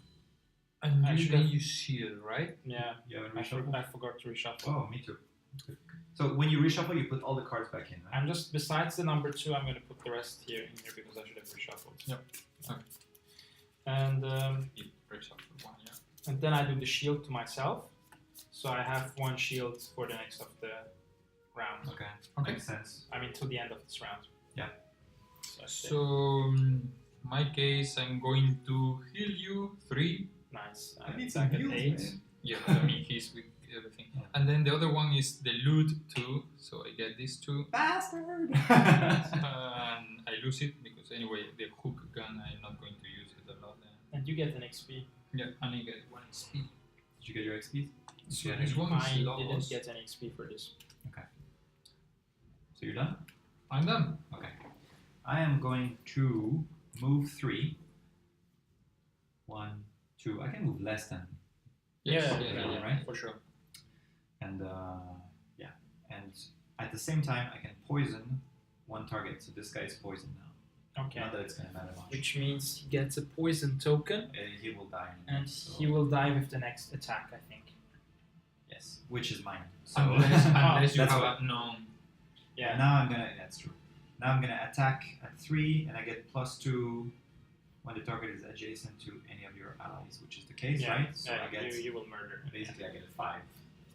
And
I
you
should
then
have-
use shield, right?
Yeah,
You haven't
I
reshuffled?
forgot to reshuffle.
Oh, me too. Good. So when you reshuffle, you put all the cards back in, right?
I'm just besides the number 2. I'm gonna put the rest here in here because I should have reshuffled.
Yep. Okay.
And
You reshuffle 1, yeah.
and then I do the shield to myself, so I have 1 shield for the next of the round.
Okay.
Okay.
Makes sense.
I mean, to the end of this round.
Yeah.
So, I say,
So, my case, I'm going to heal you 3.
nice.
I need
Back
some
at
heals,
8.
man.
Yeah, I mean, he's with everything.
Yeah.
And then the other one is the loot 2. So I get these 2.
Bastard!
And I lose it because anyway, the hook gun, I'm not going to use it a lot.
And you get an XP.
Yeah, and I get 1 XP.
Did you get your XP?
So
Yeah,
this one is
I didn't
lost.
get any XP for this.
So you're done?
I'm done.
Okay. I am going to move 3. 1, 2. I can move less than.
Yes,
yeah, right?
For sure.
And yeah. And at the same time, I can poison 1 target. So this guy is poisoned now.
Okay.
Not that it's going to matter much.
Which means he gets a poison token,
He will die.
and
so-
he will die with the next attack, I think.
Yes, which is mine. So
Unless you
that's
have
what-
a known.
Yeah.
Now I'm gonna. That's true. Now I'm gonna attack at 3, and I get +2 when the target is adjacent to any of your allies, which is the case,
Yeah.
right? So
Yeah,
I get
you will murder.
basically I get a 5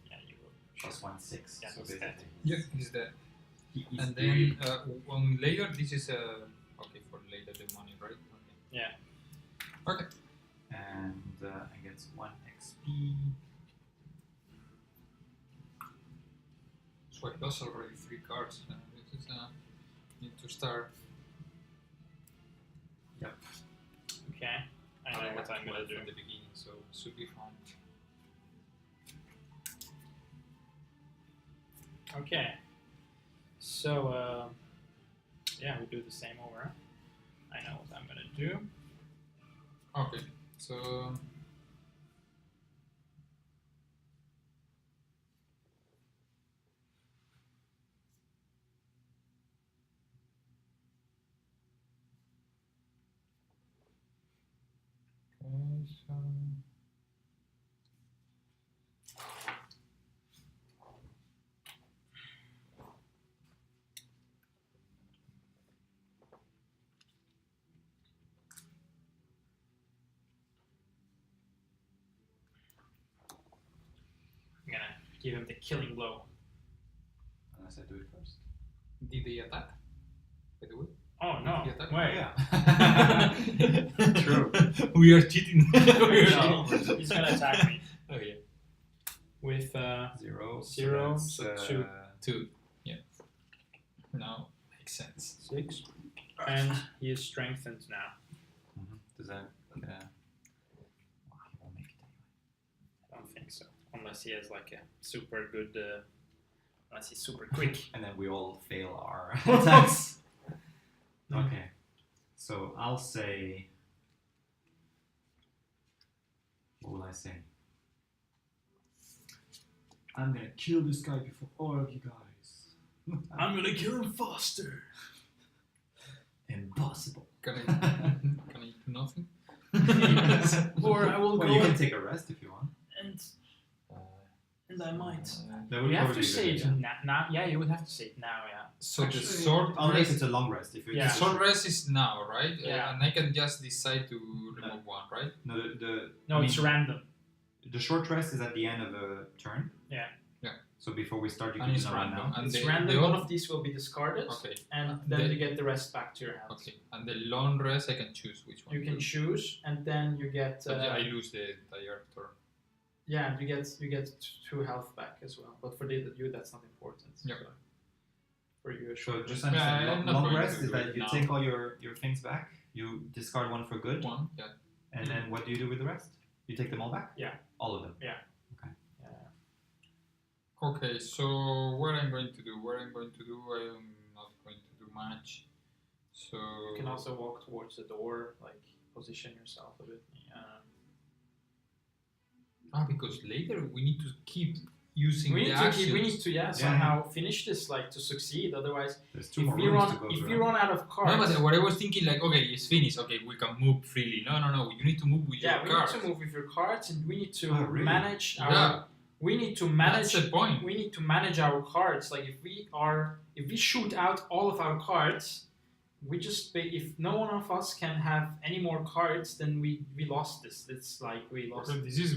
Yeah, you will.
+1 6.
Yeah,
so
he's
basically,
dead.
Yeah, he's dead.
he is
And
dead.
then on later, this is okay for later the money, right? Okay.
Yeah.
Okay.
And I get 1 XP.
So I lost already 3 cards. This is need to start.
Yep.
Okay. I know what I'm gonna do.
From the beginning, so should be fun.
Okay. So, yeah, we do the same over. I know what I'm gonna do.
Okay, so
I'm gonna give him the killing blow.
Unless I do it first.
did they attack? By the way.
Oh no!
Did they attack?
Wait.
Yeah. True.
We are cheating. We are
No,
cheating.
he's gonna attack me
Oh yeah.
with
0.
Zero,
So that's,
so 2.
2. Yeah. Now makes sense.
6, and he is strengthened now.
Does that? He won't make it anyway.
I don't think so, unless he has like a super good, unless he's super quick.
And then we all fail our attacks. Okay. So I'll say. What will I say? I'm gonna kill this guy before all of you guys.
I'm gonna kill him faster.
Impossible.
Can I do nothing?
Or I will
Well,
go
you can take a rest if you want.
and And I might.
That would
You have
probably
to
be
say
good,
it now. Yeah, you would have to say it now. Yeah.
So
Actually,
the short
unless
rest,
it's a long rest. If you
Yeah.
the short rest is now, right?
Yeah.
And I can just decide to remove one, right?
no,
No, it's random.
the short rest is at the end of a turn.
Yeah.
Yeah.
So before we start, you
And
can
it's
do that right
random.
now.
And
It's
the
random.
other-
One of these will be discarded,
Okay.
and then
The-
you get the rest back to your hand.
Okay. And the long rest, I can choose which one.
You can choose, and then you get.
But I lose the entire turn.
Yeah, you get 2 health back as well. But for you, that's not important.
Yeah.
So for you, a
So
short
just
rest.
understand,
I'm not
long
going
rest
to
is
do
that
it
you
now.
take all your things back, you discard one for good,
One, yeah.
and then what do you do with the rest? You take them all back?
Yeah.
All of them?
Yeah.
Okay, so what I'm going to do? I'm not going to do much. So
You can also walk towards the door, like position yourself a bit.
because later we need to keep using
We
the
need to
actions.
we need to somehow finish this like to succeed. Otherwise,
There's 2
if
more
we
rooms
run
to go
if
through.
we run out of
No,
cards,
but what I was thinking, like, okay, it's finished. Okay, we can move freely. No. You need to move with
yeah,
your
we
cards.
need to move with your cards, and we need to
Oh, really?
manage our.
Yeah.
We need to
That's
manage.
the point.
We need to manage our cards. Like if we shoot out all of our cards, we just if no one of us can have any more cards, then we lost this. It's like we lost.
So this is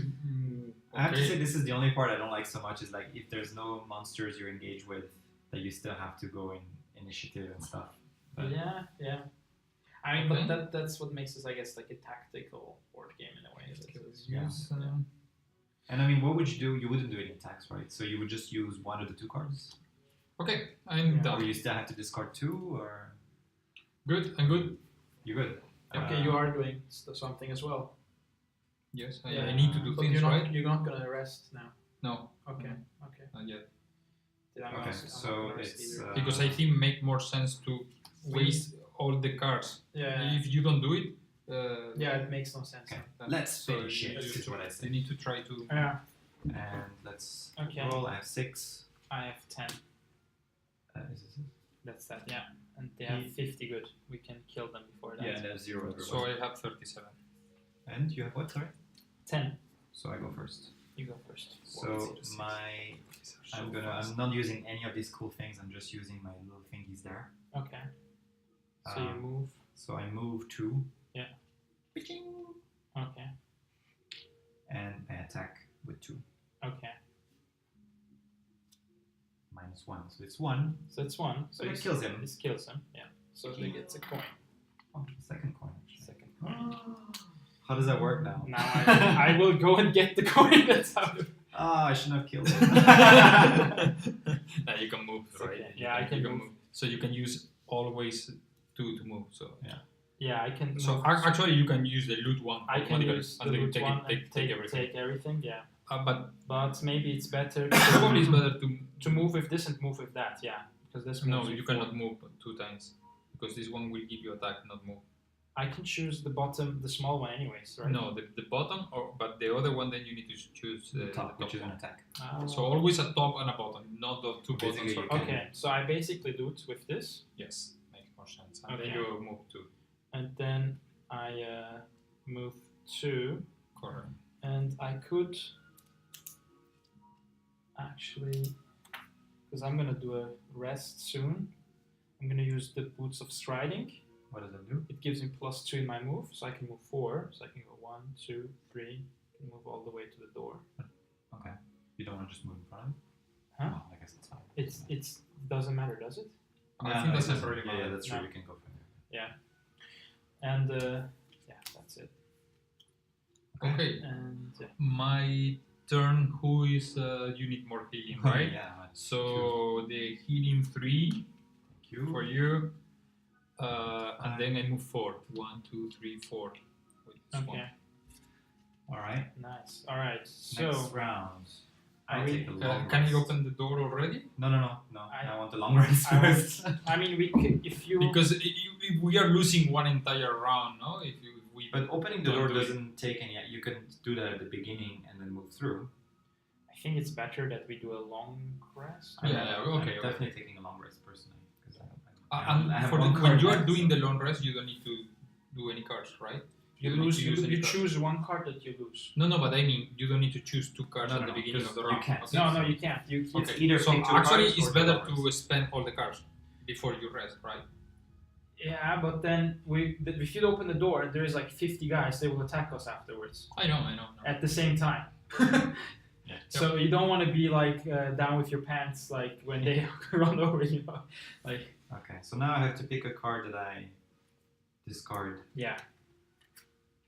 I have to say
okay.
this is the only part I don't like so much is like if there's no monsters you're engaged with, that you still have to go in initiative and stuff. But
Yeah. I mean,
Okay.
but that's what makes us, I guess, like a tactical board game in a way.
Yeah.
Use,
And I mean, what would you do? You wouldn't do any attacks, right? So you would just use one of the 2 cards,
Okay, I'm
Yeah.
or
done.
you still have to discard 2, or
Good, I'm good.
you're good.
Okay, you are doing something as well.
Yes,
Yeah.
I need to do
But
things,
you're not gonna rest now.
No,
Okay.
not yet.
Then I'm
Okay,
not- I'm not
so
gonna rest
it's,
either.
Because I think make more sense to waste all the cards.
yeah.
If you don't do it,
Yeah, it makes no sense.
Okay.
then-
Let's
so
finish it.
you-
This is what I
You
say.
need to try to.
Yeah.
And let's
Okay.
roll. I have 6.
I have 10.
Is this it?
That's that. Yeah. And they have 50. Good. We can kill them before that.
Yeah, and I have 0.
So I have 37.
And you have what? Sorry.
10.
So I go first.
You go first.
So I'm not using any of these cool things. I'm just using my little thingies there.
Okay. So you move.
So I move 2.
Yeah. Okay.
And I attack with 2.
Okay.
-1. So it's 1.
So it's 1. So
But it kills him.
It kills him. Yeah. So they get a coin.
Oh, second coin. Actually.
Second coin.
How does that work now?
Now I will go and get the coin that's out of.
Ah, I shouldn't have killed him.
Now you can move,
It's
right?
okay. Yeah, I can move.
So you can use always 2 to move. So
Yeah, I can.
So
move.
actually, you can use the loot one.
I can
automatically,
use the
and then
loot
take
one
it,
and
take everything.
Take everything. Yeah.
But
But maybe it's better
probably it's better
to move with this and move with that. Yeah. Because this.
No,
moves
you
with
cannot
four.
move 2 times because this one will give you attack, not move.
I can choose the bottom, the small one, anyways, right?
No, the bottom, but the other one, then you need to choose
The top, which is an
one.
attack.
So always a top and a bottom, not the 2
Basically,
bottoms.
you
Or
Okay, so I basically do it with this,
Yes, makes more sense. And
Okay.
then you move 2.
and then I move 2,
Correct.
and I could actually, because I'm gonna do a rest soon, I'm gonna use the Boots of Striding.
What does that do?
It gives me +2 in my move, so I can move 4, so I can go 1, 2, 3, can move all the way to the door.
Okay. You don't want to just move in front of him?
Huh?
Oh, I guess that's fine.
It's doesn't matter, does it?
I think that's
it doesn't.
temporary.
Yeah, that's true.
No.
You can go from there.
And yeah, that's it.
Okay,
And
my turn. Who is you need more healing, right?
Yeah. Right.
So the healing 3
Thank you.
for you, and then I move 4. 1, 2, 3, 4. With this one.
okay,
All right.
nice. All right, so
Next round.
I
I
will-
take the long
Can
rest.
you open the door already?
No.
I-
I want the long rest
I want-
first.
I mean, we could, if you
Because if we are losing one entire round, no? If we
But opening the
Don't
door
do it.
doesn't take any. You can do that at the beginning and then move through.
I think it's better that we do a long rest.
Yeah,
I'm
okay.
definitely taking a long rest personally because
and
I have
for
one
when
card
you are
left,
doing
so-
the long rest, you don't need to do any cards, right?
You
don't need
lose.
to
You,
use any
you
card.
choose one card that you lose.
No, but I mean, you don't need to choose 2 cards
No,
at
no,
the beginning of the
because
round.
you can't.
Okay.
No, you can't. You it's
Okay.
either
So
pick 2
actually,
cards
it's
or
better
draw
to spend all the cards before you rest, right?
Yeah, but then if you open the door, there is like 50 guys. They will attack us afterwards
I know.
at the same time.
Yeah.
So you don't want to be like down with your pants like when they run over you. Like
Okay, so now I have to pick a card that I discard
yeah,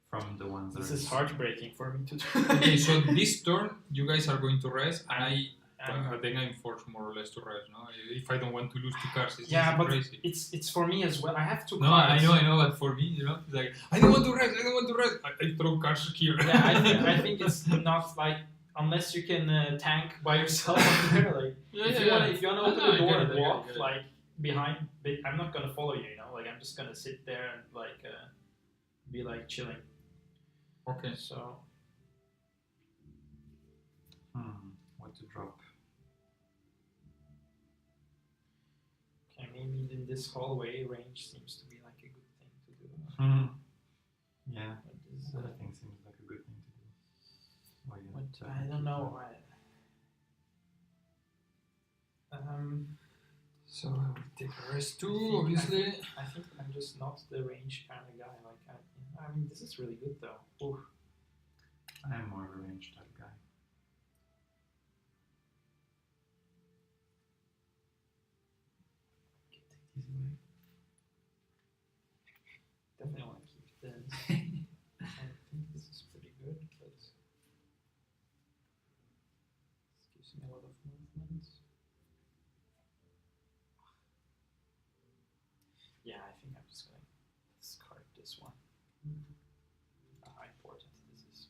from the ones that
this
are.
is heartbreaking for me to do.
Okay, so this turn you guys are going to rest, and
I'm-
then I'm forced more or less to rest. No, if I don't want to lose 2 cards, it's
Yeah,
just
but
crazy.
it's for me as well. I have 2
No,
cards.
I know, but for me, it's like I don't want to rest. I throw cards here.
Yeah, I think it's not like unless you can tank by yourself up there. Like if you want to open the door and walk like behind, I'm not gonna follow you. You know, like I'm just gonna sit there and like be like chilling.
Okay.
So
What to drop?
okay, maybe in this hallway range seems to be like a good thing to do.
Yeah,
But this,
that thing seems like a good thing to do. Why you
what,
don't
I don't
keep
know.
So I will take a rest too,
I think-
obviously.
I think I'm just not the range kind of guy. Like I mean, this is really good though. Oof.
that? I'm more of a range type guy. Can take these away.
Definitely want to keep the. I think this is pretty good, but this gives me a lot of movement. Yeah, I think I'm just gonna discard this one. How important this is.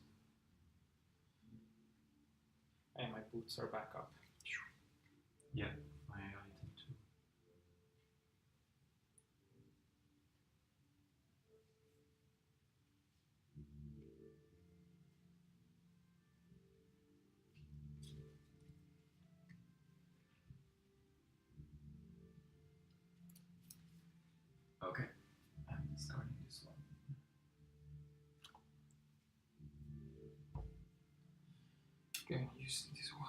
And my boots are back up.
Yeah, my item too. Okay, I'm discarding this one.
Okay, using this one.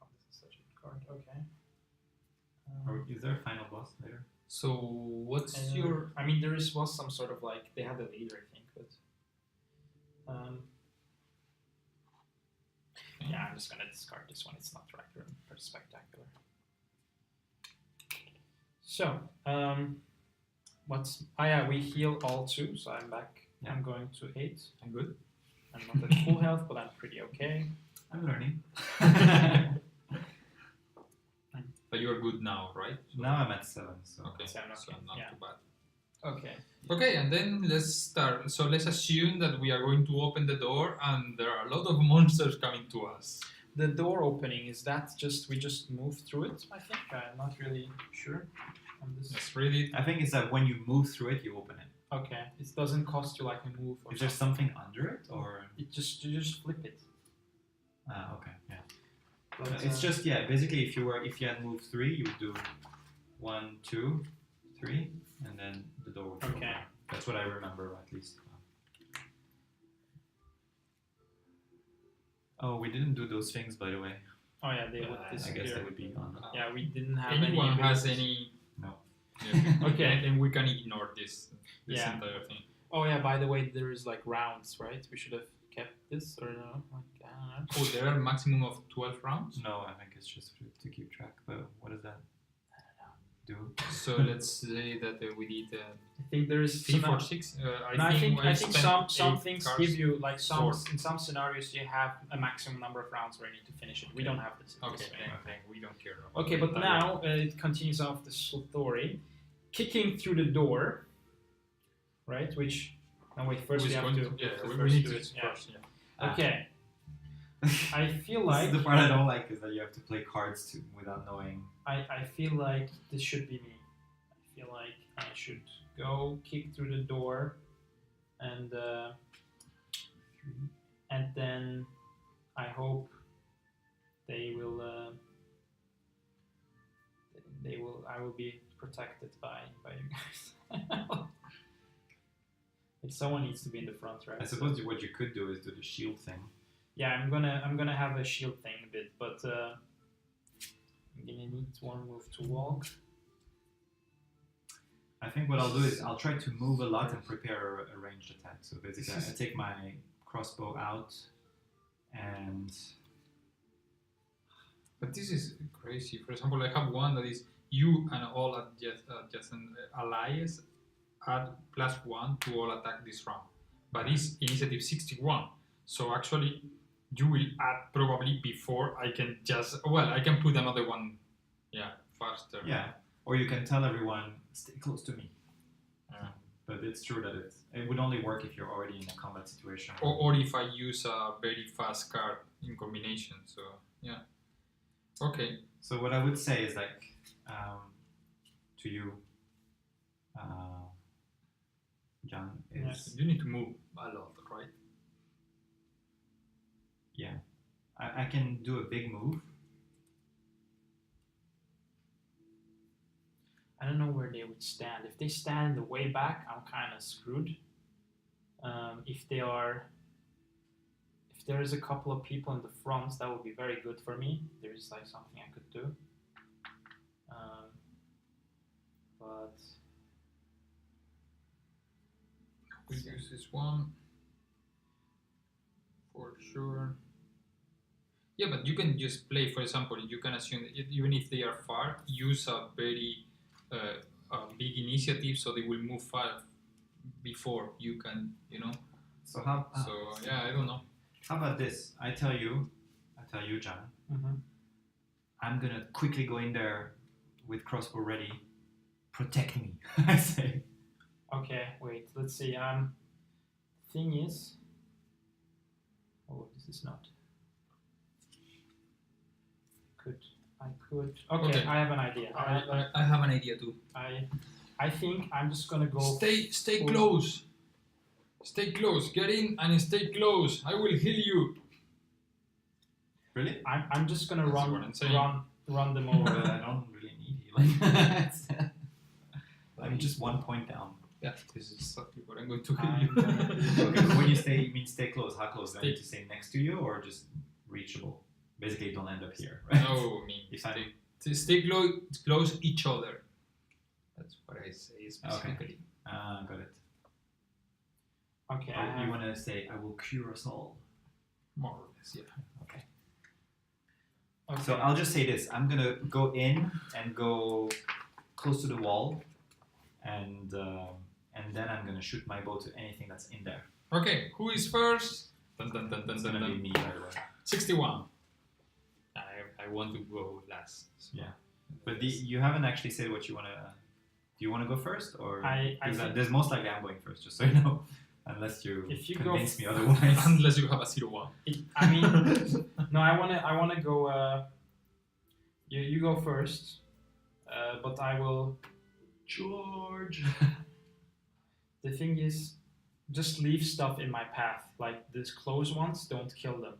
Oh, this is such a good card. Okay.
Or is there a final boss later?
So what's your?
I mean, was some sort of like they had a leader, I think, but. Yeah, I'm just gonna discard this one. It's not right spectacular. So, we heal all 2, so I'm back.
Yeah.
I'm going to 8.
I'm good.
I'm not at full health, but I'm pretty okay.
I'm learning.
But you are good now, right? So-
Now I'm at 7, so.
Okay,
So I'm
so
okay,
not
yeah.
too bad.
Okay.
Okay, and then let's start. So let's assume that we are going to open the door, and there are a lot of monsters coming to us.
The door opening, is that we just move through it, I think? I'm not really sure on this.
Let's read it.
I think it's that when you move through it, you open it.
Okay. It doesn't cost you like a move or
Is there something under it, or?
you just flip it.
Okay, yeah.
But,
It's just basically if you had moved 3, you would do 1, 2, 3, and then the door would open.
Okay.
That's what I remember at least. Oh, we didn't do those things, by the way.
oh yeah, they would
I
disappear.
guess they would be on.
Yeah, we didn't have
Anyone
any.
has
abilities.
any?
No.
Yeah.
Okay.
Then we can ignore this
Yeah.
entire thing.
Oh yeah, by the way, there is like rounds, right? We should have kept this or no? Like, I don't know.
Oh, there are maximum of 12 rounds.
No, I think it's just to keep track. But what does that do?
So let's say that we did
I think there is
3,
some-
4, 6.
I think
spent
some
8
things
cards.
give you like
Four.
in some scenarios you have a maximum number of rounds where you need to finish it. We
Okay.
don't have this. in
Okay,
this game.
okay, we don't care. About
Okay, but
that.
now it continues off the story, kicking through the door, right? Which no wait, first
Who's
we have
going
to.
Yeah, we
first
need
do
to
it, yeah.
first. Yeah.
Okay, I feel
This
like
is the part I don't like is that you have to play cards without knowing.
I feel like this should be me. I feel like I should go kick through the door and And then I hope they will. I will be protected by you guys. If someone needs to be in the front, right?
I suppose what you could do is do the shield thing.
Yeah, I'm gonna have a shield thing a bit, but I'm gonna need one move to walk.
I think what I'll do is I'll try to move a lot and prepare a ranged attack. So basically, I take my crossbow out, and
But this is crazy. For example, I have one that is you and all adjacent allies add +1 to all attack this round. But it's initiative 61. So actually, you will add probably before I can just. Well, I can put another one. Yeah, faster.
yeah, or you can tell everyone stay close to me. But it's true that it would only work if you're already in a combat situation.
Or if I use a very fast card in combination. So yeah. Okay.
So what I would say is like to you, John, is
You need to move a lot, right?
yeah, I can do a big move.
I don't know where they would stand. If they stand in the way back, I'm kind of screwed. If there is a couple of people in the front, that would be very good for me. There is like something I could do. But
We'll use this one for sure. Yeah, but you can just play. For example, you can assume that even if they are far, use a very a big initiative, so they will move far before you can.
So how?
So yeah, I don't know.
How about this? I tell you, John. I'm gonna quickly go in there with crossbow ready. Protect me, I say.
okay, wait. Let's see. Thing is, oh, this is not. I could. Okay, I have an idea.
I have an idea too.
I think I'm just gonna go.
Stay close. Stay close. Get in and stay close. I will heal you.
Really?
I'm just gonna
That's what I'm saying.
run them over.
I don't really need healing. I'm just 1 point down.
Yeah, this is exactly what I'm going to heal
I'm
you.
gonna-
Okay, but when you say you mean stay close, how close? Do I need to say next to you or just reachable? Basically, don't end up here, right?
No, I mean,
If I
stay close each other. That's what I say specifically.
got it.
Okay.
You want to say I will cure us all?
More or less, yeah.
Okay.
okay.
So I'll just say this: I'm gonna go in and go close to the wall, and then I'm gonna shoot my bow to anything that's in there.
Okay, who is first? Dun, dun, dun, dun,
It's
dun,
gonna be
dun.
me, by the way.
61. I want to go last. So
Yeah. But you haven't actually said what you wanna. Do you wanna go first, or
I
because
think-
there's most likely I'm going first, just so you know, unless you
If you go
convince me otherwise.
Unless you have a 0-1.
I mean, no. I wanna go. You go first, but I will.
George.
The thing is, just leave stuff in my path. Like these close ones, don't kill them.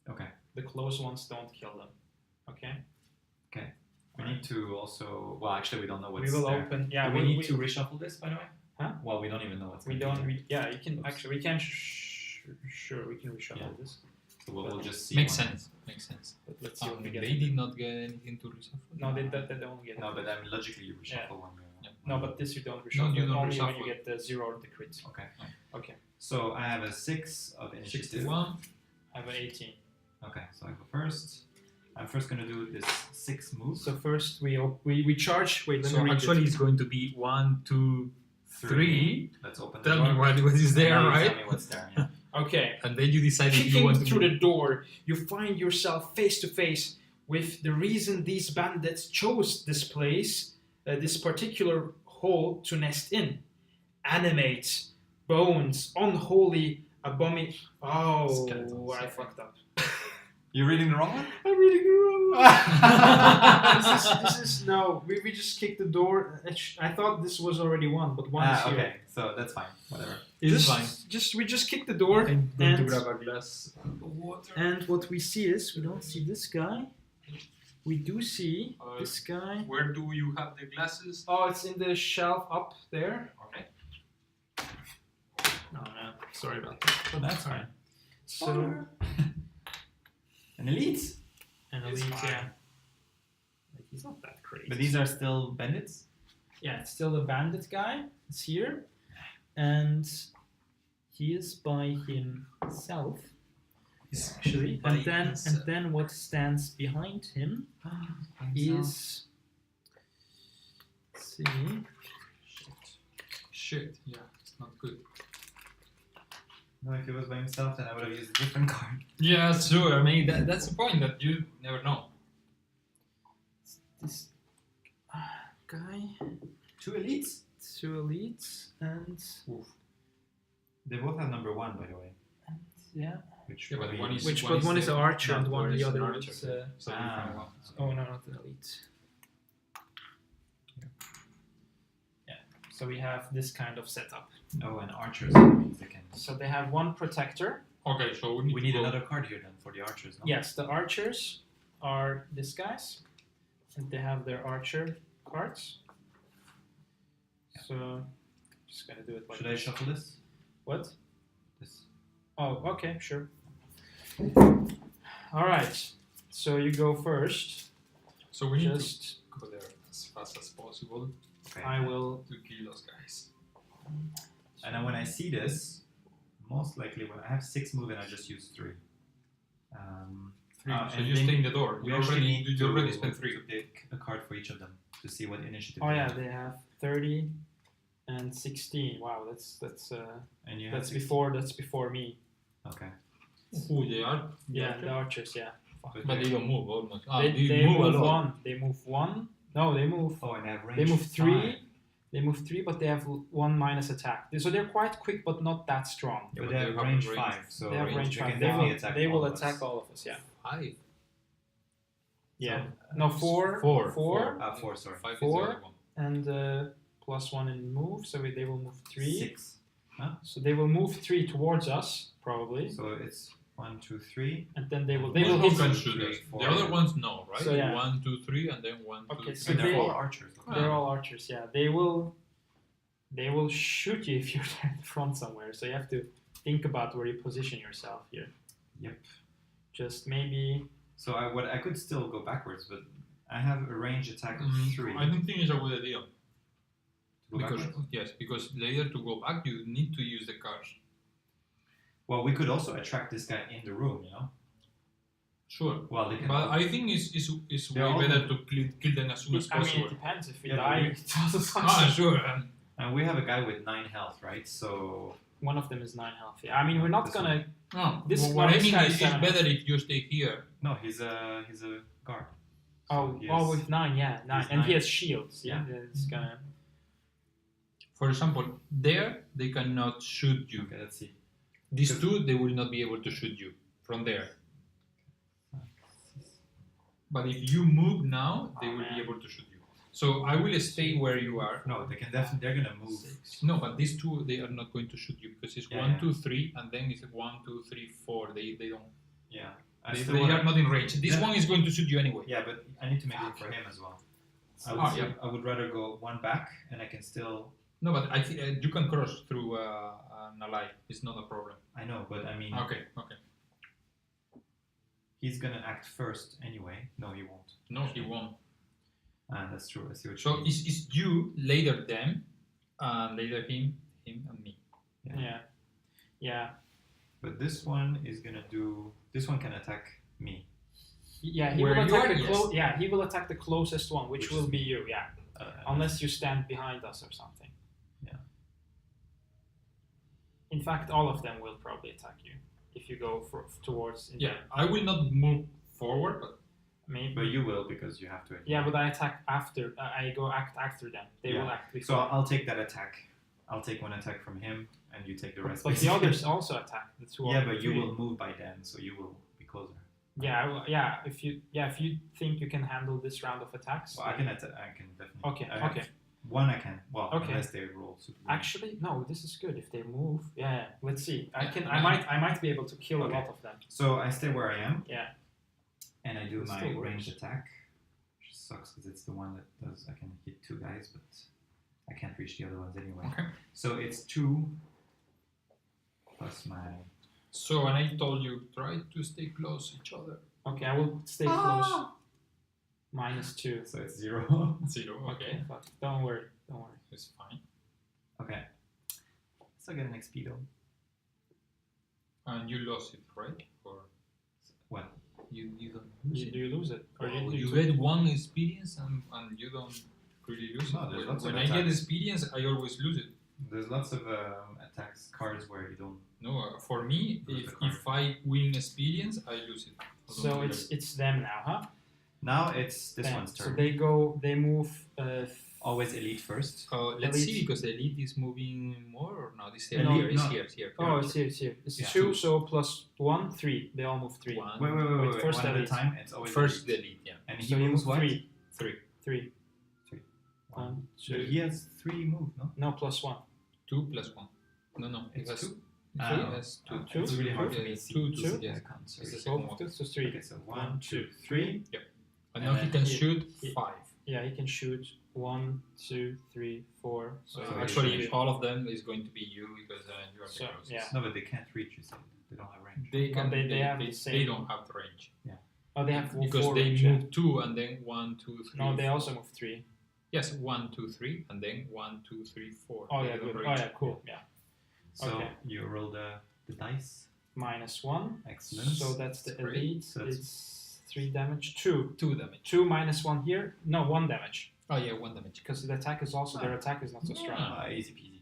Okay.
The close ones, don't kill them. Okay.
We need to also. Well, actually, we don't know what's
We will
there.
open. Yeah.
Do we need to reshuffle this, by the way?
Huh?
Well, we don't even know what's.
We
gonna be
don't.
there.
Yeah. You can
Oops.
actually. We can. Sure. We can reshuffle
Yeah.
this.
So we'll just see.
Makes
one.
sense. Makes sense.
But let's see what we get.
They did not get anything to reshuffle.
No, they don't get it.
No, but I mean, logically, you reshuffle when you.
Yeah.
No, but this you don't reshuffle.
you don't
Only when
reshuffle.
you get the 0 or the crit.
Okay.
Okay.
So I have a 6 of initiative.
61.
I have an 18.
Okay, so I go first. I'm first gonna do this 6 move.
So first we charge. Wait, let
So
me read
actually
it.
it's going to be 1, 2, 3.
Let's open the
Tell
door.
me what is
And
there,
now you
right?
Tell me what's there. Yeah.
Okay.
And then you decide if you
Kicking
want to
through
move.
the door, you find yourself face to face with the reason these bandits chose this place, this particular hole to nest in. Animates, bones, unholy, Oh,
Skeletons.
I fucked up.
You're reading the wrong one?
I'm reading the wrong one. this is no. We just kicked the door. I thought this was already one, but one is here.
Okay, so that's fine. Whatever.
It's
Just,
fine.
We just kicked the door,
I'm going to
and
grab a glass of water.
what we see is we don't see this guy. We do see this guy.
Where do you have the glasses?
Oh, it's in the shelf up there.
Okay.
No, sorry about that.
So that's fine.
So
An elite.
an
It's
elite,
fine.
yeah. Like, he's not that crazy.
But these are still bandits?
Yeah, it's still the bandit guy. It's here, and he is by himself. Actually,
by
and
himself.
then what stands behind him is. Let's see.
Shit. Yeah, it's not good.
No, if he was by himself, then I would have used a different card.
Yeah, sure. I mean, that's the point that you never know.
This guy,
Two elites?
two elites, and
They both have number 1, by the way.
yeah.
Which
Yeah, but
would
one
be-
is
Which but one is an archer and
no,
one
is
the
an
other
archer.
is.
So different one.
Oh no, not an elite. Yeah. So we have this kind of setup.
Oh, and archers. That means they can...
So they have one protector.
Okay, so we need,
We need
to go.
another card here then for the archers, no?
Yes, the archers are these guys, and they have their archer cards. So just gonna do it like
Should I
this.
shuffle this?
What?
This.
Oh, okay, sure. All right. So you go first.
So we need
Just
to go there as fast as possible
Okay.
I will.
to kill those guys.
And then when I see this, most likely when I have 6 move and I just use 3.
Three. So
and
you
then
stay in the door.
We
You
actually
already,
need
you already
to
spent 3.
pick a card for each of them to see what initiative.
Oh
they
yeah,
have.
they have 30 and 16. Wow, that's
And you have
that's
6.
before me.
Okay.
Who they are?
Yeah, the archers. Yeah.
But they don't move almost. Ah,
They
move a
move
lot.
one. They move one. No, they move.
Oh, and I have range.
They move 3.
5.
They move 3, but they have 1 minus attack. So they're quite quick, but not that strong.
Yeah,
but
but they have
they have
range
range.
5, so
They have range
they
5.
can
They
definitely
will,
attack.
they will
all of
attack
us.
all of us. Yeah.
5.
Yeah.
So,
No, 4.
4.
4.
4, sorry.
5
4.
is the other one.
And +1 in move, so they will move 3.
6.
So they will move 3 towards us, probably,
So it's 1, 2, 3.
and then they will
One
hit.
can
hit
shoot
three,
us.
four.
The other ones no, right?
So, yeah.
1, 2, 3, and then 1, 2,
Okay,
3.
so
And they're
they-
all archers.
They're all archers. Yeah, they will shoot you if you're in the front somewhere. So you have to think about where you position yourself here.
Yep.
Just maybe.
So I could still go backwards, but I have a range attack of 3.
I don't think it's a good idea.
Go
Because
backwards?
because later to go back you need to use the cars.
Well, we could also attract this guy in the room, you know?
Sure.
Well, they can.
But I think it's
They're all
way better to kill them as soon as
I mean,
possible.
it depends. If we
Yeah, but
die,
we-
it doesn't
Ah,
succeed.
sure.
And we have a guy with 9 health, right? So
One of them is 9 health. Yeah, I mean, we're not
This
gonna.
No,
This-
what I
this
mean
guy
is
is
it's
7
better if you stay here.
no, he's a guard.
Oh,
he
oh,
has-
with 9, yeah, 9,
he's
and he
9.
has shields. Yeah, it's gonna.
For example, there they cannot shoot you.
Okay, let's see.
These two they will not be able to shoot you from there. But if you move now, they will be able to shoot you. So I will stay where you are.
No, they can definitely. They're gonna move.
No, but these two they are not going to shoot you because it's
Yeah,
1,
yeah.
2, 3, and then it's 1, 2, 3, 4. They don't.
Yeah. I
They,
still
they
wanna-
are not in range. This
Yeah.
one is going to shoot you anyway.
Yeah, but I need to make room for him as well.
Yeah.
I would rather go 1 back, and I can still.
No, but I think you can cross through an ally. It's not a problem.
I know, but I mean,
Okay.
he's gonna act first anyway. No, he won't.
No, he won't.
That's true. I see what you
So
mean.
it's you, later them, and later him and me.
Yeah.
But this one is gonna do. This one can attack me.
Yeah, he
Where
will
you
attack
are,
the
yes.
Yeah, he will attack the closest one, which
Which
will
is
be you. Yeah, unless you stand behind us or something.
Yeah.
In fact, all of them will probably attack you if you go towards.
Yeah, I will not move forward, but
Maybe.
But you will because you have to.
Yeah, but I attack after. I go act after them. They
Yeah.
will act before.
So I'll take that attack. I'll take 1 attack from him, and you take the rest.
But the
basically.
others also attack. The two.
Yeah,
other
but you
three.
will move by then, so you will be closer.
Yeah. If you think you can handle this round of attacks.
Well, I can definitely.
Okay.
I have
Okay.
One I can. Well,
Okay.
unless they roll super. Good.
Actually, no. This is good if they move. Yeah. Let's see. I
Yeah,
can.
I
I might be able to kill
Okay.
a lot of them.
So I stay where I am.
Yeah.
And I do
It
my
still works.
ranged attack, which sucks because it's the one that does. I can hit 2 guys, but I can't reach the other ones anyway.
Okay.
So it's 2 plus my.
So, and I told you, try to stay close to each other.
Okay. I will stay close. -2.
So it's 0.
0.
Okay. But don't worry.
It's fine.
Okay. So I get an XP though.
And you lost it, right? Or
What?
you don't lose
Do
it?
you lose it? Or
Oh,
you
you get 1 experience and you don't really lose
No,
it.
there's lots
When
of
I get
attacks.
experience, I always lose it.
There's lots of attacks cards where you don't.
No, for me,
Lose
if,
the card.
if I win experience, I lose it. I
So
don't
it's them now, huh?
Now it's this
Them.
one's
So
turn.
they move.
Always elite first.
let's
Elite.
see, because the elite is moving more or not? It's here,
Elite,
here, it's
no.
here, it's here.
Oh, it's here. It's
Yeah.
2. So +1, 3. They all move 3.
One.
Wait.
First
One at a
elite.
time. It's always
First the
elite.
elite, yeah.
And
So
he
you
moves
move
what?
3.
3.
3.
1.
2.
He has 3 move, no?
No, +1.
2 plus 1. No.
It's
has
2.
It has 2.
Two?
It's really hard for
Yeah,
me to see.
2,
to
2.
see the
Yeah.
accounts.
It's the
Sorry.
second
Both
one.
of so 3.
Okay, so 1, 2, 3.
And
And
now he
then
can
he-
shoot
he-
5.
Yeah, he can shoot 1, 2, 3, 4. So
So
actually,
usually-
all of them is going to be you because you are the
So,
closest.
yeah.
No, but they can't reach. You said they don't have range.
They can.
they have the
they
same-
don't have the range
Oh, they have
because
4
they
range, yeah.
move 2 and then 1, 2, 3.
No, they
4.
also move 3.
Yes, 1, 2, 3, and then 1, 2, 3, 4.
Oh
They
yeah,
don't
good. Oh
range.
yeah, cool. Yeah.
So
Okay.
you roll the dice.
-1.
Excellent.
So that's the
That's great.
elite.
So that's-
It's 3 damage. 2.
2 damage.
2 -1 here. No, 1 damage.
Oh yeah, 1 damage.
Because the attack is also their attack is not so strong.
Easy peasy.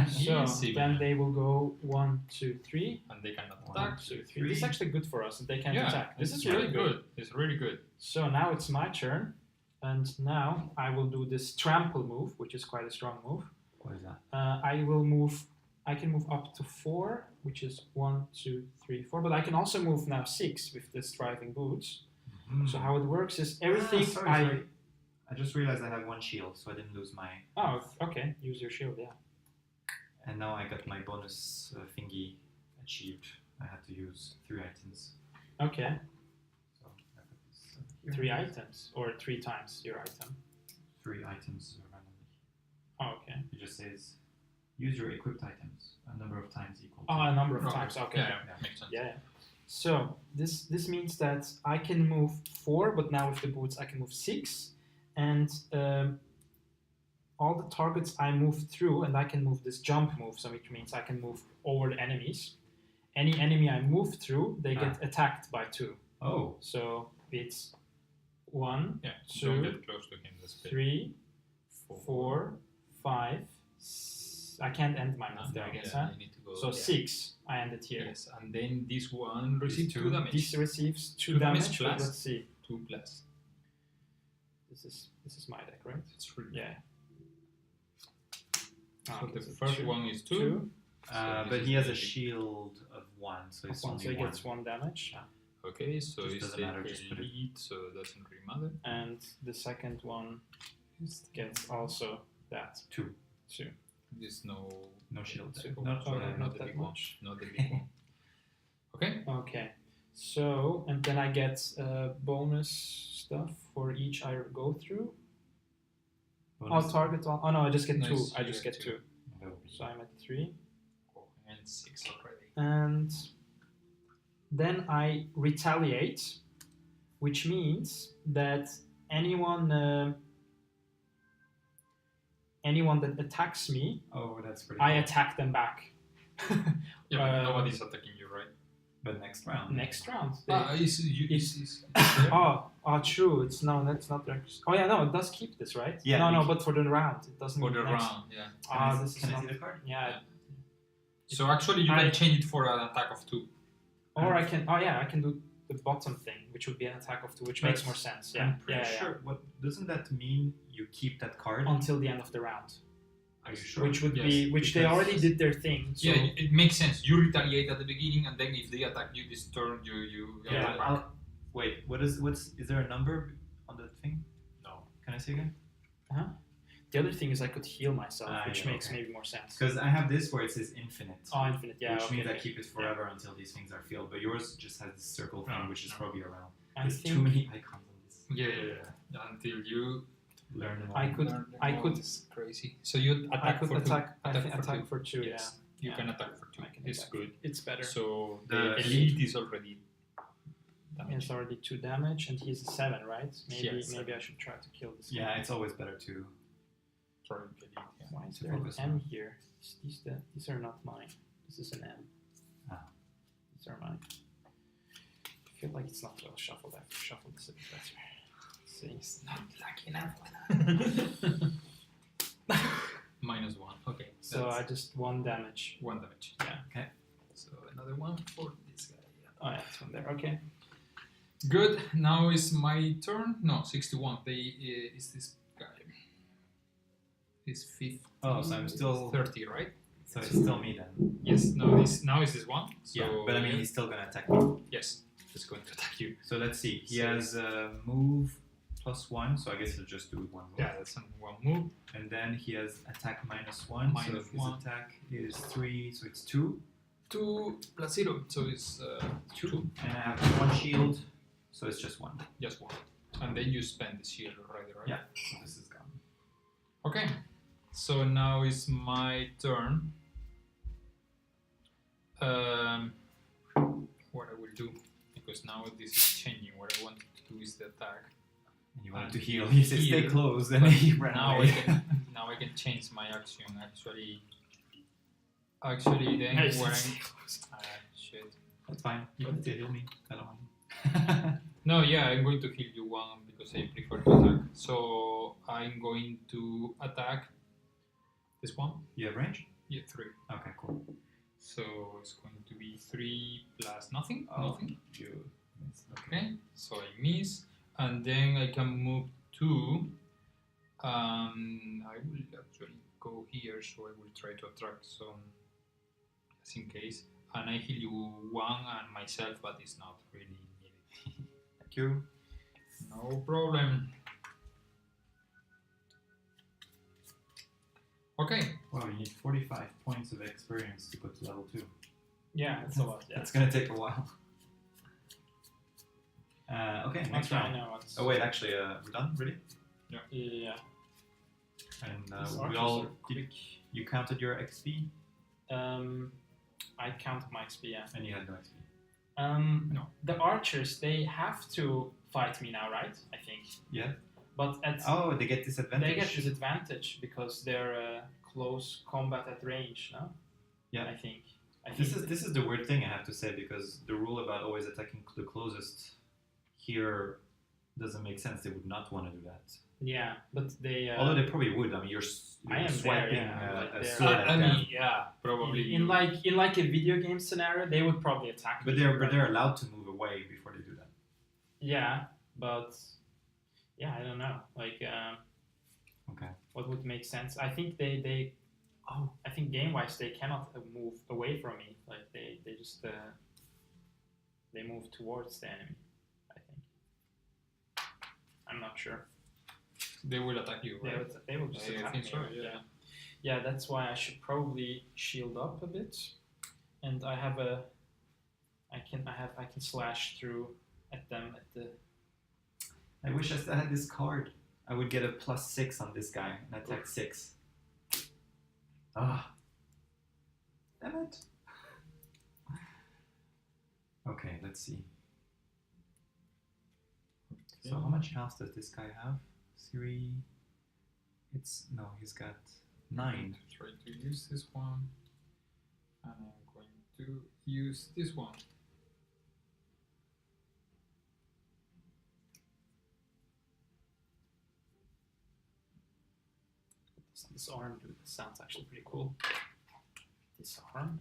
So
Easy,
then
man.
they will go 1, 2, 3.
And they cannot
1,
attack.
2,
3. This is actually good for us. They can't
Yeah,
attack. This
it's
is really good.
It's really good.
So now it's my turn, and now I will do this trample move, which is quite a strong move.
What is that?
I can move up to 4, which is 1, 2, 3, 4. But I can also move now 6 with the striving boots. So how it works is everything
sorry. I just realized I have 1 shield, so I didn't lose my.
Oh, okay. Use your shield, yeah.
And now I got my bonus thingy achieved. I had to use 3 items.
Okay.
So I put this here.
3 items, or 3 times your item.
3 items randomly.
Oh, okay.
It just says use your equipped items a number of times equal.
Oh, a number of
Okay.
times. Okay.
Yeah,
Yeah.
makes sense.
Yeah. So this means that I can move 4, but now with the boots I can move 6, and all the targets I move through, and I can move this jump move, so which means I can move over the enemies. Any enemy I move through, they get attacked by 2.
Oh.
So it's 1,
Yeah,
2,
don't get close to him. That's
3, 4, 5. I can't end my move there, I guess, huh?
You need to go,
So 6, I ended here.
Yes, and then this one receives 2 damage.
This receives 2
2 damage
damage. But
plus.
let's see.
2 plus.
This is my deck, right?
It's really
Yeah.
So the
so
first
2,
one is 2.
2.
So
But
this
he
is
has a
the-
shield of 1, so it's
So
only
he
1.
gets 1 damage,
Okay, so
Just
it's
doesn't
the
matter, just put it-
elite, so it doesn't really matter.
and the second one gets also that
2.
2.
There's no
shield.
So-
No,
oh,
okay.
not
the
that
big one.
much.
Not the big one. Okay.
Okay. So and then I get bonus stuff for each I go through.
Bonus.
I'll target on. Oh no, I just get
Nice,
2. I
you
just
get
get
two.
2.
That would be-
So I'm at 3.
And 6 already.
And then I retaliate, which means that anyone that attacks me,
Oh, that's pretty
I
cool.
attack them back.
Yeah, but
Um,
nobody's attacking you, right?
But next round.
Next round.
Is
True. It's no, that's not there. Oh yeah, no, it does keep this, right?
Yeah,
No,
you
no,
keep-
but for the round, it doesn't.
for the
next-
round, yeah.
This is
Can I
not.
see the card?
Yeah.
So actually, you can change it for an attack of 2.
Or I can. Oh yeah, I can do the bottom thing, which would be an attack of 2, which makes
But
more sense. Yeah.
I'm pretty
yeah.
sure. What doesn't that mean? You keep that card.
Until the end of the round.
Are you sure?
which would
Yes,
be which they
because-
already did their thing. So
Yeah, it makes sense. You retaliate at the beginning, and then if they attack you this turn, you
Yeah,
attack back.
Wait, is there a number on the thing?
No.
Can I see again?
the other thing is I could heal myself, which
yeah,
makes
okay.
maybe more sense.
Because I have this where it says infinite.
Oh, infinite, yeah.
Which
okay.
means I keep it forever until these things are filled. But yours just has this circle thing,
No,
which is
no.
probably around.
I
There's
think
too many icons on this.
Yeah. Until you
Learn them all.
I could-
learn them
I
all,
could-
it's crazy. So you
I
attack
could
for
attack.
two.
I think
for
attack
two.
for 2.
Yes. You
Yeah.
can attack for 2.
I can
It's
attack.
good.
It's better.
So
The
the elite is already damaged.
It's already 2 damage, and he's a 7, right? Maybe
Yes.
maybe I should try to kill this.
Yeah,
guy.
it's always better to.
Sorry, elite. Yeah.
Why is
to
there an
focus
M
on.
here? These are not mine. This is an M.
Ah.
These are mine. I feel like it's not well shuffled. I have to shuffle this a bit better. See.
It's not lucky enough. -1. Okay.
So
that's
I just 1 damage.
1 damage.
Yeah.
Okay.
So another one for this guy. Yeah.
Oh yeah, it's 1 there. Okay.
Good. Now is my turn. No, 61. Is this guy. Is 50.
Oh, so I'm still.
30, right?
So it's still me then.
Yes. No. Now is this one. So
Yeah, but I mean, he's still gonna attack me.
yes, he's going to attack you.
So let's see. He
So-
has move +1, so I guess he'll just do 1 move.
Yeah, that's one move.
And then he has attack -1. So
Minus
his
1.
attack is 3, so it's 2.
2 plus 0, so it's 2.
And I have 1 shield, so it's just 1.
Just 1. And then you spend the shield already, right?
Yeah. So this is gone.
Okay. So now is my turn. What I will do, because now this is changing. What I wanted to do is the attack.
And you wanted to heal. He said stay
Heal.
close, and
But
he ran
now
away.
now I can change my action. Actually, then
Nice.
when shit.
That's fine. You can still heal me. I don't mind.
No, yeah, I'm going to heal you 1 because I prefer to attack. So I'm going to attack this one.
You have range?
Yeah, 3.
Okay, cool.
So it's going to be 3 plus nothing.
Oh.
Nothing.
You missed.
Okay. So I miss, and then I can move 2. I will actually go here, so I will try to attract some, just in case. And I heal you 1 and myself, but it's not really needed.
Thank you.
No problem. Okay.
Wow, you need 45 points of experience to go to level 2.
Yeah, it's a lot. Yeah.
It's gonna take a while. Okay, next
Okay, I
round.
know it's,
Oh wait, actually, we're done, really?
Yeah.
And
These
we
archers
all
are quick.
you counted your XP
I counted my XP. Yeah.
and you had no XP.
No.
The archers, they have to fight me now, right? I think.
Yeah.
But at
Oh, they get disadvantage.
they get disadvantage because they're close combat at range, no?
Yeah.
I think.
This is the weird thing I have to say, because the rule about always attacking the closest here doesn't make sense. They would not want to do that.
Yeah, but they.
Although they probably would. I mean, you're
I am there,
swiping
yeah, I'm like
a
there.
sword at
I
them.
mean, yeah, probably.
in like a video game scenario, they would probably attack.
But
me, right?
they're allowed to move away before they do that.
Yeah, but yeah, I don't know. Like,
Okay.
what would make sense? I think they. Oh, I think game wise they cannot move away from me. Like they just they move towards the enemy. I think. I'm not sure.
They will attack you, right?
They will just
I
attack
think
me.
so,
right?
yeah.
Yeah, that's why I should probably shield up a bit, and I have I can slash through at them at the.
I wish I still had this card. I would get a +6 on this guy and attack 6. Ah. Damn it. Okay, let's see. So how much health does this guy have? 3. He's got 9.
Try to use this one, and I'm going to use this one.
Disarm, dude. This sounds actually pretty cool. Disarm.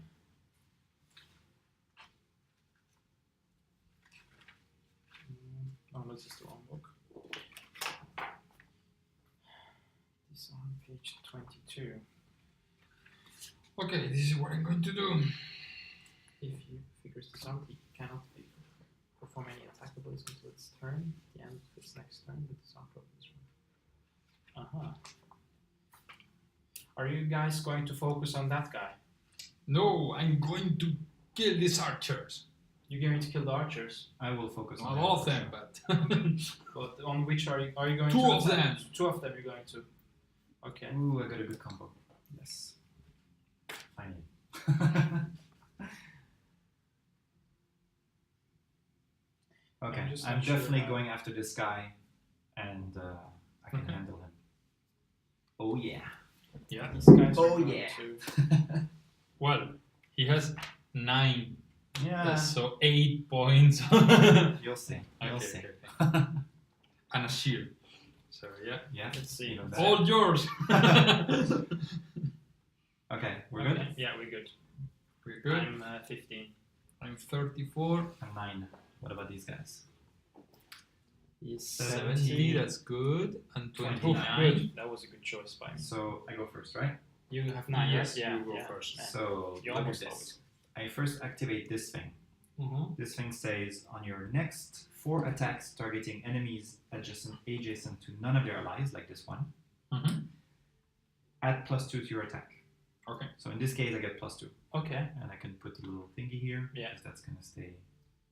Oh, this is the wrong book. Disarm, page 22.
Okay, this is what I'm going to do.
If he figures this out, he cannot perform any attack abilities until its turn. At the end of its next turn, with the sound of this one. Are you guys going to focus on that guy?
No, I'm going to kill these archers.
You're going to kill the archers.
I will focus
Not
on
all of them, but
But on which are you going to?
two of
attack?
them.
Two of them you're going to. Okay.
Ooh, I got a good combo. Yes. Finally. Okay,
I'm just
I'm
not sure
definitely
how-
going after this guy, and I can
Okay.
handle him. Oh yeah.
Yeah. These guys
Oh,
are going
yeah.
to.
Well, he has 9,
Yeah.
so 8 points.
You'll see. You'll see.
Okay. And a shield. So yeah,
Yeah.
Let's see.
Even better.
all yours.
Okay, we're
Okay.
good.
Yeah, we're good.
We're good.
I'm 15.
I'm 34.
I'm 9. What about these guys?
He's
70. That's good. And 29.
Good. That was a good choice by me.
So I go first, right?
You have 9.
Yes,
Yeah.
you go
yeah.
first.
Man.
So
You
look at
almost
this.
always.
I first activate this thing.
Mm-hmm.
This thing says on your next 4 attacks targeting enemies adjacent to none of their allies, like this one,
Mm-hmm.
add +2 to your attack.
Okay.
So in this case, I get +2,
Okay.
and I can put a little thingy here.
Yeah.
Because that's gonna stay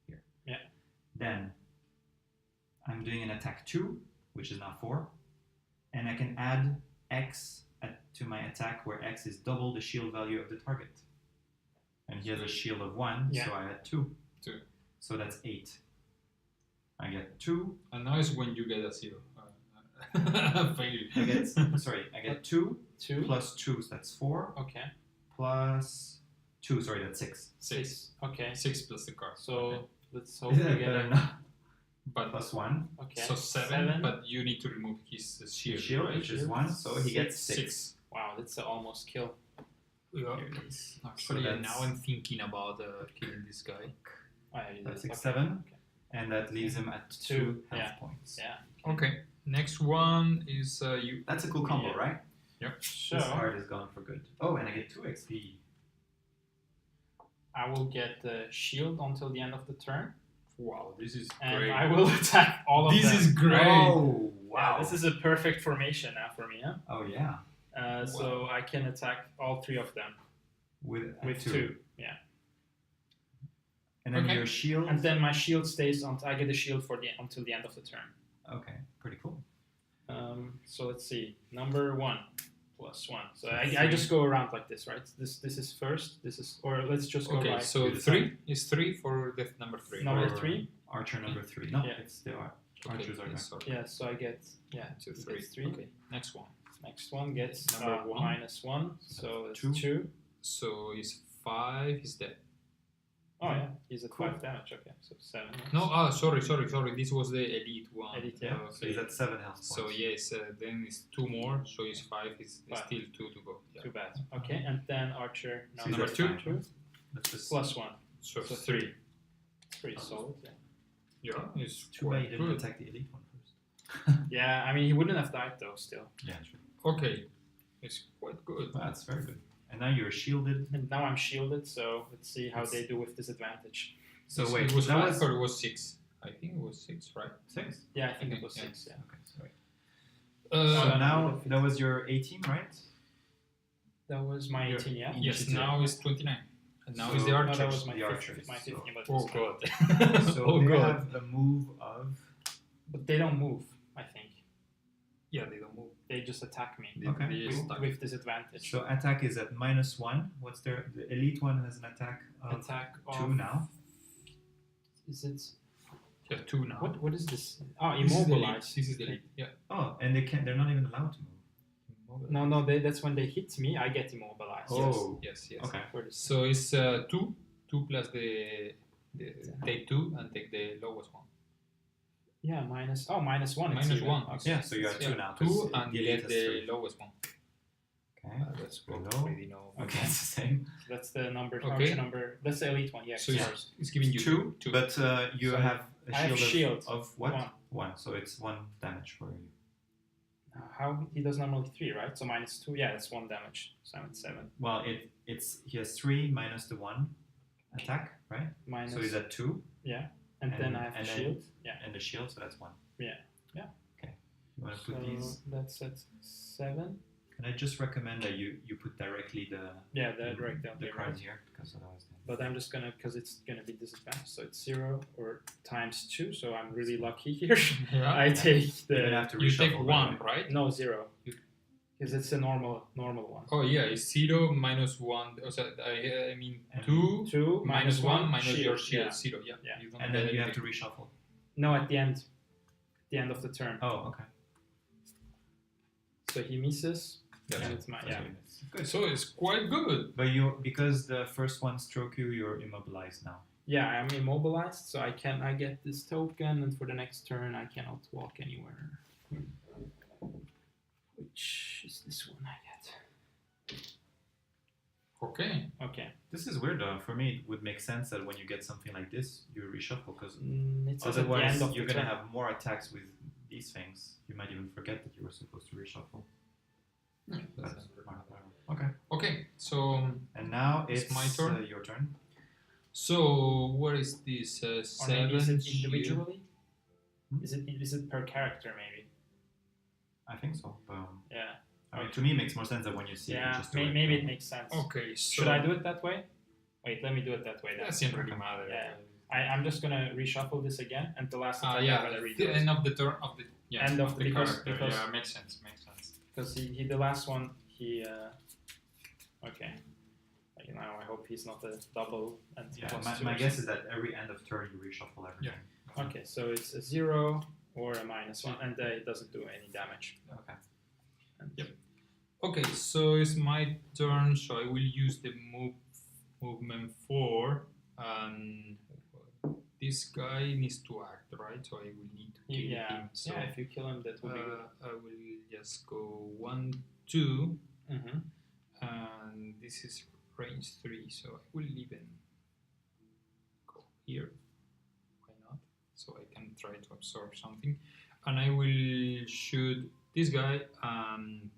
here.
Yeah.
Then I'm doing an attack 2, which is now 4, and I can add X to my attack, where X is double the shield value of the target. And he has a shield of 1,
Yeah.
so I add 2.
2.
So that's 8. I get 2.
And now is when you get a 0. Fail.
I get I get 2
2.
plus 2, so that's 4.
Okay.
Plus 2, sorry, that's 6.
6.
Okay.
6 plus the card.
So
Okay.
let's hope
Is
we
that
get
better
a
now?
But
Plus 1.
okay.
so 7, but you need to remove his shield.
Shield,
right?
which is 1, so he gets 6.
Wow, that's an almost kill.
Yeah.
Here it is.
Actually,
So that's-
now I'm thinking about killing this guy.
Oh, yeah, you
That's
did.
6,
Okay.
7.
Okay.
And that leaves him at 2
2,
health
yeah.
points.
Yeah.
Okay. Next one is you.
That's a cool combo,
Yeah.
right?
So
This card is gone for good. Oh, and I get 2 XP.
I will get the shield until the end of the turn,
Wow, this is
and
great.
I will attack all of
This
them.
is great.
Oh,
Yeah,
wow.
this is a perfect formation now for me, huh?
Oh, yeah.
So I can attack all 3 of them
With
2. Yeah.
And then
Okay.
your shield.
And then my shield stays on. I get a shield for until the end of the turn.
Okay, pretty cool.
So let's see. Number 1 plus 1. So I
3.
just go around like this, right? This is first. This is, or let's just go
Okay,
like
so
You
3 is 3 for death number 3.
Number
Or
3.
Archer number 3. No,
Yeah.
it's the
Okay,
archers are
yes,
back.
sorry.
Yeah. So I get
2,
it
3.
gets 3.
Okay, next one.
Next one gets
Number 1.
-1. So it's
2.
2.
So is 5 is dead.
Oh yeah, he's at
Cool.
5 damage. Okay, so 7.
No, sorry. This was the elite one.
Elite, yeah.
So he's at 7 health points.
So yes, then it's 2 more. So it's 5. It's
5.
still 2 to go. Yeah.
Too bad. Okay, and then Archer
So he's
number
at
2.
5. Let's just
plus 1.
So
So
3.
3. It's pretty solid. Yeah.
Yeah, it's
too bad you
quite
didn't
good.
attack the elite one first.
Yeah, I mean he wouldn't have died though. Still.
Yeah, true.
Okay, it's quite good.
That's very good. And now you're shielded.
And now I'm shielded, so let's see how they do with disadvantage.
So
It's-
wait,
it was
that
5
was
or it was 6? I think it was 6, right?
6?
Yeah, I think it
Okay,
was
yeah.
6. Yeah.
Okay, sorry.
Uh,
So now that was your 18, right?
That was my
Yeah.
18. Yeah.
yes,
Initiative.
now it's 29. And now it's
So-
the
No,
archers.
that was my
The
15,
archers,
my
so-
15, but
Oh
it's
god.
So
oh
they
god.
have a move of.
But they don't move. I think
Yeah, they don't move.
they just attack me
Okay.
They
with,
stuck.
with disadvantage.
So attack is at -1. What's their? The elite one has an attack of
Attack of
2 now.
Is it
Yeah, 2 now.
what is this? Oh,
This is the elite.
immobilize.
This is the elite. Yeah.
Oh, and they can't. They're not even allowed to move.
No, that's when they hit me. I get immobilized.
Oh.
Yes.
Okay.
For this.
So it's 2 plus the take 2 and take the lowest one.
Yeah, -1. It's
Minus
even.
1.
Okay.
Yeah, so you're at 2 now.
2
'cause
and
the elite
get
has
the
3.
lowest one.
Okay.
That's
Below.
already know.
Okay, it's the same.
So that's the number.
Okay.
Archer number. That's the elite one. Yeah.
So
it's
it's, it's giving you
2,
2.
but you
So
have a
I have
shield,
shield.
of what?
One.
1. So it's 1 damage for you.
How he does normally 3, right? So -2. Yeah, that's 1 damage. So I'm at 7.
Well, he has 3 minus the 1 attack, right?
Minus.
So he's at 2.
Yeah. And then I have
and
the
then-
shield. Yeah.
And the shield, so that's 1.
Yeah.
Okay. You want to
So
put these?
that's at 7.
Can I just recommend that you put directly the
Yeah, the direct down
the
there,
cards
right?
here, because otherwise
But I'm just gonna, because it's gonna be disadvantaged, so it's 0 or times 2. So I'm really lucky here.
Yeah.
I take
you're gonna
the
have to
You take
reshuffle, by the
1,
way.
right?
no 0, because it's a normal one.
Oh yeah, it's 0 minus 1. So I mean
And
2
2
minus 1 minus
shield.
your shield.
Yeah.
0. Yeah.
Yeah.
You don't
And
get
then you have
anything.
to reshuffle.
No, at the end of the turn.
Oh, okay.
So he misses.
Yeah.
And it's my,
That's
yeah.
what it is. Good.
So it's quite good.
But because the first one struck you, you're immobilized now.
Yeah, I'm immobilized, so I get this token, and for the next turn I cannot walk anywhere. Which is this one I get.
Okay.
Okay.
This is weird though. For me, it would make sense that when you get something like this, you reshuffle, because
It's at the
otherwise
end of
you're
the
gonna
turn.
have more attacks with these things. You might even forget that you were supposed to reshuffle. But, okay.
Okay. So
And now
It's
it's
my turn?
your turn.
so what is this?
Or
7
maybe is it
shield?
individually?
Hmm?
Is it per character maybe?
I think so.
Yeah.
I mean, to me, it makes more sense that when you see it, you
Yeah.
just do it.
Maybe it makes sense.
Okay. So
Should I do it that way? Wait, let me do it that way then.
Doesn't really matter.
Yeah. I'm just gonna reshuffle this again, and the last attack I'm
Yeah.
gonna redo
The
it.
end of the turn of the
End of
the
because-
character.
because-
Yeah, makes sense. Makes sense.
Because he the last one he okay. Now I hope he's not a double and
Yeah,
plus 2
my
or
guess is that every end of turn you reshuffle everything.
something. Okay, so it's a 0 or a -1, and it doesn't do any damage.
Okay.
And
Yep. Okay, so it's my turn. So I will use the movement 4, and this guy needs to act, right? So I will need to kill
Yeah,
him. So
yeah. If you kill him, that would be good.
I will just go 1, 2,
Mm-hmm.
and this is range 3. So I will even go here. Why not? So I can try to absorb something, and I will shoot this guy, and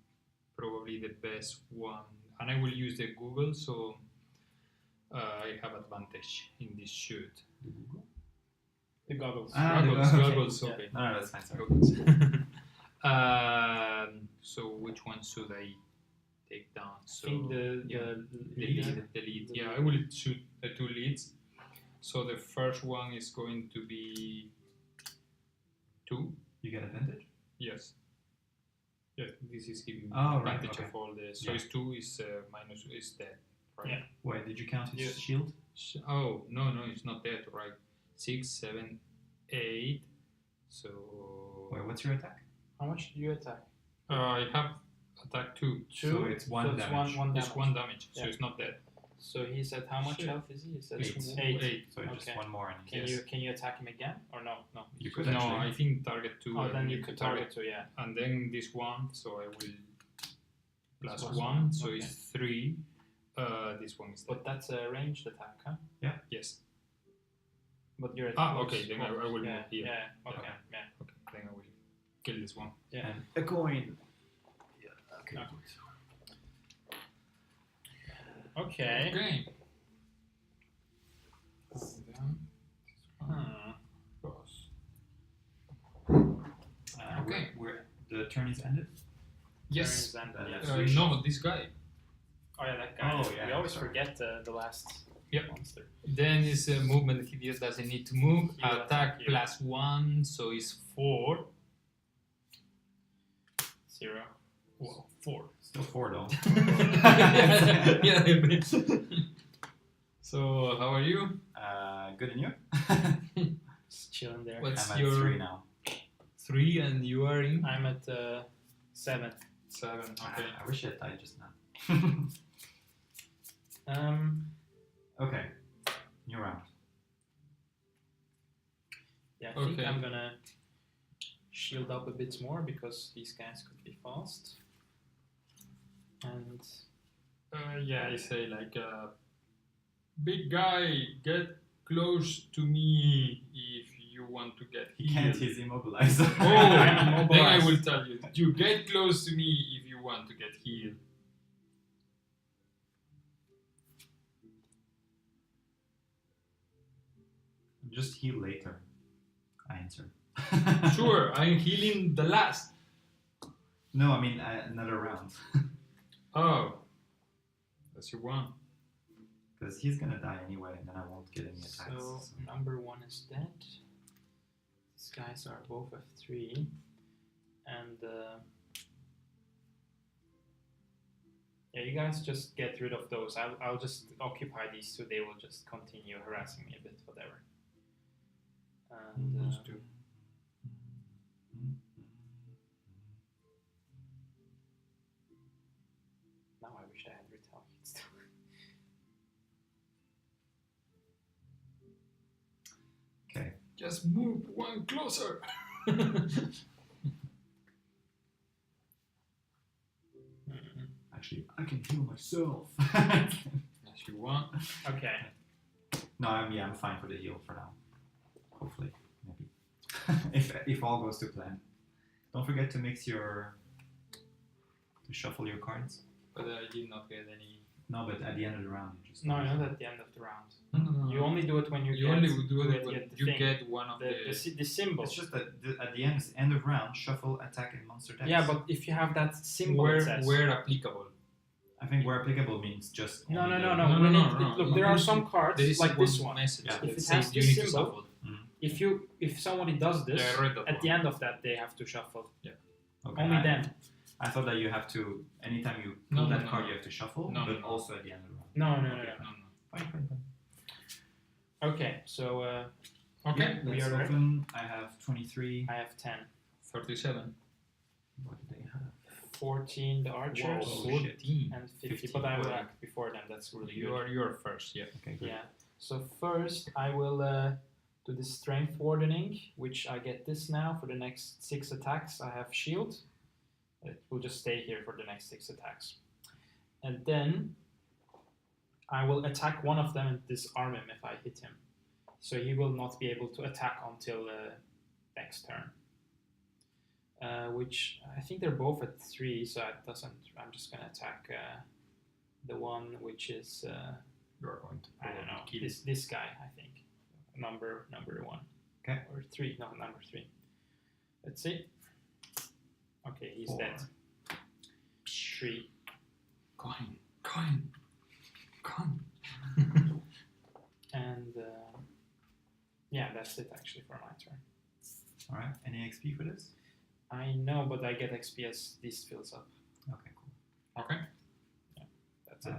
probably the best one, and I will use the Google, so I have advantage in this shoot.
The goggles.
Goggles,
Okay.
okay.
No, that's fine. Sorry.
Goggles. So which one should I take down? So
I think the lead.
the lead. Yeah, I will shoot the 2 leads. So the first one is going to be 2.
You get advantage?
Yes. Yeah, this is giving me
Oh, right,
advantage
okay.
of all the. So
Yeah.
it's 2 is minus is dead, right?
Yeah.
Wait, did you count his
Yeah.
shield?
Oh no, it's not dead, right? 6, 7, 8. So
Wait, what's your attack?
How much do you attack?
I have attack 2.
So it's 1
so it's
damage.
One
It's
damage.
1 damage, so
Yeah.
it's not dead.
So he's at how much
Shit.
health is he? He's at
8.
8.
So just
Okay.
1 more and
Can
yes.
you attack him again or no? No.
You could
No,
actually.
I think target 2.
Oh,
I
then
will
you
need
could
to
target 2. Yeah.
and then this one, so I will plus
Plus
1, so
okay.
it's 3. This one is dead.
But that's a ranged attack, huh?
Yes.
But you're at close.
Okay, then I will
Yeah.
move here.
Yeah. Okay.
Okay.
Yeah.
Okay, then I will kill this one.
Yeah.
And a coin. Yeah, okay.
Okay. Okay.
Okay. Then this one
Hmm.
goes.
Okay. The turn is ended?
Yes.
Turns and-
Then
yeah.
let's
No,
reshuffle.
this guy.
Oh yeah, that guy.
Oh, yeah,
we always
sorry.
forget the last
Yep.
monster.
Then is a movement. He just doesn't need to move.
You attack
Attack
you.
plus 1, so it's 4.
0.
Well, 4.
Still 4 though.
Yeah, a bit. So how are you?
Good and you?
Just chilling there.
What's
I'm at
your
3 now.
3 and you are in
I'm at 7.
7? Okay.
I wish I had died just now. Okay. New round.
Yeah, I think
Okay.
I'm gonna shield up a bit more because these guys could be fast. And
Yeah, I say like, big guy, get close to me if you want to get
He can't.
healed.
He's immobilized.
Oh, then I
immobilized.
will tell you. You get close to me if you want to get healed.
Just heal later. I answer.
Sure, I'm healing the last.
No, I mean another round.
Oh, that's your one.
Because he's gonna die anyway, and then I won't get any attacks.
So number 1 is dead. These guys are both F3, and yeah, you guys just get rid of those. I'll just occupy these two. They will just continue harassing me a bit, whatever. And
Those two.
now I wish I had retaliated still.
Okay.
Just move one closer.
Actually, I can heal myself.
As you want.
Okay.
No, I'm fine for the heal for now. Hopefully, maybe. if all goes to plan. Don't forget to shuffle your cards.
But I did not get any.
No, but at the end of the round, you just.
No, not at the end of the round.
No.
You only do it when you
You
get,
only do it
get
when
the
you
thing.
get one of
the symbol.
It's just that at the end of round, shuffle, attack, and monster decks.
Yeah, but if you have that symbol, it says.
where applicable.
I think where applicable means just.
No.
only the-
No,
When
no,
it-
no,
look,
no.
there are some cards
There is
like this one.
message
Yeah.
that
If it
says
has
you
this
need to
symbol,
shuffle.
If somebody does this,
I read that
at
one.
the end of that they have to shuffle.
Okay,
Only then.
I thought that you have to anytime you
No,
pull
no,
that
no,
card,
no.
you have to shuffle,
No,
but
no.
also at the end of the round.
No.
No.
Fine.
Okay, so
Okay.
we
Let's
are ready.
open. I have 23.
I have 10.
37.
What do they have?
14 the archers
Whoa. Oh, shit.
14.
and 50,
50,
but I will
well.
act before them. That's really
You
good.
are first, yeah.
Okay, good.
Yeah. So first I will do the strength wardening, which I get this now for the next 6 attacks. I have shield. It will just stay here for the next 6 attacks. And then I will attack one of them and disarm him if I hit him. So he will not be able to attack until next turn. Which I think they're both at 3, so it doesn't. I'm just gonna attack the one which is
You are going to
I don't know
kill
this guy. I think number 1.
Okay.
Or 3. No, number 3. Let's see. Okay, he's
4.
dead. 3.
Coin.
And yeah, that's it actually for my turn.
All right. Any XP for this?
I know, but I get XP as this fills up.
Okay, cool.
Okay.
That's it.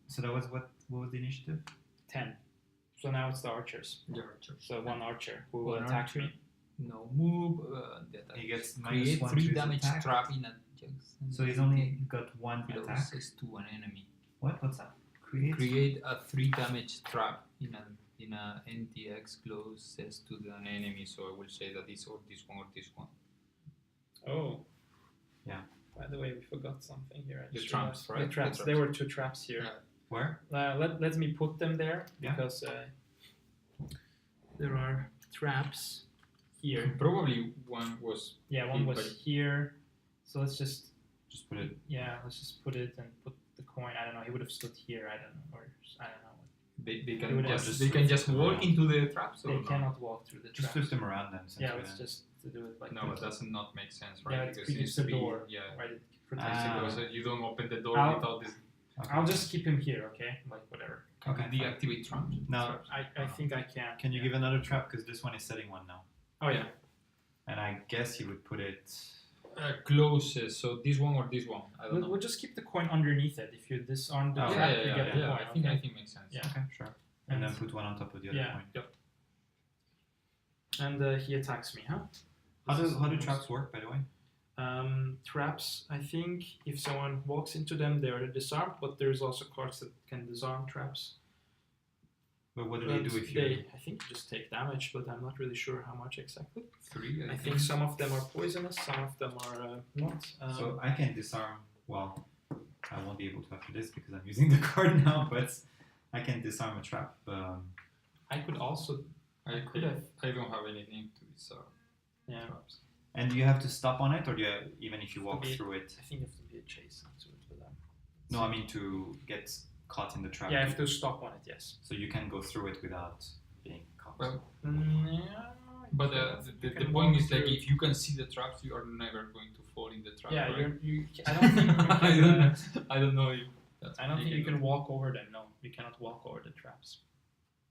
So that was what was the initiative?
10. So now it's the archers.
The archer.
So one archer who will
One
attack
archer.
me.
No move. That
He gets
create
-1 to
3
his
damage
attack.
trap in a
So he's only got 1 attack.
closest to an enemy.
What's that? Create.
A 3 damage trap in a NTX closest to an enemy. So I will say that this or this one or this one.
Oh.
Yeah.
By the way, we forgot something here. I
The
just
traps,
realized.
right?
The traps.
The
There
traps.
were 2 traps here.
Yeah.
Where?
Let me put them there
Yeah.
because there are traps here.
Probably one was
Yeah, one
Hit
was
by-
here. So let's just
Just put it.
let's just put it and put the coin. I don't know. He would have stood here. I don't know, or I don't know.
they
It
can
would
just
have-
they can just
flip
walk
around.
into the traps. Or
They
no?
cannot walk through the
Just
traps.
flip them around then. Since
Yeah,
we're
let's
there.
just do it like
No,
that.
it does not make sense, right?
Yeah, it
because it
keeps
needs to
the
be
door.
yeah.
Right, it protects the
Ah.
door.
Because you don't open the door
I'll-
without this.
Okay.
I'll just keep him here, okay? Like whatever.
Okay, fine.
Deactivate traps.
Now,
I think I can.
can you give another trap? Because this one is setting one now.
Oh yeah.
And I guess you would put it.
Closest. So this one or this one. I don't know.
We'll just keep the coin underneath it. If you disarm the
Oh,
trap,
yeah,
you
yeah,
get
yeah,
the
yeah.
coin.
I
okay?
think makes sense.
Yeah.
Okay, sure. And
And-
then put one on top of the other
Yeah.
coin.
And he attacks me, huh?
How do traps work, by the way?
Traps, I think if someone walks into them, they are disarmed, but there's also cards that can disarm traps.
But what do they
But
do if you?
I think you just take damage, but I'm not really sure how much exactly.
3.
I think some of them are poisonous, some of them are not.
So I can disarm. Well, I won't be able to after this because I'm using the card now. But I can disarm a trap.
I could also
I
could have.
I don't have anything to these
Yeah.
traps.
And do you have to stop on it, or do you even if you walk
be-
through it?
I think you have to be adjacent to it for that.
No, I mean to get caught in the trap.
Yeah, I have to stop on it. Yes.
So you can go through it without being caught.
Well,
Yeah.
but
You
the
can
point
walk
is like
through.
if you can see the traps, you are never going to fall in the trap.
Yeah,
right?
you. I don't think you
I
can.
don't. I don't know if. That's
I don't think you
do.
can walk over them. No, you cannot walk over the traps.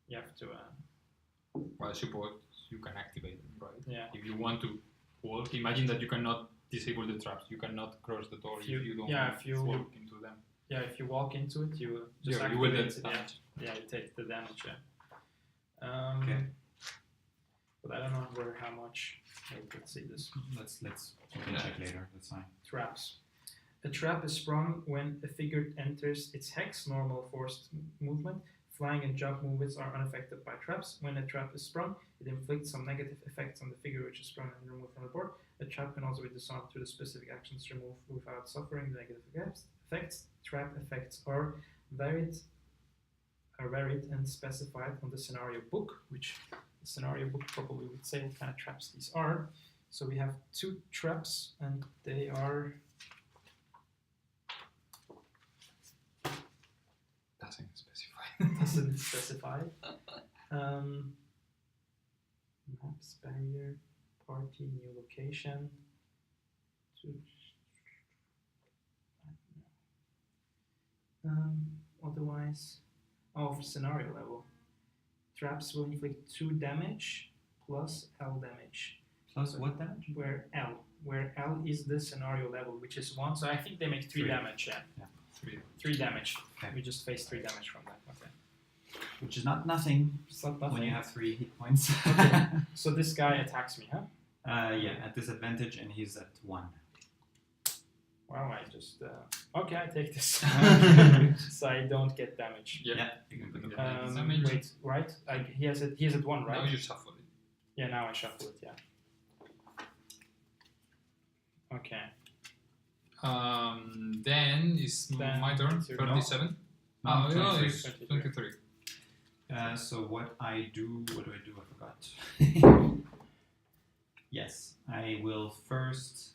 You have to.
Well, I suppose you can activate them, right?
Yeah.
If you want to walk, imagine that you cannot disable the traps. You cannot cross the door if you don't
if you
walk into them.
Yeah, if you walk into it, you just
Yeah, you will
activate
get
it.
damage.
Yeah, you take the damage. Yeah.
Okay.
But I don't know how much. Let's see this.
Let's we can check later. That's fine.
Traps. A trap is sprung when a figure enters its hex. Normal forced movement. Flying and jump movements are unaffected by traps. When a trap is sprung, it inflicts some negative effects on the figure which is sprung and removed from the board. A trap can also be disarmed through the specific actions removed without suffering the negative effects. Trap effects are varied and specified on the scenario book, which the scenario book probably would say what kind of traps these are. So we have 2 traps, and they are.
Doesn't specify.
Doesn't specify. Maps, barrier, party, new location. Otherwise, for scenario level, traps will inflict 2 damage plus L damage.
Plus what damage?
Where L is the scenario level, which is 1. So I think they make 3
3.
damage. Yeah.
Three.
3 damage.
Okay.
We just face 3 damage from that. Okay.
Which is not nothing
It's not
when
nothing.
you have 3 hit points.
Okay. So this guy attacks me, huh?
Yeah, at disadvantage, and he's at 1.
Wow, I just okay, I take this. So I don't get damage.
Yeah.
You can put it
Damage.
Wait, right? He has at 1, right?
Now you shuffle it.
Yeah, now I shuffle it. Yeah. Okay.
Then it's
Then
my turn.
it's your-
37.
No,
Oh,
23.
it's 23.
So what do I do? I forgot. Yes, I will first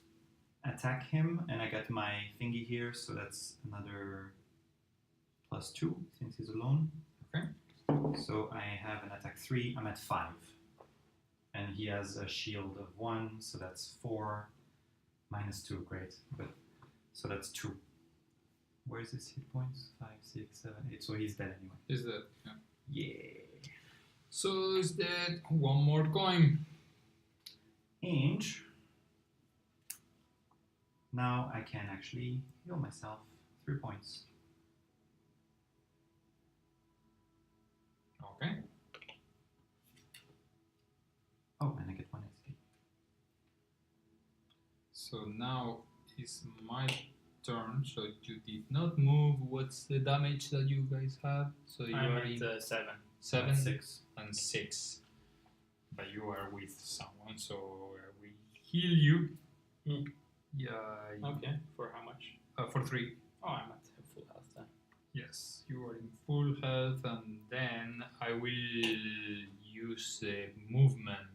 attack him, and I got my thingy here, so that's another +2 since he's alone.
Okay.
So I have an attack 3. I'm at 5, and he has a shield of 1, so that's 4 minus 2. Great, but so that's 2. Where's his hit points? 5, 6, 7, 8. So he's dead anyway.
Is that? Yeah.
Yeah.
So is that one more coin?
And now I can actually heal myself 3 points.
Okay.
Oh, and I get 1 XP.
So now is my turn. So you did not move. What's the damage that you guys have? So you
I'm
are
at
in
7.
7
6.
and 6. But you are with someone, so we heal you.
Mm.
Yeah.
Okay. For how much?
For 3.
Oh, I'm at full health then.
Yes, you are in full health, and then I will use movement.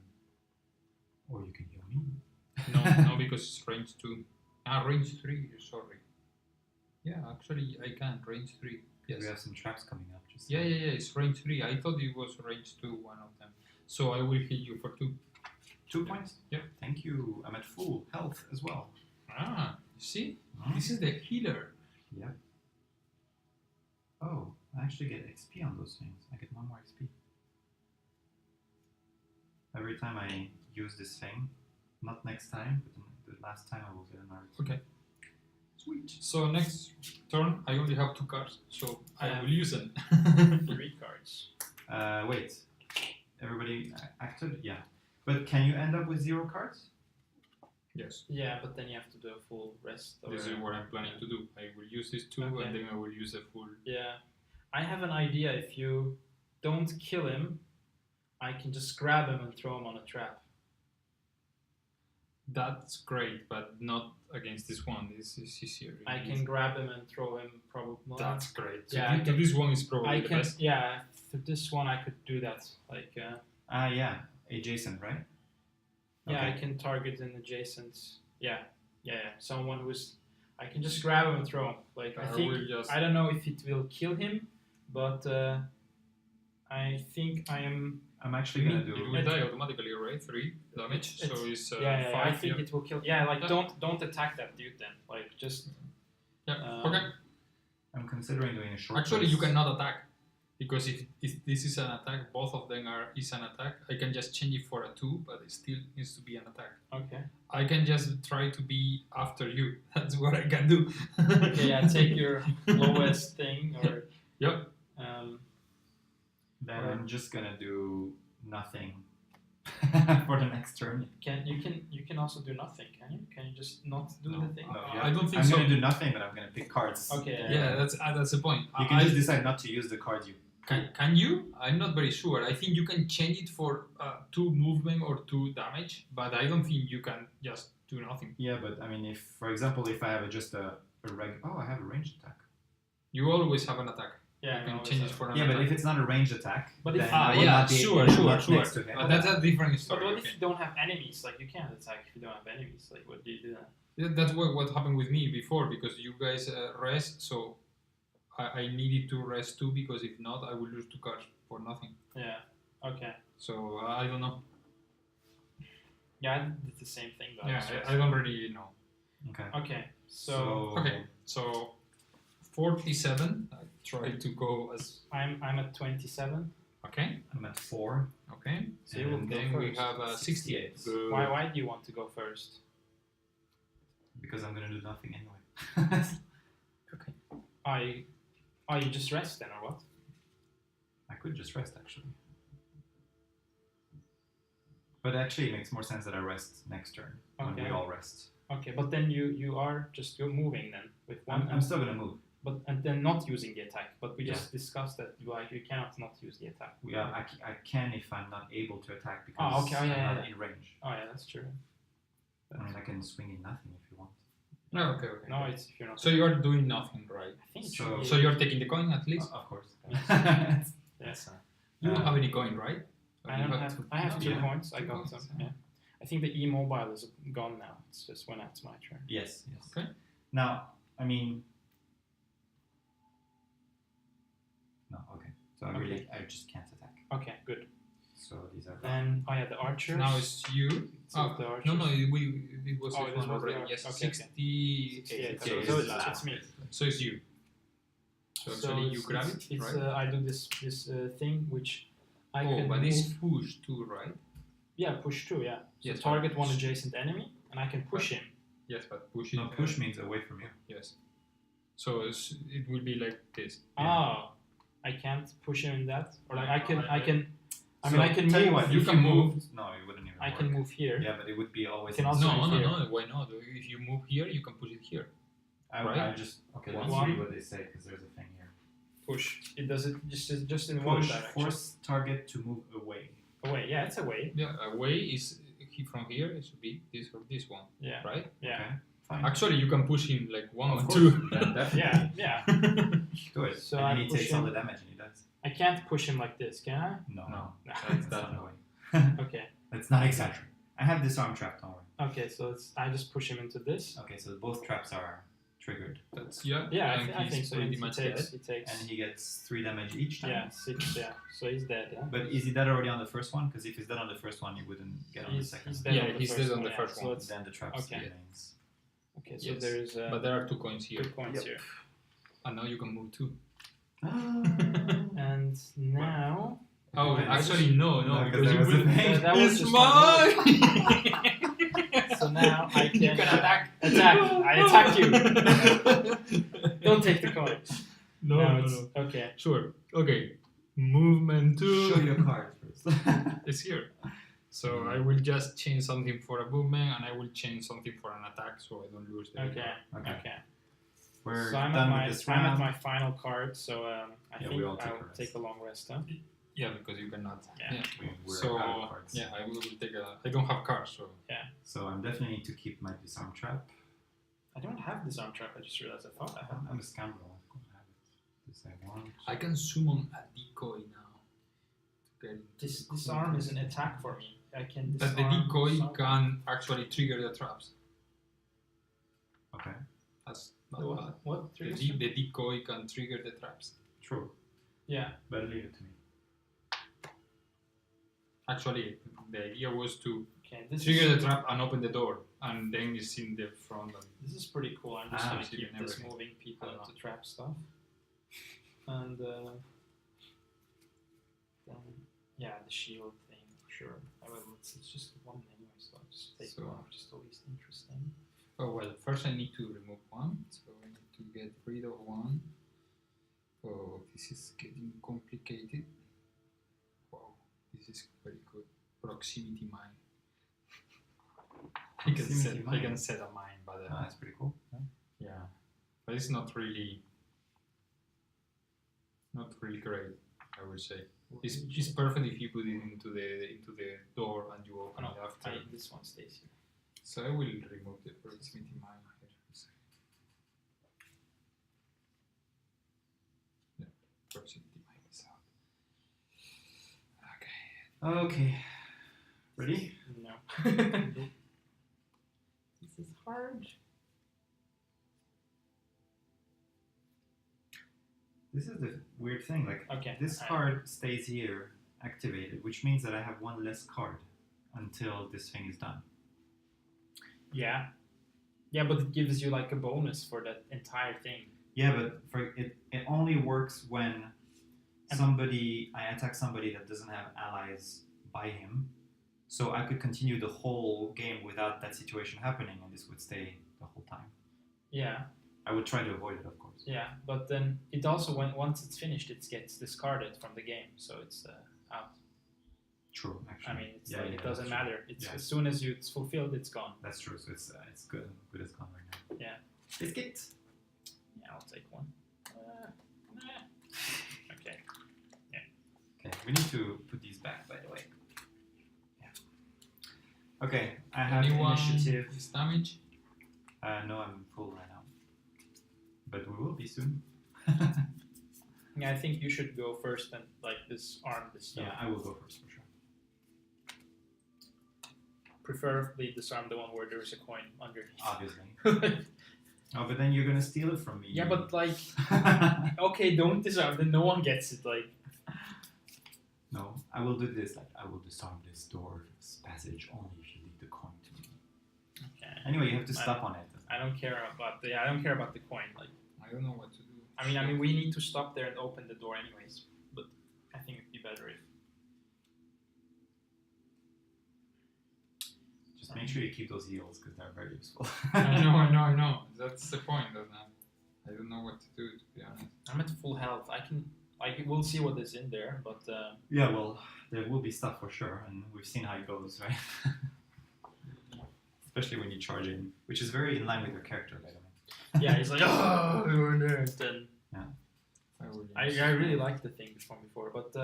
Or you can heal me.
No, because it's range 2. Range 3. Sorry. Yeah, actually, I can range 3. Yes.
We have some traps coming up. Just
Yeah. It's range 3. I thought it was range 2, one of them. So I will heal you for 2.
2 points?
Yeah.
Thank you. I'm at full health as well.
You see? This is the healer.
Yeah. Oh, I actually get XP on those things. I get 1 more XP. Every time I use this thing, not next time, but the last time I will get another XP.
Okay. Sweet. So next turn, I only have 2 cards, so I will use them.
3 cards.
Wait. Everybody acted? Yeah. But can you end up with 0 cards?
Yes.
Yeah, but then you have to do a full rest.
This is what I'm planning to do. I will use these 2
Okay.
and then I will use a full.
Yeah. I have an idea. If you don't kill him, I can just grab him and throw him on a trap.
That's great, but not against this one. This is easier.
I can grab him and throw him probably.
That's great.
Yeah, I
So
can-
this one is probably
I
the
can.
best.
Yeah, for this one I could do that. Like.
Yeah, adjacent, right?
Yeah,
Okay.
I can target an adjacent. Yeah. Someone who's. I can just grab him and throw him. Like I think.
will just.
I don't know if it will kill him, but I think I am.
I'm actually gonna
It
do.
will die automatically, right? 3 damage. So it's 5.
I think
yeah.
it will kill. Yeah, like
Yeah.
don't attack that dude then. Like just.
Yeah. Okay.
I'm considering doing a short.
Actually, you
rest.
cannot attack because if this is an attack, both of them is an attack. I can just change it for a 2, but it still needs to be an attack.
Okay.
I can just try to be after you. That's what I can do.
Okay, yeah, take your lowest thing or.
Yep.
Then I'm just gonna do nothing for the next turn.
You can also do nothing, can you? Can you just not do
No.
the thing?
No,
I don't think
I'm
so.
gonna do nothing, but I'm gonna pick cards.
Okay.
Yeah, that's the point.
You can just decide not to use the cards you.
Can you? I'm not very sure. I think you can change it for 2 movement or 2 damage, but I don't think you can just do nothing.
Yeah, but I mean, if for example, if I have just a I have a ranged attack.
You always have an attack.
Yeah,
You can
no,
change it
it's
for an
Yeah,
attack.
but if it's not a ranged attack,
But if-
then
Ah,
I will
yeah,
not be
sure.
next to him.
But that's a different
But
story.
what
okay.
if you don't have enemies? Like you can't attack if you don't have enemies. Like what do you do then?
Yeah, that's what happened with me before because you guys rest, so I needed to rest too because if not, I would lose 2 cards for nothing.
Yeah. Okay.
So I don't know.
Yeah, I did the same thing though.
Yeah,
So
I don't really know.
Okay.
Okay. So
Okay, so 47. I try to go as
I'm at 27.
okay,
I'm at 4.
okay,
So you will
and
go
then we
first.
have 68. Good.
Why do you want to go first?
Because I'm gonna do nothing anyway.
You just rest then or what?
I could just rest actually. But actually, it makes more sense that I rest next turn when we
Okay.
all rest.
Okay, but then you are just you're moving then with one.
I'm still gonna move.
But and then not using the attack. But we
Yeah.
just discussed that you cannot not use the attack.
Yeah, I can if I'm not able to attack because
Oh, okay. Oh, yeah,
I'm
yeah,
not
yeah.
in range.
Oh yeah, that's true.
I mean, I can swing in nothing if you want.
No, okay.
No, it's if you're not.
So you are doing nothing, right?
I think it
So-
should be-
So you're taking the coin at least.
Of course.
Yes.
You don't have any coin, right? Or
I
you
don't have. I have
no,
2
yeah.
points. I
2
got
points,
them. Yeah. I think the E-mobile is gone now. It's just when it's my turn.
Yes.
Okay.
Now, I mean. No. Okay. So I just can't attack.
Okay, good.
So these are.
Then the archers.
Now it's you.
So the archers.
No, it was
Oh,
this
this
one
was the
already.
arch-
Yes,
okay, okay.
68.
Okay,
Okay,
so
it's last.
it's me.
So it's you. So actually you grab it,
It's
right?
I do this thing which I
Oh,
can
but
move.
it's push too, right?
Yeah, push 2. Yeah. So
Yes,
target
but-
one adjacent enemy, and I can push him.
Yes, but push it.
No, push means away from you.
Yes. So it will be like this.
Oh, I can't push him in that, or like I can. I
So,
mean, I can
tell
move.
you what,
You
if
can move.
No, it wouldn't even
I
work.
can move here.
Yeah, but it would be always.
Can
in
also
the
No,
move
no,
here.
no. Why not? If you move here, you can push it here.
I
right?
just okay.
One.
Let's read what they say because there's a thing here.
Push. It does it just in one
Push.
direction.
Force target to move away.
Away. Yeah, it's away.
Yeah, away is from here. It should be this or this one,
Yeah.
right?
Yeah.
Okay. Fine.
Actually, you can push him like 1
Of
or
course.
2.
Then definitely.
Yeah. Yeah.
Do it.
So
and
I
then he
push
takes all
him.
the damage and he does.
I can't push him like this, can I?
No.
No.
That's
That's
not going.
Okay.
Let's not exaggerate. I have disarm trap. Don't worry.
Okay. So I just push him into this.
Okay, so both traps are triggered,
That's
Yeah,
and
I think
he's
so.
pretty
He
much
takes.
dead.
He takes.
and he gets 3 damage each time.
Yeah, 6. Yeah. So he's dead. Yeah.
But is he dead already on the first one? Because if he's dead on the first one, he wouldn't get on the
He's
second.
dead
Yeah,
on the
he's
first
dead on
one,
the
yeah.
first
So
one.
it's
Then the trap
Okay.
remains.
okay. So
Yes.
there's
But there are 2 coins here,
2 points
Yep.
here.
and now you can move 2.
And now.
Oh,
Okay.
actually no,
No,
because
that
you
was
will.
the thing.
That was
It's
just
mine.
So now I can.
You can attack.
Attack! I attack you! Don't take the coin.
No,
Now
no,
it's-
no.
Okay.
Sure. Okay. Movement 2.
Show your card first.
It's here. So I will just change something for a movement, and I will change something for an attack, so I don't lose the.
Okay.
Okay.
Okay.
We're
So I'm
done
at
with this
I'm at
round.
my final card, so I
Yeah,
think
we all take
I'll
a rest.
take a long rest, huh?
Yeah, because you cannot.
Yeah.
We're
So
out of cards.
yeah, I will take a. I don't have cards, so.
So I'm definitely need to keep my disarm trap.
I don't have this arm trap, I just realized I thought I had.
I'm a scoundrel. I have it. This I want.
I can summon a decoy now. get
This arm is an attack for me. I can
that the
disarm
decoy
some-
can actually trigger the traps.
Okay.
That's
The
not
what?
bad.
What?
The, the decoy can trigger the traps.
True.
Yeah.
But leave it to me.
Actually, the idea was to
Okay. This
trigger
is,
the trap and open the door, and then it's in the front. And
this is pretty cool. I'm just
Ah,
gonna
see
keep
the
this
everything.
moving people
I don't
into trap stuff. And then yeah, the shield thing. Sure. I will. It's just one anyway, so I'll just take
So-
one, just the least interesting.
oh well, first I need to remove one, so I need to get rid of one. Oh, this is getting complicated. Wow, this is very good. Proximity mine. I
Proximity mine.
can set a mine, but
Oh, that's pretty cool. Yeah.
yeah, but it's not really great. I would say it's perfect if you put it into the door and you
Oh,
open
no,
it after.
this one stays here.
So I will remove the proximity mine here. Yeah, proximity mine is out. Okay.
Okay. Ready?
No. This is hard.
This is the weird thing. Like
Okay.
this card stays here activated, which means that I have one less card until this thing is done.
Yeah. Yeah, but it gives you like a bonus for that entire thing.
Yeah, but for it only works when I attack somebody that doesn't have allies by him. So I could continue the whole game without that situation happening, and this would stay the whole time.
Yeah.
I would try to avoid it, of course.
Yeah, but then it also once it's finished, it gets discarded from the game, so it's out.
True, actually.
I mean, it's
Yeah,
like,
yeah,
it doesn't
that's true.
matter. It's
Yeah.
as soon as it's fulfilled, it's gone.
That's true. So it's good as gone right now.
Yeah.
Biscuit.
Yeah, I'll take one. Okay.
Okay, we need to put these back, by the way. Yeah. Okay, I have
Anyone
initiative.
is damage?
No, I'm full right now. But we will be soon.
Yeah, I think you should go first and like disarm this stuff.
Yeah, I will go first for sure.
Preferably disarm the one where there is a coin underneath.
Obviously. Oh, but then you're gonna steal it from me.
Yeah, but like, okay, don't disarm. Then no one gets it. Like,
No, I will do this. Like, I will disarm this door, this passage, only if you leave the coin to me.
okay.
Anyway, you have to stop on it.
I don't care about the. I don't care about the coin. Like,
I don't know what to do.
I mean, we need to stop there and open the door anyways. But I think it'd be better if.
Just make sure you keep those heals because they're very useful.
I know. That's the point. I don't know what to do, to be honest.
I'm at full health. I can. Like, we'll see what is in there, but.
Yeah, well, there will be stuff for sure, and we've seen how it goes, right? Especially when you charge in, which is very in line with your character, by the way.
Yeah, he's like, oh, then.
I will
I really like the thing from before, but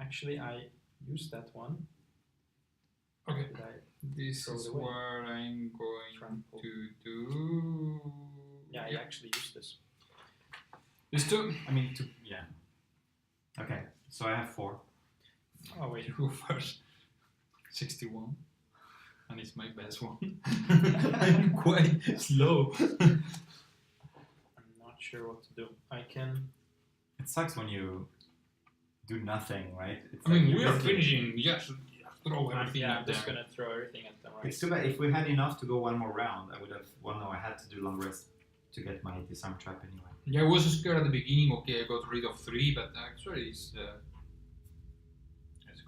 actually I used that one.
Okay.
Did I?
This
Throw it
is
away.
what I'm going
Trample.
to do.
Yeah, I actually used this.
These two.
I mean, yeah. Okay, so I have 4.
Oh wait,
You go first. 61. And it's my best one.
I'm
quite slow.
I'm not sure what to do. I can.
It sucks when you do nothing, right? It's
I mean,
like
we
you
are
basically-
finishing. Just throw everything
Yeah,
at
I'm
them.
just gonna throw everything at them. Right?
It's too bad. If we had enough to go one more round, I would have. Well, no, I had to do long rest to get my disarm trap anyway.
Yeah, I was scared at the beginning. Okay, I got rid of 3, but actually it's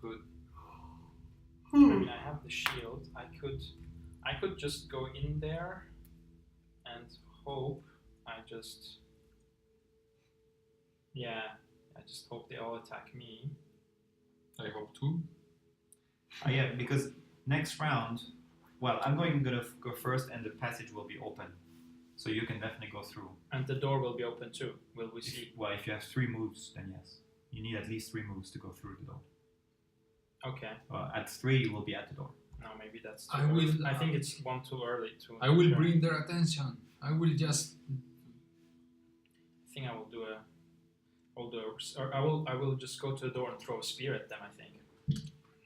good.
I mean, I have the shield. I could just go in there and hope. I just hope they all attack me.
I hope too.
Yeah, because next round, well, I'm gonna go first, and the passage will be open, so you can definitely go through.
And the door will be open too. Will we see?
Well, if you have 3 moves, then yes, you need at least 3 moves to go through the door.
Okay.
At 3, you will be at the door.
No, maybe that's.
I
early.
will-
I think it's one too early to.
I will bring their attention. I will just.
I think I will do a. Although, or I will just go to the door and throw a spear at them. I think.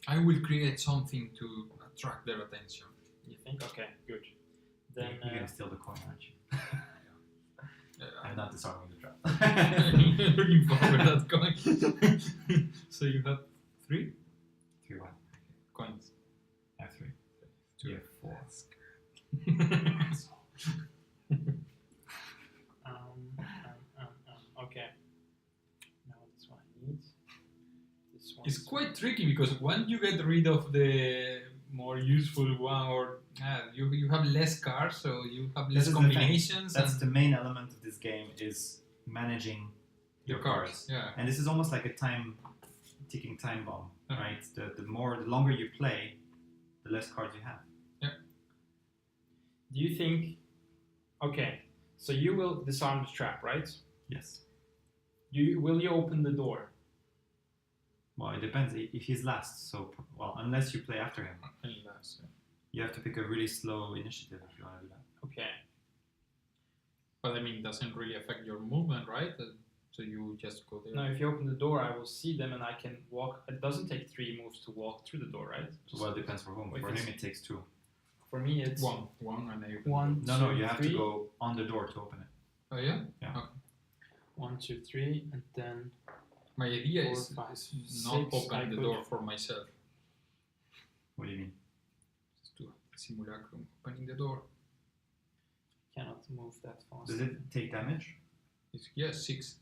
I will create something to attract their attention.
You think? Okay, good. Then
You're gonna steal the coin, aren't you? I'm
I'm
not disarming the trap.
looking forward to that coin. So you have 3
3 1.
coins.
I have 3.
Two.
You have 4.
Okay. Now this one I need. This one.
It's quite tricky because once you get rid of the more useful one, or you have less cards, so you have
This
less
is the thing.
combinations.
That's
and
the main element of this game is managing
the
your
cards.
cards.
Yeah.
And this is almost like a ticking time bomb,
Uh-huh.
right? The longer you play, the less cards you have.
Do you think? Okay, so you will disarm the trap, right?
Yes.
Will you open the door?
Well, it depends. If he's last, so unless you play after him,
Unless,
you have to pick a really slow initiative if you want to do that.
Okay.
But I mean, it doesn't really affect your movement, right? So you just go there.
Now, if you open the door, I will see them and I can walk. It doesn't take 3 moves to walk through the door, right?
Well, it depends for whom.
If
For
it's-
him, it takes 2.
For me, it's
One, and I open.
1,
No,
2,
you have
3.
to go on the door to open it.
Oh yeah.
1, 2, 3, and then
My idea
4,
is
5,
not
6,
open
I
the
could-
door for myself.
What do you mean?
Just do a simulacrum opening the door.
Cannot move that fast.
Does it take damage?
It's 6.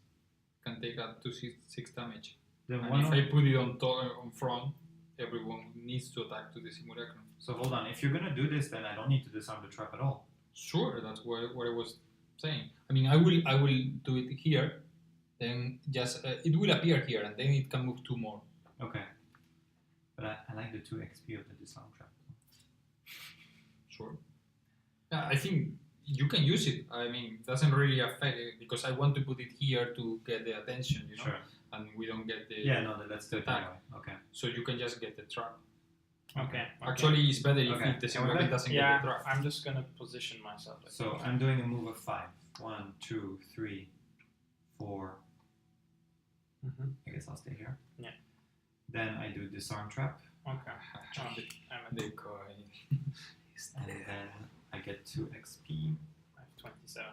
Can take up to 6 damage.
Then
And
why
if
not?
I put it on front, everyone needs to attack to the simulacrum.
So hold on. If you're gonna do this, then I don't need to disarm the trap at all.
Sure, that's what I was saying. I mean, I will do it here. Then just it will appear here, and then it can move 2 more.
Okay. But I like the 2 XP of the disarm trap.
Sure. Yeah, I think you can use it. I mean, it doesn't really affect it because I want to put it here to get the attention, you know,
Sure.
and we don't get the.
Yeah, no, let's do it
attack.
anyway. Okay.
So you can just get the trap.
Okay.
Actually, it's better if
Okay.
the
And
simulacrum
we're back?
doesn't
Yeah,
get the trap.
I'm just gonna position myself. Like
So I'm doing a move of 5. 1, 2, 3, 4.
Mm-hmm.
I guess I'll stay here.
Yeah.
Then I do disarm trap,
Okay. I'm at
The coin.
and then I get 2 XP.
I have 27.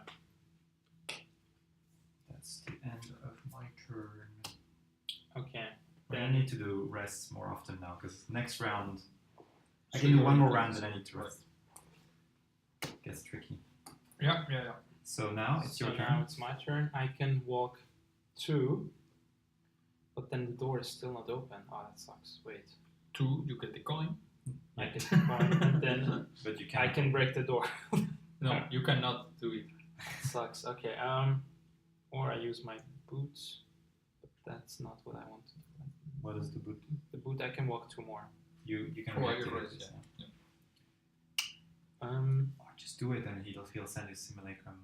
That's the end of my turn.
Okay.
I
Then-
need to do rests more often now because next round I
So
can do
you
one more
want to
round
rest.
and I need to rest. Gets tricky.
Yeah.
So now it's
So
your
now
turn.
it's my turn. I can walk 2, but then the door is still not open. Oh, that sucks. Wait.
2, you get the coin.
I get the coin, and then
But you
I
can't.
can break the door.
No, you cannot do it.
Sucks. Okay. Or I use my boots, but that's not what I want to do.
What does the boot do?
The boot, I can walk 2 more.
You can
Oh,
reactivate
you're right,
this,
yeah.
Or just do it and he'll send his simulacrum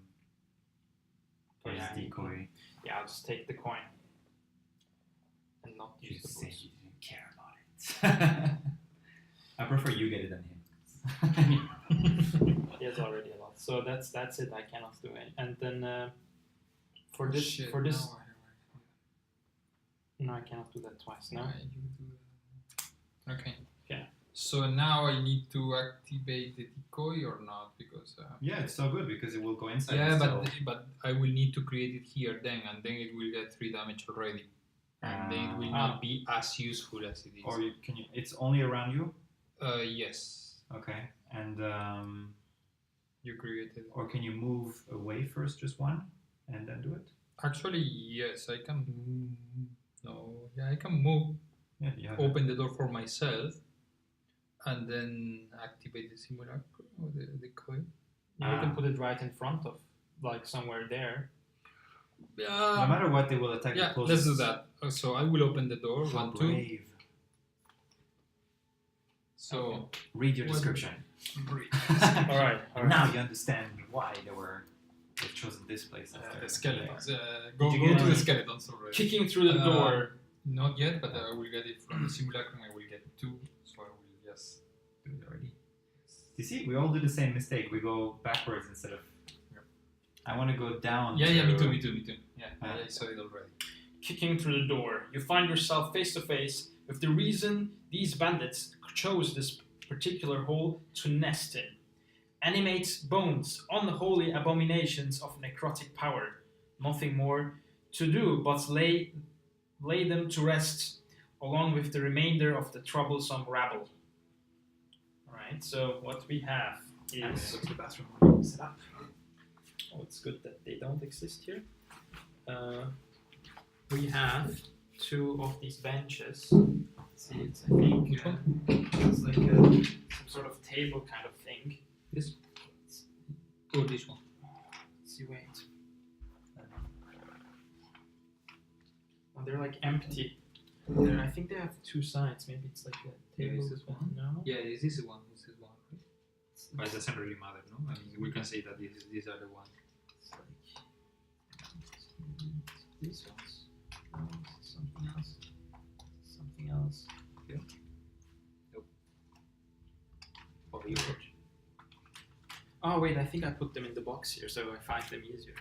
or his
Yeah.
decoy.
Yeah, I'll just take the coin and not
You
use the
say
boots.
you didn't care about it. I prefer you get it than him.
He has already a lot, so that's it. I cannot do it. And then for this
Shit,
for this
now
no, I cannot do that twice. No.
Why you do that? Okay.
Yeah.
So now I need to activate the decoy or not because.
Yeah, it's so good because it will go inside.
Yeah,
and
but
still-
but I will need to create it here then, and then it will get 3 damage already, and then it will not be as useful as it is.
Or it's only around you.
Yes,
Okay, and
you created.
or can you move away first, just one, and then do it?
Actually, yes, I can. No, yeah, I can move,
Yeah, you have.
open the door for myself, and then activate the simulacrum or the decoy.
Yeah, you can put it right in front of, like somewhere there.
No matter what, they will attack the
Yeah,
closest.
let's do that. So I will open the door.
How
1, 2.
brave.
So
Read your
What-
description.
All right.
Now you understand why they've chosen this place. as their
the skeletons.
lair.
Go
you
go
get
to
it?
the skeletons already.
Kicking through the door.
Not yet, but I will get it from the simulacrum. I will get 2, so I will just do it already.
You see, we all do the same mistake. We go backwards instead of.
Yep.
I want to go down.
Yeah,
to,
me too. Yeah,
Ah.
I saw it already.
kicking through the door. You find yourself face to face with the reason these bandits chose this particular hole to nest in. Animate bones, unholy abominations of necrotic power. Nothing more to do but lay them to rest, along with the remainder of the troublesome rabble. Alright, so what we have is...
Go to the bathroom. Set up.
Oh, it's good that they don't exist here. We have 2 of these benches. Let's see, it's, I think,
Which one?
it's like some sort of table kind of thing.
This? Or this one?
Let's see, wait. Oh, they're like empty. I think they have 2 sides. Maybe it's like a
Yeah,
table.
is this
with
one?
No.
Yeah, this is one. This is one. But it doesn't really matter, no? I mean, we can say that these are the ones.
It's like these ones. No, it's something else. Something else.
Or you watch.
Oh wait, I think I put them in the box here, so I find them easier.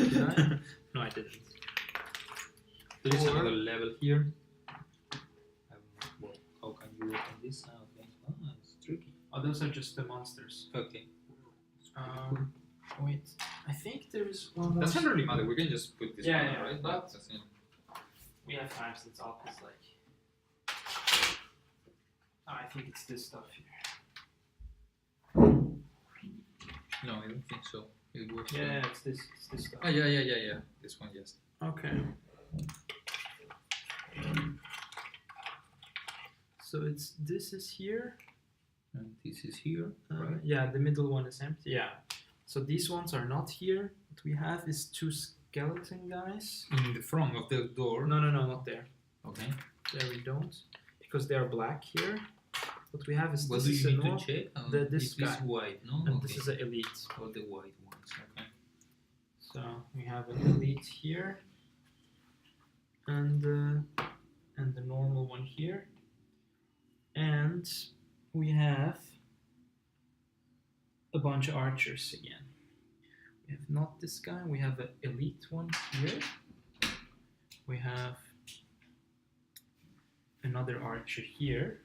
Did I?
No, I didn't. There is another level here.
Well, how can you open this now? Oh, it's tricky.
Oh, those are just the monsters.
Okay.
Wait, I think there is one more.
Doesn't really matter. We can just put this
Yeah,
one,
yeah,
right?
but-
That's it.
We have time since all is like. Oh, I think it's this stuff here.
No, I don't think so. It was.
Yeah, it's this stuff.
Ah, yeah. This one, yes.
Okay. So this is here.
And this is here, right?
Yeah, the middle one is empty. Yeah. So these ones are not here. What we have is 2 skeleton guys.
In the front of the door.
No, not there.
Okay.
There we don't, because they are black here. What we have is
What
this
do
is
you
a
need to
norm,
check?
this
It is
guy.
white, no?
and
Okay.
this is an elite.
All the white ones, okay.
So we have an elite here, and the normal one here, and we have a bunch of archers again. We have not this guy. We have an elite one here. We have another archer here.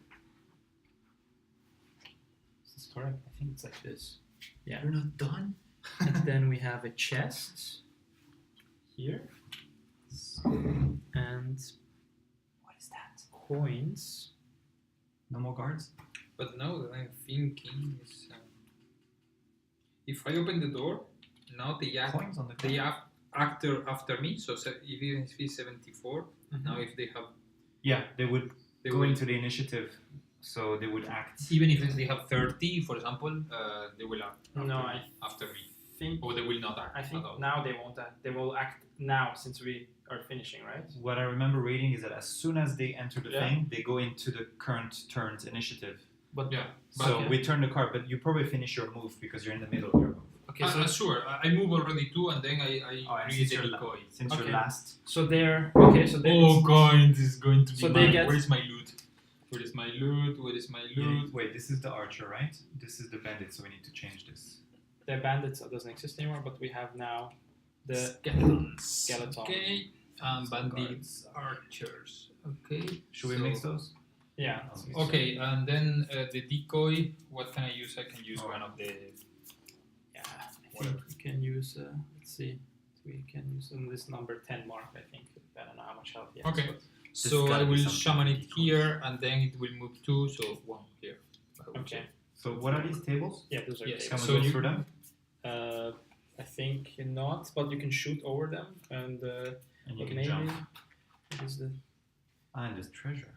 Is this correct? I think it's like this. Yeah.
You're not done?
And then we have a chest here. And
What is that?
coins.
No more guards?
But now that I'm thinking is, if I open the door, now they act
Coins on the
they after me. So even if it's 74,
Mm-hmm.
now if they have
Yeah, they would
they
go
will,
into the initiative, so they would act.
even if they have 30, for example, they will act
No, I
after me,
think
or they will not act
I think
at all.
now they won't act. They will act now since we are finishing, right?
What I remember reading is that as soon as they enter the
Yeah.
thing, they go into the current turn's initiative.
But
Yeah.
So
Okay.
we turn the card, but you probably finish your move because you're in the middle of your move.
okay, so
Sure, I move already too, and then I
and
create
since
the
you're,
decoy.
since
Okay.
you're last,
so they're okay. So they
Oh, coins is going to be
So they
mine.
get-
Where is my loot? Where is my loot? Where is my loot?
wait, this is the archer, right? This is the bandit, so we need to change this.
the bandits doesn't exist anymore, but we have now the
Skeletons.
skeleton.
Okay. And
Some
bandits, archers. Okay.
Should we
so-
mix those?
Yeah.
Okay, and then the decoy. What can I use? I can use one of the.
Yeah. I think we can use. Let's see. We can use this number 10 mark. I think. I don't know how much health he has.
Okay.
but-
So I
gotta be
will
something
shaman it
decoy.
here, and then it will move 2, so 1 here. I will
Okay.
check.
So what are these tables?
Yeah, those are
Yes,
Can
tables.
we
So
go
you-
through them?
I think not, but you can shoot over them, and
And you
but
can
maybe
jump.
what is the?
And there's treasure.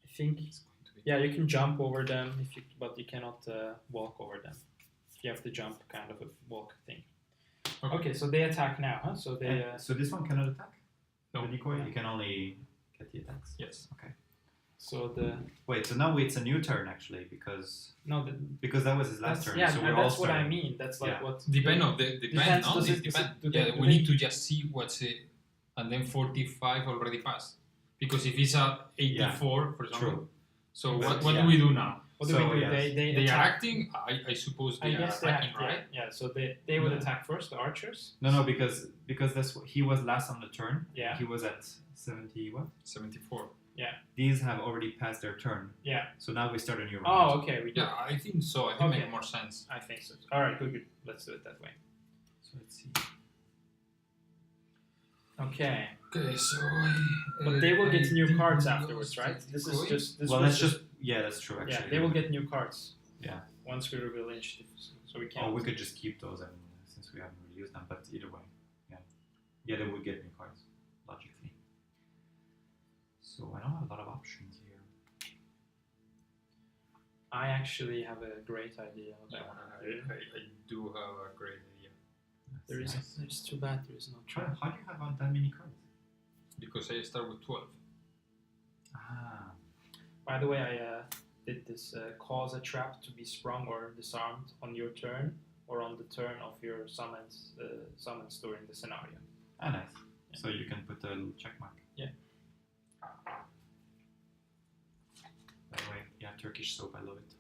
I think
It's going to be.
yeah, you can jump over them if you, but you cannot walk over them. You have to jump, kind of a walk thing. Okay, so they attack now, huh? So they.
And so this one cannot attack?
No.
The decoy? You can only get the attacks.
Yes.
Okay.
So the
Wait, so now it's a new turn actually, because that was his last
that's,
turn.
yeah,
so
and
we're all
that's what I
starting.
mean. That's like
Yeah.
what
Depend on the
Depends,
no,
does
it
it-
depends.
do they-
Yeah,
do
we
they-
need to just see what's it, and then 45 already passed. Because if it's a 84, for example.
True.
So
But,
what
yeah.
do we do now?
What do
So,
we do?
yes.
They
They are
attack.
acting. I suppose
I
they are
guess they
attacking,
act,
right?
yeah. So they would
No.
attack first, the archers.
No, because he was last on the turn.
Yeah.
He was at 70 what?
74.
These have already passed their turn.
Yeah.
So now we start a new round.
Oh, okay. We do.
Yeah, I think so. I think
Okay.
makes more sense.
I think so. All right, good. Let's do it that way.
So let's see.
Okay.
Okay, so
But they will get
I
new
think
cards
we
afterwards,
lost
right?
the
This is
decoy.
just. This
Well,
was
that's just yeah, that's true actually.
Yeah, they will get new cards.
Yeah.
Once we reveal initiative, so we
Oh,
can't.
we could just keep those since we haven't really used them. But either way, yeah, they would get new cards logically. So I don't have a lot of options here.
I actually have a great idea. Of
Yeah,
that one.
I do have a great idea
There is.
Nice.
It's too bad there is no
How,
trap.
how do you have that many cards?
because I start with 12.
Ah,
By the way, I did this cause a trap to be sprung or disarmed on your turn or on the turn of your summons during the scenario.
nice. So you can put a little check mark.
Yeah.
By the way, yeah, Turkish soap, I love it.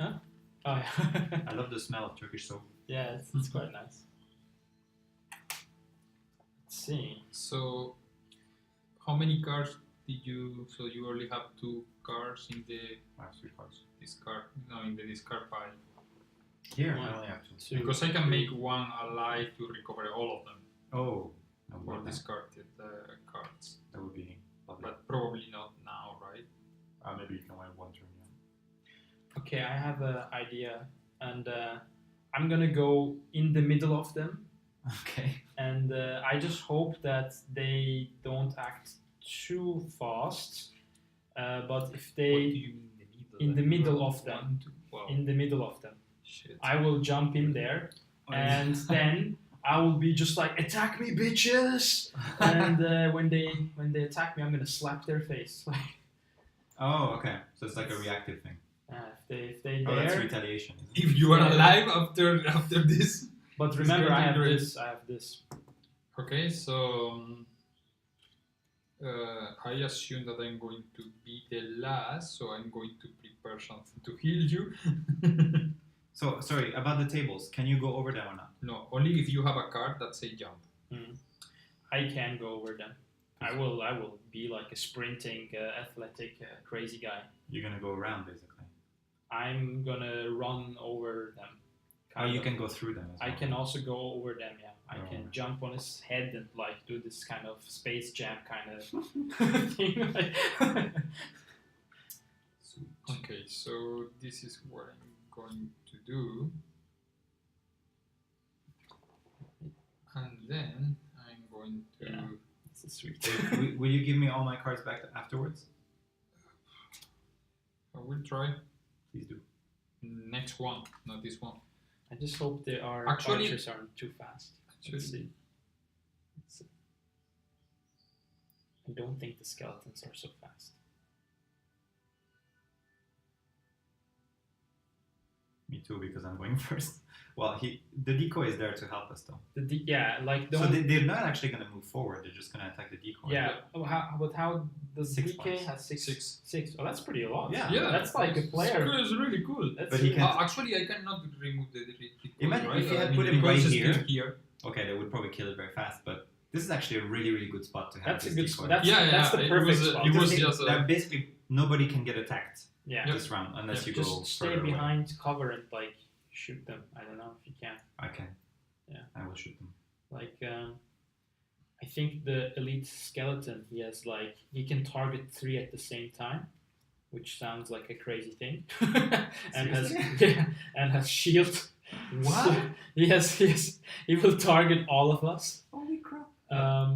Oh yeah.
I love the smell of Turkish soap.
Yeah, it's quite nice. Let's see.
So, how many cards did you? So you only have 2 cards in the
I have 3 cards.
discard. No, in the discard pile.
Here,
One,
I only have 2.
Two,
Because I can
three.
make one alive to recover all of them
Oh, no,
or
well, that,
discarded cards.
that would be lovely.
But probably not now, right?
Maybe you can win 1 turn, yeah.
Okay, I have an idea, and I'm gonna go in the middle of them,
Okay.
and I just hope that they don't act too fast. But if
What do
they
you mean the middle?
in the
Like,
middle
one,
of them.
1, 2, wow.
in the middle of them,
Shit.
I will jump in there, and then I will be just like, attack me, bitches! And when they attack me, I'm gonna slap their face.
Oh, okay. So it's like a reactive thing.
If they
Oh, that's
dare.
retaliation. Isn't it?
If you are
Yeah.
alive after this.
But
It's
remember,
gonna
I
be
have
great.
this. I have this.
Okay, so I assume that I'm going to be the last, so I'm going to prepare something to heal you.
So, sorry, about the tables. Can you go over them or not?
No, only if you have a card that say jump.
I can go over them. I will be like a sprinting, athletic, crazy guy.
You're gonna go around, basically.
I'm gonna run over them.
Oh, you can go through them as well.
I can also go over them. Yeah, I
Oh.
can jump on his head and like do this kind of Space Jam kind of thing.
Sweet.
Okay, so this is what I'm going to do. And then I'm going to...
Yeah. This is sweet.
will you give me all my cards back afterwards?
I will try
Please do.
next one, not this one.
I just hope the
Actually-
archers aren't too fast. Let's see. Let's see. I don't think the skeletons are so fast.
Me too, because I'm going first. Well, the decoy is there to help us, though.
Like
So
don't.
they're not actually gonna move forward. They're just gonna attack the decoy.
Yeah. Oh, but how does
6
DK
points.
has six?
Six.
Six. Oh, that's pretty a lot.
Yeah.
Yeah,
That's like a player.
It's really cool.
That's
But he
really-
can-
Actually, I cannot remove the decoy,
Imagine
right?
if you had
I mean,
put
the
him
decoy
right
is
here.
still here.
Okay, they would probably kill it very fast, but this is actually a really, really good spot to have
That's a
this
good.
decoy.
That's
Yeah,
that's the
it
perfect
was,
spot.
it was
Because
just a-
that basically nobody can get attacked
Yeah.
this round unless you go
Just stay
further away.
behind cover and like shoot them. I don't know if you can.
I can.
Yeah.
I will shoot them.
Like I think the elite skeleton he can target 3 at the same time, which sounds like a crazy thing. and has shield.
What?
Yes, he will target all of us.
Holy crap!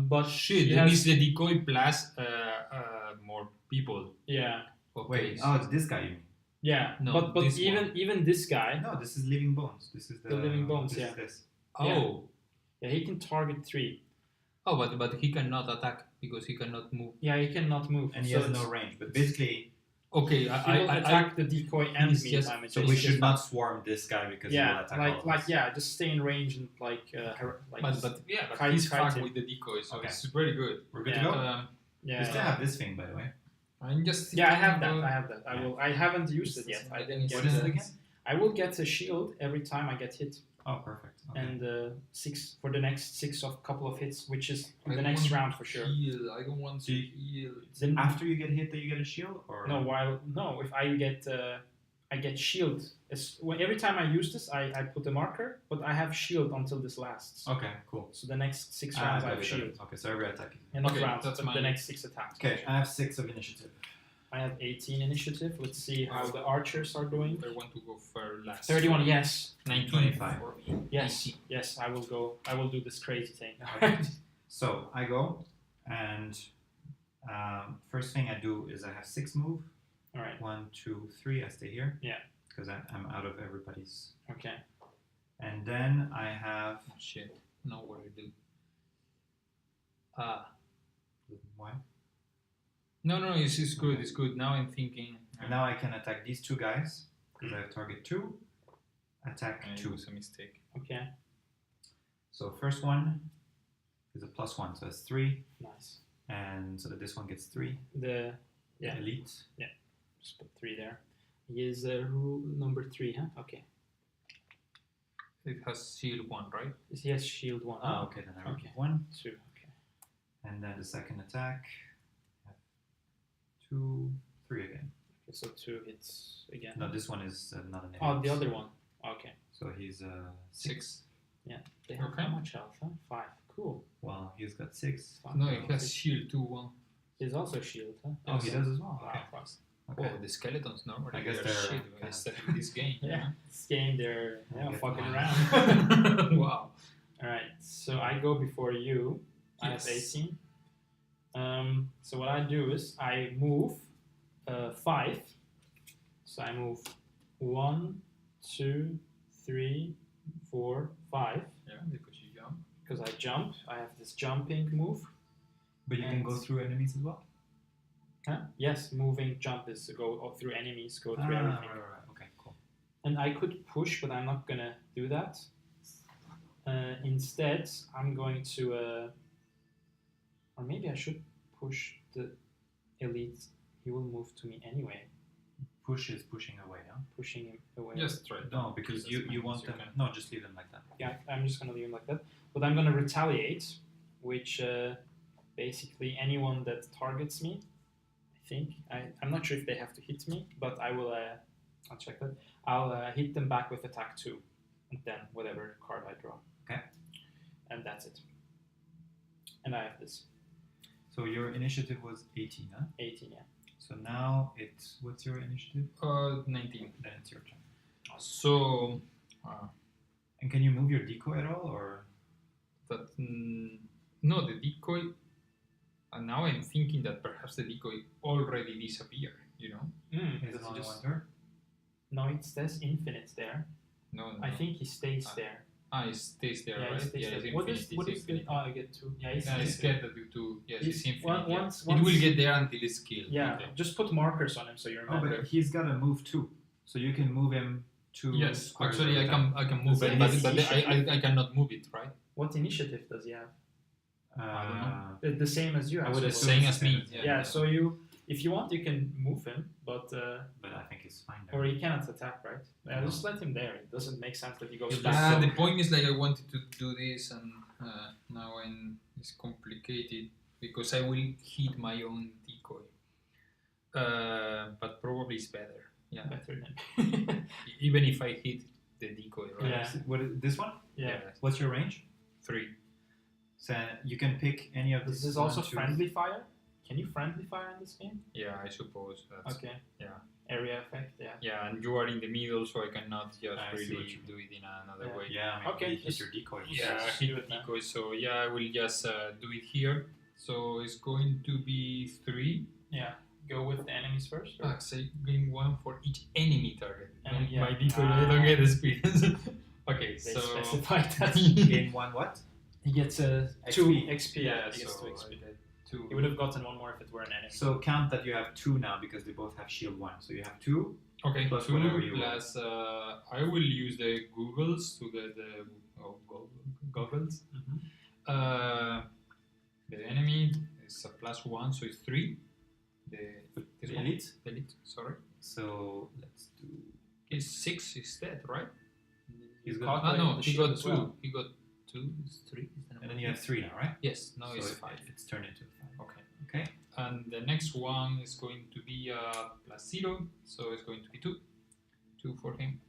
But
Shit,
he
that
has,
means the decoy plus more people.
yeah,
Okay.
Wait, oh, it's this guy you mean?
yeah.
No,
but
this
even this guy,
No, this is living bones. This is
The living bones,
this
yeah.
Is this.
Oh.
yeah, he can target 3.
Oh, but he cannot attack because he cannot move.
Yeah, he cannot move.
And he
so
has no
it's-
range. But basically,
Okay,
He will attack the decoy and
he's
me.
just-
damage.
so
He's
we
just
should
fine.
not swarm this guy because he will
Yeah,
attack all of us.
just stay in range and like
but
Kite-
he's
kite
fucked
him.
with the decoy, so
Okay.
it's very good.
We're good
Yeah.
to go.
Um,
We
yeah.
still have this thing, by the way.
I'm just
Yeah, I
thinking
have that.
about-
I have that. I haven't used it yet. I didn't
What
get
is it
it.
again?
I will get a shield every time I get hit,
Oh, perfect. Okay.
and 6 for the next 6 of couple of hits, which is
I
the
don't
next
want
round for sure.
Heal. I don't want to
Do you-
heal.
Then
After you get hit, that you get a shield, or
no, if I get shield. Every time I use this, I put a marker, but I have shield until this lasts.
Okay, cool.
So the next 6 rounds I
got
have
it, got
shield.
it. Okay, so every attack.
And not
Okay,
rounds,
that's
but the
mine.
next 6 attacks.
Okay, I have 6 of initiative.
I have 18 initiative. Let's see how the archers are doing.
I want to go for last.
31, yes.
19.
25.
For me.
Yes,
18.
yes, I will go. I will do this crazy thing.
So I go, and first thing I do is I have 6 move.
All right.
1, 2, 3. I stay here.
Yeah.
Because I'm out of everybody's.
Okay.
And then I have.
Oh, shit. Know what I do.
Why?
No, it's good. It's good. Now I'm thinking.
And now I can attack these 2 guys because I have target 2. Attack
It
2.
was a mistake.
Okay.
So first one is a +1, so that's 3,
Nice.
and so that this one gets 3.
Yeah.
Elite.
Just put 3 there. He is rule number 3, huh? Okay.
It has shield 1, right?
He has shield 1.
Ah, okay, then I roll
Okay.
1.
2. Okay.
And then the second attack, 2, 3 again.
Okay, so 2 hits again.
No, this one is not an
Oh,
hit.
the other one. Okay.
So he's 6.
They have
Okay.
how much health, huh? 5. Cool.
Well, he's got 6.
5.
No, it has shield 2, 1.
He's also shield, huh?
Oh, he does as well.
Wow.
Okay.
Fast.
Okay.
Oh, the skeletons normally
I guess
they're
they're
shit
kind
especially in this game.
Yeah. This game, they're
I get
fucking
mine.
around.
Wow.
All right. So I go before you. I have
Yes.
18. So what I do is I move 5. So I move 1, 2, 3, 4, 5.
Yeah, because you jump.
Because I jump. I have this jumping move.
But you can go
And-
through enemies as well?
Huh? Yes, moving jump is to go through enemies, go through
right,
everything.
right. Okay, cool.
And I could push, but I'm not gonna do that. Instead, I'm going to, or maybe I should push the elite. He will move to me anyway,
Push is pushing away, huh?
pushing him away.
Just try it.
No, because
That's
you
fine,
want
you
them.
can.
No, just leave them like that.
Yeah, I'm just gonna leave him like that. But I'm gonna retaliate, which basically anyone that targets me, I think. I'm not sure if they have to hit me, but I will. I'll check that. I'll hit them back with attack 2, and then whatever card I draw.
Okay.
And that's it. And I have this
So your initiative was 18, huh?
18. Yeah.
So now it's what's your initiative?
19.
Then it's your turn.
So
And can you move your decoy at all, or
that no, the decoy. And now I'm thinking that perhaps the decoy already disappeared. You know?
is it
Does
only
just-
one turn?
No, it says infinite there.
No.
I think he stays there.
It stays there,
Yeah,
right?
he stays
Yeah,
there.
it's
What is
infinity,
what
it's
is the?
infinity.
Oh, I get 2. Yeah, he's
Yeah, it's get that you two. Yes, it's
He's-
infinite.
on-
Yeah.
once-
It will
once-
get there until it's killed.
Yeah,
Okay.
just put markers on him so you
Oh,
remember.
but he's got to move too, so you can move him to.
Yes,
squares
actually,
every
I
time.
can move
Does
it,
it
but,
have
but
initiative?
I cannot move it, right?
What initiative does he have?
I don't know.
The same as you.
I
have,
would
so-
assume
Same
it's
as me.
the same.
Yeah, so if you want, you can move him, but
But I think it's fine.
or he cannot attack, right? Yeah,
No.
just let him there. It doesn't make sense that he goes
He'll
back.
just-
The point is like I wanted to do this, and now it's complicated because I will hit my own decoy. But probably it's better. Yeah.
Better than.
Even if I hit the decoy, right?
Yeah.
What is this one?
Yeah.
What's your range?
3.
So you can pick any of
This
these.
is also
1, 2,
friendly fire. Can you friendly fire in this game?
Yeah, I suppose that's.
Okay.
Yeah.
Area effect. Yeah.
Yeah, and you are in the middle, so I cannot just
I see what
really
you
do it in another
Yeah.
way.
Yeah, I mean,
Okay,
you hit
just-
your decoy.
Yeah,
Just
hit
do
the
it now.
decoy. So yeah, I will just do it here. So it's going to be 3.
Yeah. Go with the enemies first. Or?
Say gain 1 for each enemy target.
And yeah.
My decoy, I don't get experience. Okay,
They
so
specified that.
Gain 1 what?
He gets a
XP.
2 XP.
yeah,
he gets
so
2
I
XP.
get 2.
He would have gotten 1 more if it were an enemy.
So count that you have 2 now because they both have shield 1. So you have 2.
Okay,
Plus
2
whatever you
plus I will use the goggles to get the goggles.
Mhm.
The enemy is a +1, so it's 3. The This
The
one.
elite.
Elite. Sorry.
So let's do.
His 6 is dead, right?
He's
You
got-
Ah,
calculate
no,
the
he
shield
got
as
2.
well.
He got 2. Is 3? Is the
And
number
then you have 3 now, right?
Yes. Now
so
it's 5.
it's turned into 5.
Okay.
Okay.
And the next one is going to be +0, so it's going to be 2. 2 for him.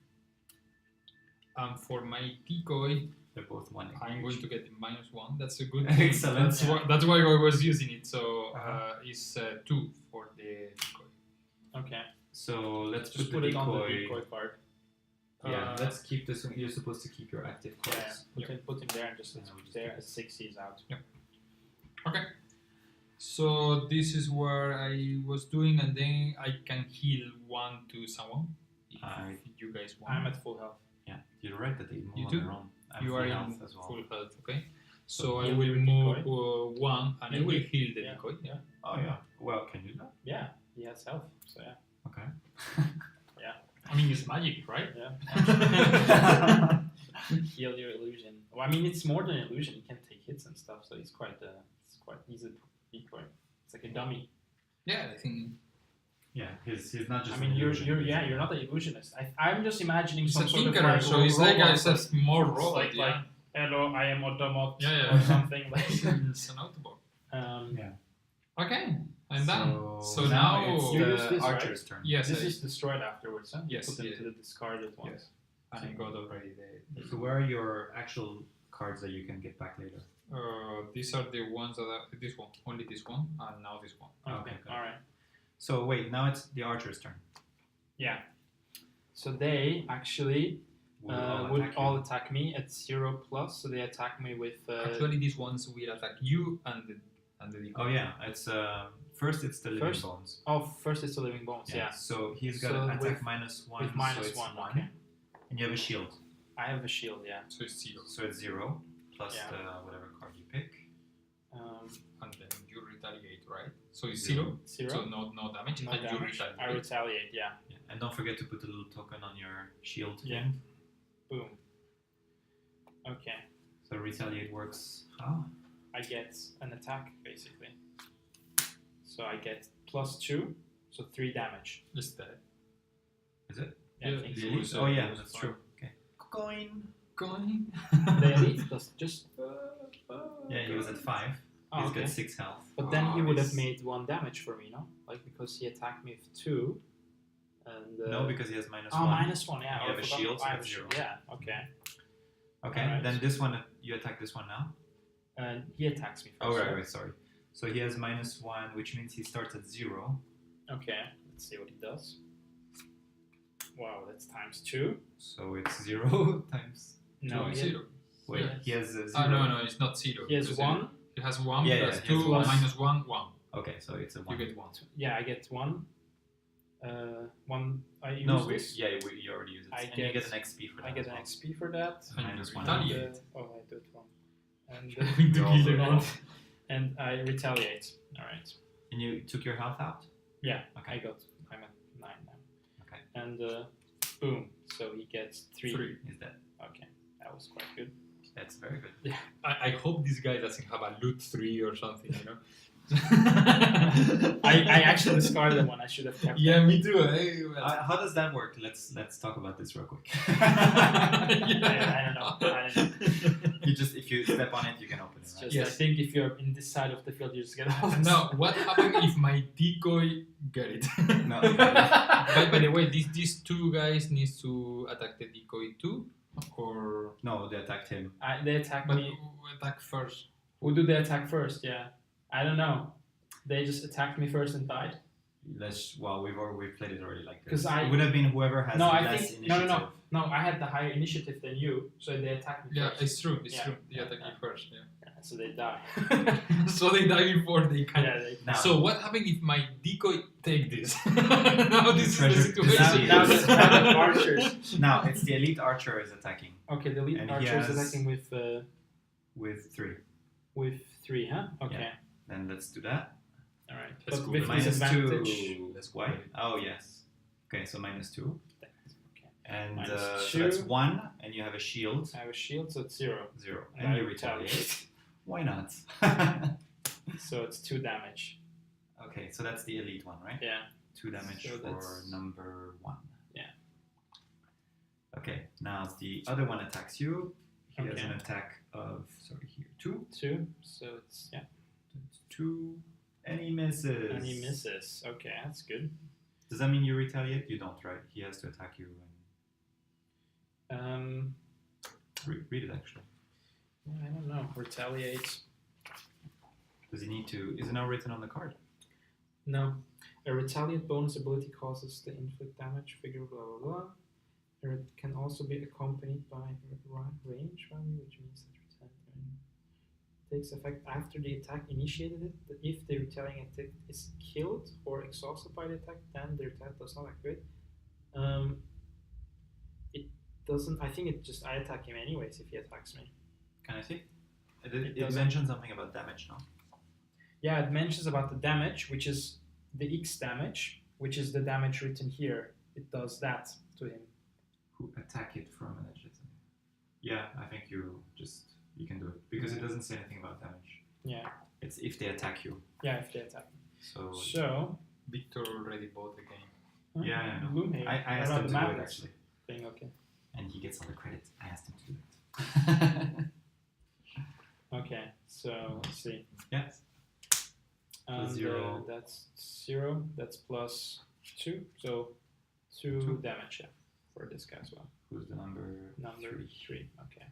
And for my decoy,
They're both 1.
I'm going to get -1. That's a good thing.
Excellent.
That's why I was using it. So
Uh-huh.
it's 2 for the decoy.
Okay.
So let's
Just
put
put
the
it on the
decoy.
decoy card.
Yeah, let's keep this one. You're supposed to keep your active
Yeah.
cards.
We can put him there and just
Yeah, we just
there
keep
at 6 he's out.
Okay. So this is where I was doing, and then I can heal 1 to someone. If
I-
you guys want.
I'm at full health.
Yeah, you're right that they move
You
on
do?
their own. I'm
You
full
are in
health as well.
full health, okay?
So
So I
heal
will
your
move
decoy.
1, and I
You
will
will-
heal the
yeah.
decoy. Yeah.
Oh yeah. Well, can you do that?
Yeah, he has health. So yeah.
Okay.
I mean, it's magic, right?
Yeah. Heal your illusion. Well, I mean, it's more than illusion. You can take hits and stuff, so it's quite easy to decoy. It's like a dummy.
Yeah, I think
Yeah, he's not just.
I mean,
an
you're
illusion.
you're not an illusionist. I'm just imagining
it's
some
a
sort of
tinkerer,
like
so it's like
robot,
it's just more robot.
like,
yeah.
like hello, I am Autobot
Yeah.
or something like.
It's an Autobot.
Yeah.
Okay, I'm done. So
now
now
it's
You use
the
this, right?
archer's turn.
yes,
This
I-
is destroyed afterwards, huh?
Yes,
Put them
yeah.
to the discarded ones.
Yes. and I got already the.
So where are your actual cards that you can get back later?
These are the ones that are this one, only this one, and now this one.
Okay.
Okay, got it.
All right.
So wait, now it's the archer's turn.
Yeah. So they actually would
attack
all
you.
attack me at 0+. So they attack me with.
Actually, these ones will attack you and the decoy.
Oh yeah, it's first it's the living
First?
bones.
First it's the living bones. Yeah.
So he's got
So
an attack
with-
-1.
With
so
minus
it's
1.
1.
Okay.
And you have a shield.
I have a shield. Yeah.
So it's 0,
So it's 0 plus
Yeah.
the whatever card you pick.
and then you retaliate, right? So it's
0.
0,
0.
so no damage,
No
and you
damage.
retaliate.
I retaliate. Yeah.
Yeah. And don't forget to put a little token on your shield.
Yeah. Boom. Okay.
So retaliate works how?
I get an attack basically. So I get +2, so 3 damage.
Just that.
Is it?
Yeah, I
Yeah,
think
the
so.
elite-
Oh yeah,
was
that's
fine.
true. Okay. Coin.
Going.
The elite does just.
Yeah, he was at 5.
Oh,
He's
okay.
got 6 health.
But then he would have
Nice.
made 1 damage for me, no? Like because he attacked me with 2, and
No, because he has -1.
-1. Yeah.
You
I
have a
forgot.
shield, so
I have
it's
a
0.
Yeah. Okay.
Okay,
Alright.
then this one, you attack this one now?
And he attacks me first.
Oh,
right?
right, sorry. So he has -1, which means he starts at 0.
Okay. Let's see what he does. Wow, that's ×2.
So it's 0 times.
No,
it's
he,
0.
Wait,
Yeah.
he has 0.
No, it's not 0.
he has
because
1.
It has 1
Yeah,
plus
yeah, it
2
has one.
minus 1, 1.
Okay, so it's a
You
1.
get 1.
Yeah, I get 1. 1. I use
No,
this.
you already used it.
I
and you
get-
get an XP for that.
I get an
as well.
XP for that.
And
Minus
you
1.
retaliate.
Oh, I do it wrong. And
Trying to
You're
kill
also
them
wrong.
all.
and I retaliate. All right.
And you took your health out?
Yeah.
Okay.
I'm at 9 now.
Okay.
And boom. So he gets 3.
3.
Is that?
Okay. That was quite good.
That's very good.
I hope this guy doesn't have a loot 3 or something, you know?
I actually discarded one. I should have kept
Yeah, me too.
How does that work? Let's talk about this real quick.
I don't know.
You just if you step on it, you can open it.
It's
Right?
just,
Yes.
I think if you're in this side of the field, you just get all this.
Now, what happened if my decoy get it?
No.
By the way, these 2 guys needs to attack the decoy too, or
No, they attacked him.
They attack
but
me.
who attack first?
Who do they attack first? Yeah. I don't know. They just attacked me first and died.
We've played it already like this.
'Cause I-
it would have been whoever has
No, I
less
think
initiative.
no. I had the higher initiative than you, so they attacked me
Yeah,
first.
it's true. It's
Yeah.
true. They attack
Yeah.
you first. Yeah.
Yeah, so they die.
So they die before they can.
yeah, they,
Now,
So what happened if my decoy take this? Now this is the
Treasure-
situation.
now the archers.
now it's the elite archer is attacking
Okay, the lead
And he
archer is
has-
attacking
with 3.
with 3, huh? Okay.
Then let's do that.
All right.
That's
But
cool.
with
Minus
disadvantage.
2. That's why. Oh yes. Okay, so -2.
Okay.
And
Minus
so that's
2.
1, and you have a shield.
I have a shield, so it's 0.
0.
And
And
I
you retaliate. Why not?
So it's 2 damage.
Okay, so that's the elite one, right?
Yeah.
2 damage
So
for
that's-
number 1.
Yeah.
Okay, now the other one attacks you. He has
Okay.
an attack of, here, 2.
2. So it's
That's 2. And he misses.
And he misses. Okay, that's good.
Does that mean you retaliate? You don't, right? He has to attack you.
Um,
Read it, actually.
I don't know. Retaliate.
Does he need to? Is it now written on the card?
No. A retaliate bonus ability causes the inflict damage figure, blah blah blah. It can also be accompanied by range value, which means that retaliate takes effect after the attack initiated it. That if the retaliating attack is killed or exhausted by the attack, then the attack does not activate. It doesn't. I think it just I attack him anyways if he attacks me.
Can I see? It
doesn't.
mentioned something about damage, no?
Yeah, it mentions about the damage, which is the X damage, which is the damage written here. It does that to him.
Who attack it from an edge? Yeah, I think you can do it because it doesn't say anything about damage.
Yeah.
It's if they attack you.
Yeah, if they attack.
So
Victor already bought the game.
yeah, I know.
Gloomhaven.
I asked him to do it actually,
Thing, okay.
and he gets all the credit. I asked him to do it.
Okay, so let's see.
Yes.
And,
0.
That's 0. That's plus 2. So 2 damage, yeah, for this guy as well.
Who's the number?
Number 3. Okay.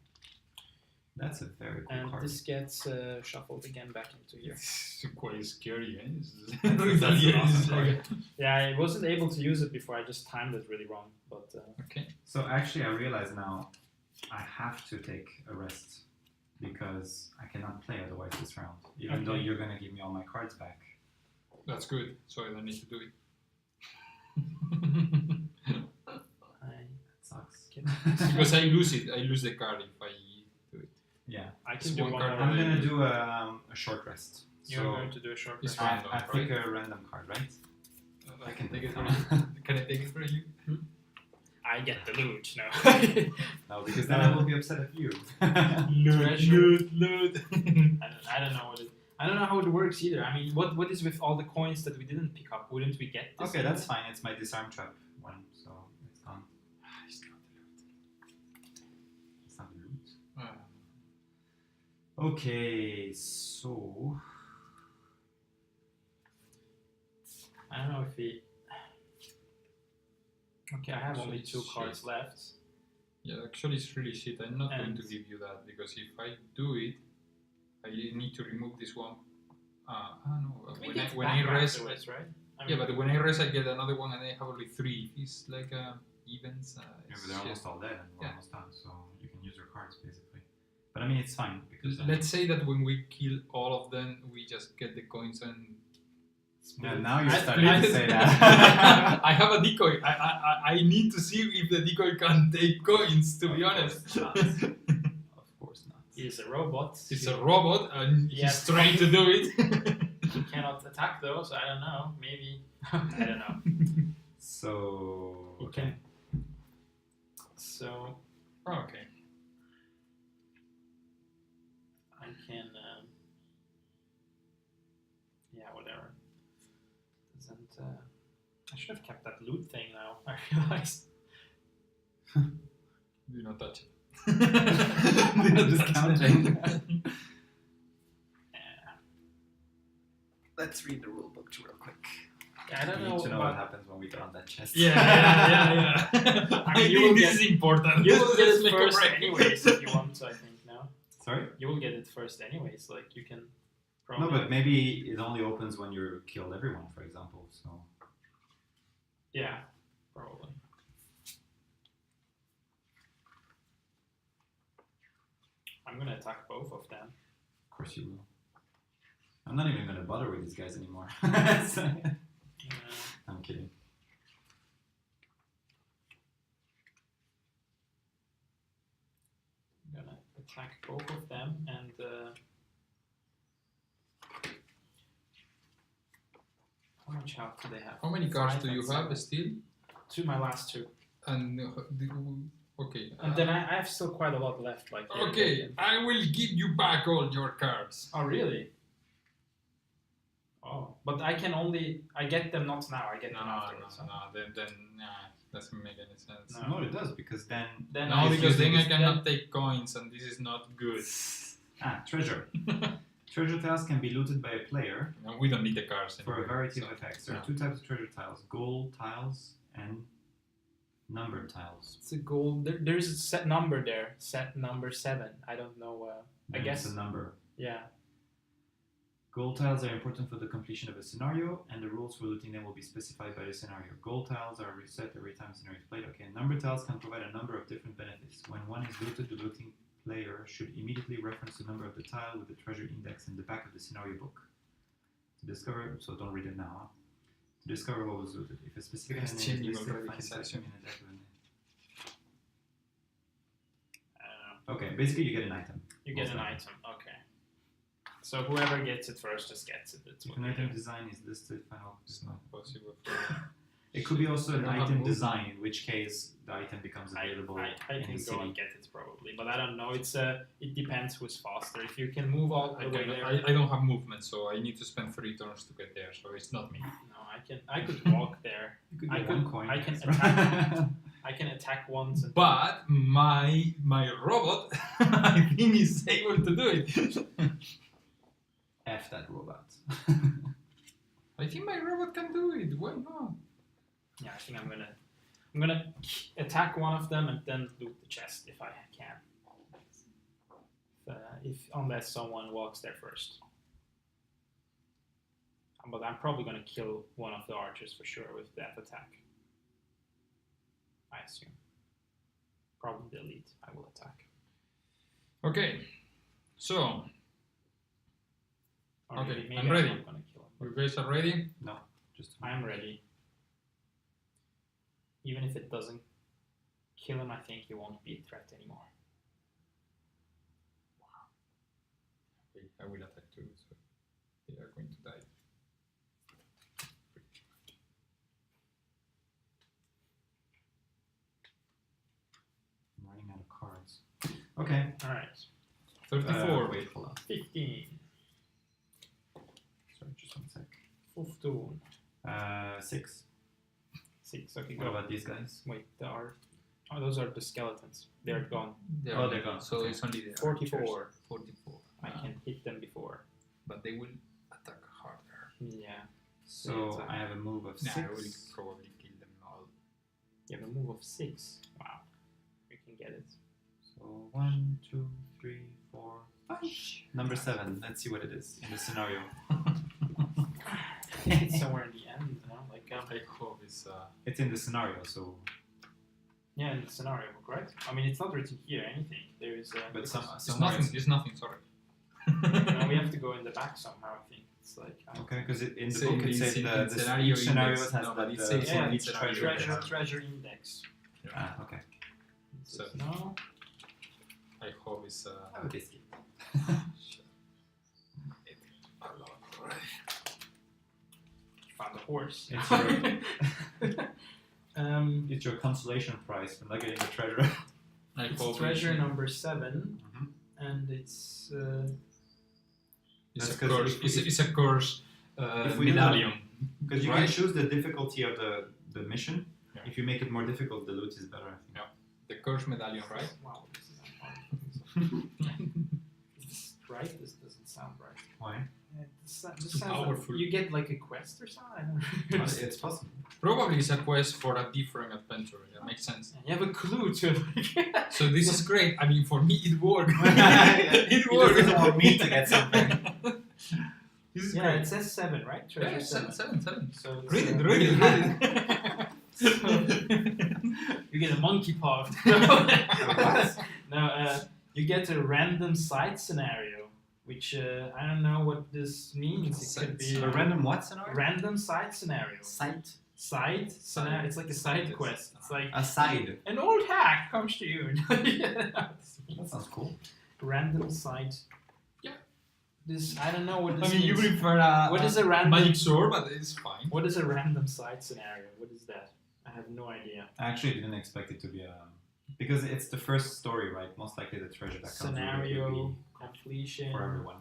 That's a very cool
And
card.
this gets shuffled again back into here.
It's quite scary, eh?
That's an awesome card.
Yeah, I wasn't able to use it before. I just timed it really wrong. But
Okay.
So actually, I realize now I have to take a rest because I cannot play otherwise this round. Even though
Okay.
you're gonna give me all my cards back.
That's good. So I don't need to do it.
I
That sucks.
can,
Because I lose it. I lose the card if I do it.
Yeah.
I
It's
can do
one
one
card
more.
I'm
already.
gonna do a short rest.
You're
So
going to do a short
It's
rest.
fine.
I pick a random card, right?
I can take it for you. Can I take it for you?
I get the loot. No.
No, because then I will be upset at you.
Loot. I don't know what it. I don't know how it works either. I mean, what is with all the coins that we didn't pick up? Wouldn't we get this?
Okay, that's fine. It's my disarm trap one, so it's gone.
It's not the loot.
It's not the loot. Okay, so
I don't know if he. Okay, I have
So
only
it's
2
shit.
cards left.
Yeah, actually it's really shit. I'm not going to
And-
give you that because if I do it, I need to remove this one. No.
We
When
get
I
back
rest,
afterwards, right? I
yeah,
mean,
but when I rest, I get another one, and I have only 3. It's like events.
yeah,
It's
but they're almost
just-
all dead and we're
Yeah.
almost done, so you can use your cards basically. But I mean, it's fine because
Let's say that when we kill all of them, we just get the coins and.
yeah, now you're
I-
starting to
I-
say that.
I have a decoy. I need to see if the decoy can take coins. To be
Of
honest,
course not. Of course not.
he's a robot.
it's a robot and
Yeah.
he's trying to do it.
He cannot attack those. I don't know. Maybe. I don't know.
So
He
okay.
can. So
Okay.
I can. Yeah, whatever. Doesn't. I should have kept that loot thing now. I realized.
Do not touch it.
They're just counting.
Yeah.
Let's read the rule book real quick.
Yeah, I don't
We
know.
need to know what
about-
happens when we get on that chest.
Yeah.
I mean, you will
think this
get-
is important.
You will get
Let's
it
make a
first
break.
anyways if you want to. I think now
Sorry?
you will get it first anyways. Like you can.
No,
Probably.
but maybe it only opens when you're killed everyone, for example. So
Yeah, probably. I'm gonna attack both of them.
of course you will. I'm not even gonna bother with these guys anymore. So- I'm kidding.
I'm gonna attack both of them and. How much health do they have?
How many cards
5
do you
and
have
7.
still?
My last 2.
And okay.
And then I have still quite a lot left. Like here,
Okay,
here.
I will give you back all your cards.
Oh really? Oh, but I get them not now. I get
No,
them afterwards.
then doesn't make any sense.
No.
No, it does, because then...
Then
No, because then I
then-
cannot take coins, and this is not good.
treasure. Treasure tiles can be looted by a player
And we don't need the cards
for
anymore.
a variety of
so,
effects. There are
yeah.
2 types of treasure tiles, gold tiles and numbered tiles.
It's a gold. There's a set number there. Set number 7. I don't know. I
And
guess.
it's a number.
Yeah.
Gold tiles are important for the completion of a scenario, and the rules for looting them will be specified by the scenario. Gold tiles are reset every time the scenario is played. Okay, number tiles can provide a number of different benefits. When one is looted, the looting player should immediately reference the number of the tile with the treasure index in the back of the scenario book. To discover, so don't read it now. Huh? To discover what was looted. If a specific
It's
enemy is
changing
listed,
already
find
his
such
action.
in a deck of an-
I don't know.
Okay, basically you get an item.
You get
Most
an
likely.
item. Okay. So whoever gets it first just gets it. That's
If
what
an
we
item
do.
design is listed, final.
It's not possible for
It could be also an
I don't have
item
movement.
design, in which case the item becomes available
I
in
can
the
go
city.
and get it probably, but I don't know. It depends who's faster. If you can move all
I,
the way
cannot-
there.
I don't have movement, so I need to spend 3 turns to get there, so it's not me.
No, I could walk there.
You could
I
get
could-
one coin.
I can I can attack once. And
But my robot, I think, is able to do it.
F that robot.
I think my robot can do it. Why not?
yeah, I think I'm gonna attack one of them and then loot the chest if I can. Unless someone walks there first. But I'm probably gonna kill one of the archers for sure with that attack. I assume. Probably the elite. I will attack.
Okay, so
Or
Okay,
maybe
I'm ready.
not gonna kill him.
you guys are ready?
Just
I'm ready. Even if it doesn't kill him, I think he won't be a threat anymore.
Okay, I will attack too, so they are going to die.
I'm running out of cards. Okay.
Alright.
34.
Wait, hold on.
15.
Sorry, just one sec.
15.
6.
6. Okay,
What
go.
about these guys?
Wait, those are the skeletons. They're gone.
Oh, they're gone.
So
Okay.
it's only the
44.
archers. 44.
I can hit them before.
But they will attack harder.
Yeah.
So
Yeah,
I have a move of
Nah,
6.
I will probably kill them all.
You have a move of 6. Wow. You can get it.
So 1, 2, 3, 4, 5. Number 7. Let's see what it is in the scenario.
It's somewhere in the end, no? Like,
I hope it's
It's in the scenario, so.
yeah, in the scenario book, right? I mean, it's not written here, anything. There is
But
it's
somewhere
nothing. It's nothing. Sorry.
no, we have to go in the back somehow, I think. It's like...
Okay, because in the
So
book
in
it says
in
the
scenario
each scenario
index,
has
no, but
that,
it says
yeah,
in
each
scenario
treasure.
index.
treasure index.
Ah, okay.
So-
No.
I hope it's
Have a biscuit.
Found a horse.
It's It's your consolation prize for not getting the treasure.
I
It's
hope
treasure number 7,
Mhm.
and it's...
It's
That's
a
'cause
curse.
if we-
It's a curse
if we do
medallion.
Because you
Right.
can choose the difficulty of the mission.
Yeah.
If you make it more difficult, the loot is better. I think.
The curse medallion, right?
Wow, this is hard. Is this right? This doesn't sound right.
Why?
Yeah, this
Too
sounds
powerful.
Like you get like a quest or something? I don't know.
It's possible.
Probably it's a quest for a different adventure. That makes sense.
You have a clue to like...
So this is great. I mean, for me, it worked.
He
it
just
worked.
doesn't want me to get something.
This is
Yeah,
great.
it says 7, right? Treasure
Yeah, 7.
So it's,
Read it,
uh,
read it, read
you get a monkey paw. No, you get a random side scenario, which I don't know what this means. It could be
A random what scenario?
random side scenario.
Site.
Side scenario. It's like a side quest. It's like
A side.
an old hack comes to you.
That sounds cool.
Random side.
Yeah.
This I don't know what this
I mean, you
means.
prefer a
What is a random?
magic sword, but it's fine.
What is a random side scenario? What is that? I have no idea.
I actually didn't expect it to be a. Because it's the first story, right? Most likely the treasure that comes with it will
Scenario
be
completion.
for everyone.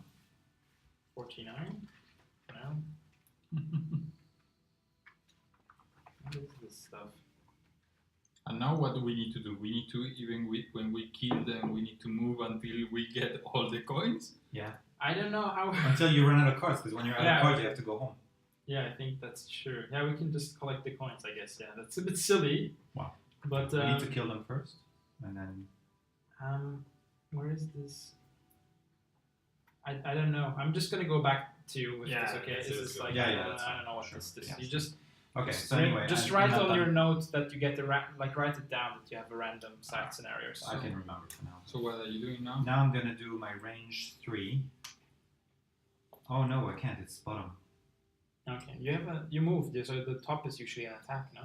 49. No. What is this stuff?
And now what do we need to do? We need to, when we kill them, we need to move until we get all the coins?
Yeah.
I don't know how.
Until you run out of cards, because when you're out
Yeah.
of cards, you have to go home.
Yeah, I think that's true. Yeah, we can just collect the coins, I guess. Yeah, that's a bit silly.
Wow.
But
We need to kill them first, and then.
where is this? I don't know. I'm just gonna go back to you with
Yeah,
this. Okay,
that's
is
it.
this like
Yeah, yeah, that's
I don't know
fine.
what
Sure.
this.
Yeah.
You just
Okay. So anyway,
just
I'm
write
not
on
done.
your note that you get the write it down that you have a random side scenario. So.
I can remember for now.
So what are you doing now?
Now I'm gonna do my range 3. Oh no, I can't. It's bottom.
Okay, you moved. So the top is usually an attack, no?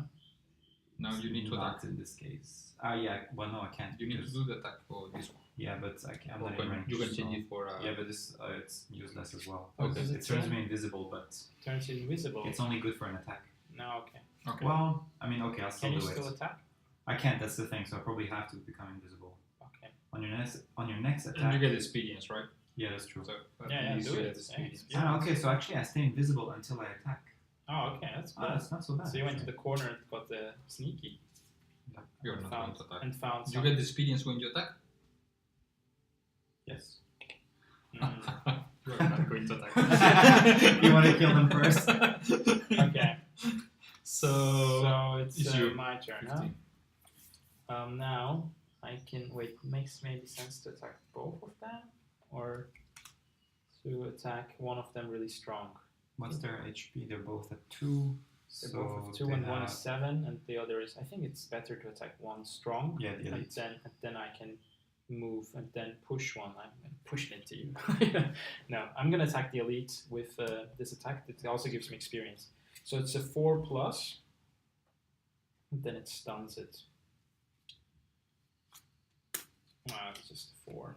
Now you need to attack.
Not in this case. Yeah. Well, no, I can't.
You need to
because-
do the attack for this one.
Yeah, but I'm
Or
not in range.
you can
so-
change it for.
Yeah, but this it's useless as well.
Oh,
Because
does
it
it
turns
say?
me invisible, but
Turns you invisible.
it's only good for an attack.
No, okay.
Okay.
Well, I mean, okay, I'll still
Can you
do
still
it.
attack?
I can't. That's the thing. So I probably have to become invisible.
Okay.
On your next
And
attack.
you get experience, right?
Yeah, that's true.
So
Yeah,
you
do
get
it.
experience.
Yeah.
Okay, so actually I stay invisible until I attack.
Oh, okay, that's good.
That's not so bad.
So you went to
actually.
the corner and got the sneaky
You're not going to attack.
and found
You
some.
get the experience when you attack?
Yes.
Mm.
You're not going to attack.
You want to kill them first?
Okay.
So
it's
it's you.
my turn, huh?
15.
Now I can wait. Makes maybe sense to attack both of them, or to attack one of them really strong.
What's their HP? They're both at 2.
They're
So
both with 2
they
and one
have-
is 7, and the other is. I think it's better to attack one strong.
Yeah, the
and
elite.
then I can move and then push one. I'm gonna push it into you. No, I'm gonna attack the elite with this attack. It also gives me experience. So it's a 4+, and then it stuns it. It's just 4.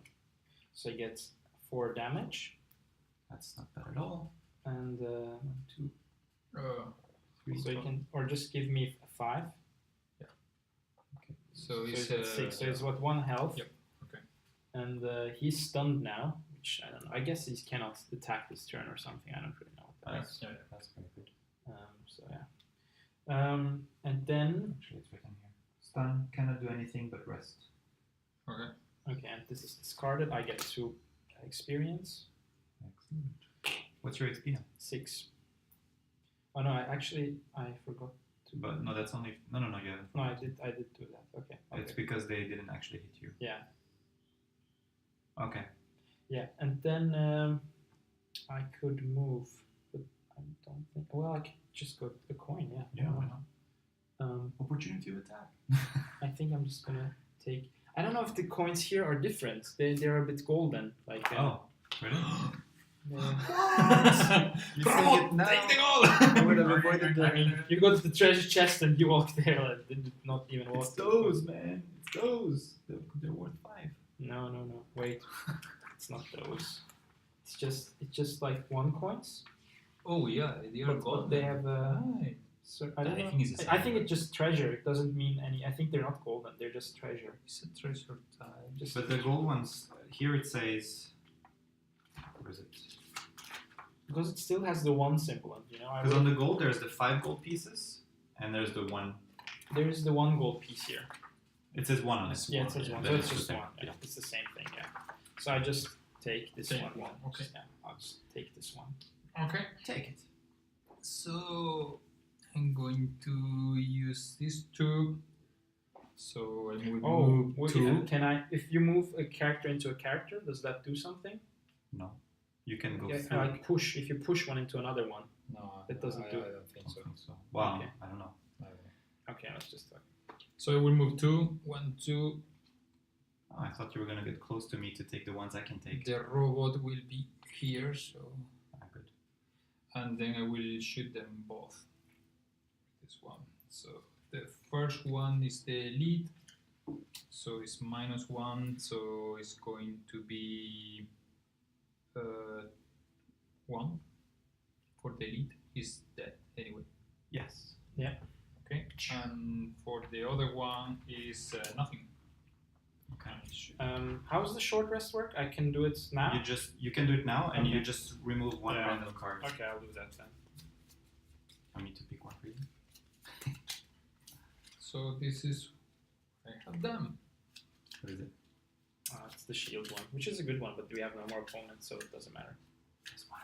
So it gets 4 damage,
That's not bad at all.
and
1, 2,
Uh,
3.
so you can, or just give me a 5.
so
So
it's
it's 6. So it's what, 1 health.
Yep, okay.
And he's stunned now, which I don't know. I guess he cannot attack this turn or something. I don't really know what that is.
That's very good.
So yeah. And then
Actually, it's written here. Stun cannot do anything but rest.
Okay.
okay, and this is discarded. I get 2 experience.
Excellent. What's your XP now?
6. Oh no, I forgot to.
But no, that's only. No, you haven't.
No, I did do that. Okay.
It's because they didn't actually hit you.
Yeah.
Okay.
Yeah, and then I could move, but I don't think. Well, I could just go to the coin. Yeah.
Yeah, why not? Opportunity to attack.
I think I'm just gonna take. I don't know if the coins here are different. They're a bit golden. Like.
Oh, really?
You take it now. Take the goal.
I would have avoided
I mean, you go to the treasure chest and you walk there and did not even walk.
It's those, man. It's those. They're worth 5.
No. Wait, it's not those. It's just like 1 coins.
Oh yeah, they are
But
gold.
they have.
Right.
So, I don't
I
know.
think it's the
I
same.
think it's just treasure. It doesn't mean any. I think they're not golden. They're just treasure.
It's a treasure type.
Just
But the gold ones, here it says. Where is it?
because it still has the 1 symbol. And, you know,
Because on the gold, there's the 5 gold pieces, and there's the 1.
there's the 1 gold piece here.
It says 1 on it.
Yeah, it says 1.
then
So it's
the
just
same.
1. Yeah, it's the same thing. Yeah. So I just take this
Take
one.
one, okay.
Yeah, I'll just take this one.
Okay.
Take it.
So I'm going to use these 2. So I will
Oh,
move
wait,
2.
can I? If you move a character into a character, does that do something?
No. You can go
Yeah,
through.
like push. If you push one into another one.
No,
It doesn't do
I
it.
don't think
I
so.
don't think so. Wow.
Okay.
I don't know.
Okay, let's just talk.
So I will move 2. 1, 2.
Oh, I thought you were gonna get close to me to take the ones I can take.
The robot will be here, so
Good.
and then I will shoot them both. This one. So the first one is the lead. So it's -1. So it's going to be 1 for the lead. He's dead anyway.
Yes.
Okay. And for the other one is nothing.
Okay.
How's the short rest work? I can do it now.
You can do it now, and you
Okay.
just remove 1
Yeah.
random card.
Okay, I'll do that then.
for me to pick one for you.
So this is I have them.
What is it?
It's the shield one, which is a good one, but we have no more opponents, so it doesn't matter.
This one.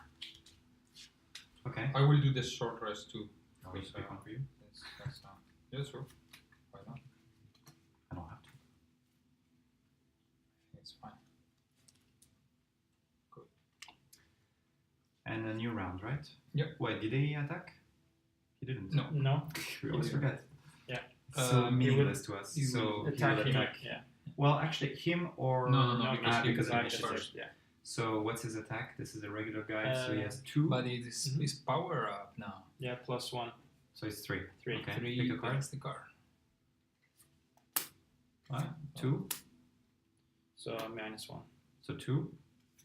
Okay.
I will do the short rest too.
I'll just pick one for you.
That's not. Yeah, sure. Why not?
I don't have to.
It's fine.
And a new round, right?
Yep.
Wait, did he attack? He didn't.
No.
No.
We always
didn't.
forget.
Yeah.
It's so
He
meaningless to us.
he
So
will
he
Attack
will
him.
attack.
Yeah.
Well, actually, him or
No,
No,
because he
because
will
of
attack
initiative.
first.
Yeah.
So what's his attack? This is a regular guy, so he has 2.
But it is
Mhm.
his power up now.
Yeah, +1.
So it's 3.
3.
Okay.
3.
Pick a card.
That's the card.
2.
So -1.
So 2.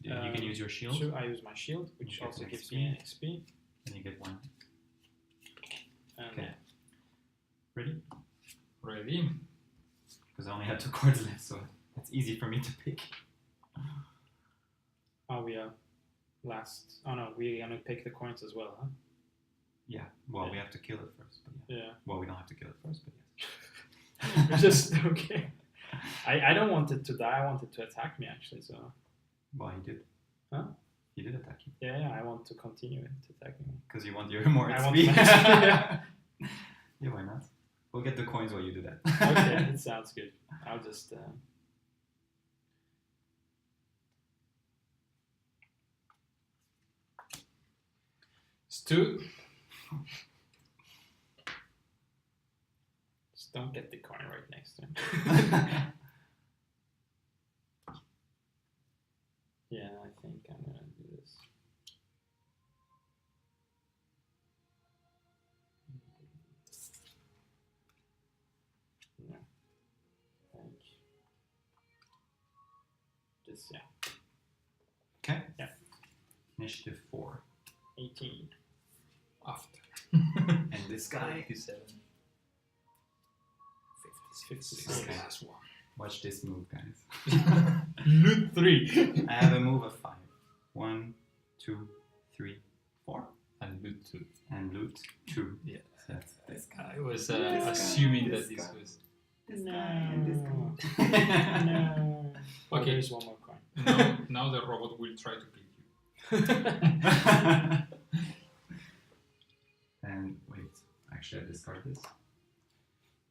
You can use your shield,
2, I use my shield, which
You get
also
an
gives
XP.
me an XP.
and you get 1.
And
Okay. Ready?
Ready?
Because I only had 2 cards left, so it's easy for me to pick.
oh, we are last. Oh no, we're gonna pick the coins as well, huh?
Yeah. Well,
Yeah.
we have to kill it first, but yeah.
Yeah.
Well, we don't have to kill it first, but yes.
We're just okay. I don't want it to die. I want it to attack me actually. So
Well, he did.
Huh?
He did attack you.
yeah, I want to continue it attacking me.
Because you want your more
I
XP.
want my XP, yeah.
Yeah, why not? We'll get the coins while you do that.
Okay, it sounds good. I'll just.
Stu.
Just don't get the coin right next to him. Yeah, I think I'm gonna do this. No. Thank. Just yeah.
Okay.
Yeah.
Initiative 4.
18.
After.
And this guy.
57.
56.
Okay.
Last one.
Watch this move, guys.
Loot 3.
I have a move of 5. 1, 2, 3, 4.
And loot 2.
And loot 2.
Yeah.
So that's
This guy was
This guy,
assuming
this
that this
guy.
was.
this
No.
guy and this guy.
No. Oh,
Okay.
there's one more coin.
Now the robot will try to kill you.
And wait, actually I discard this.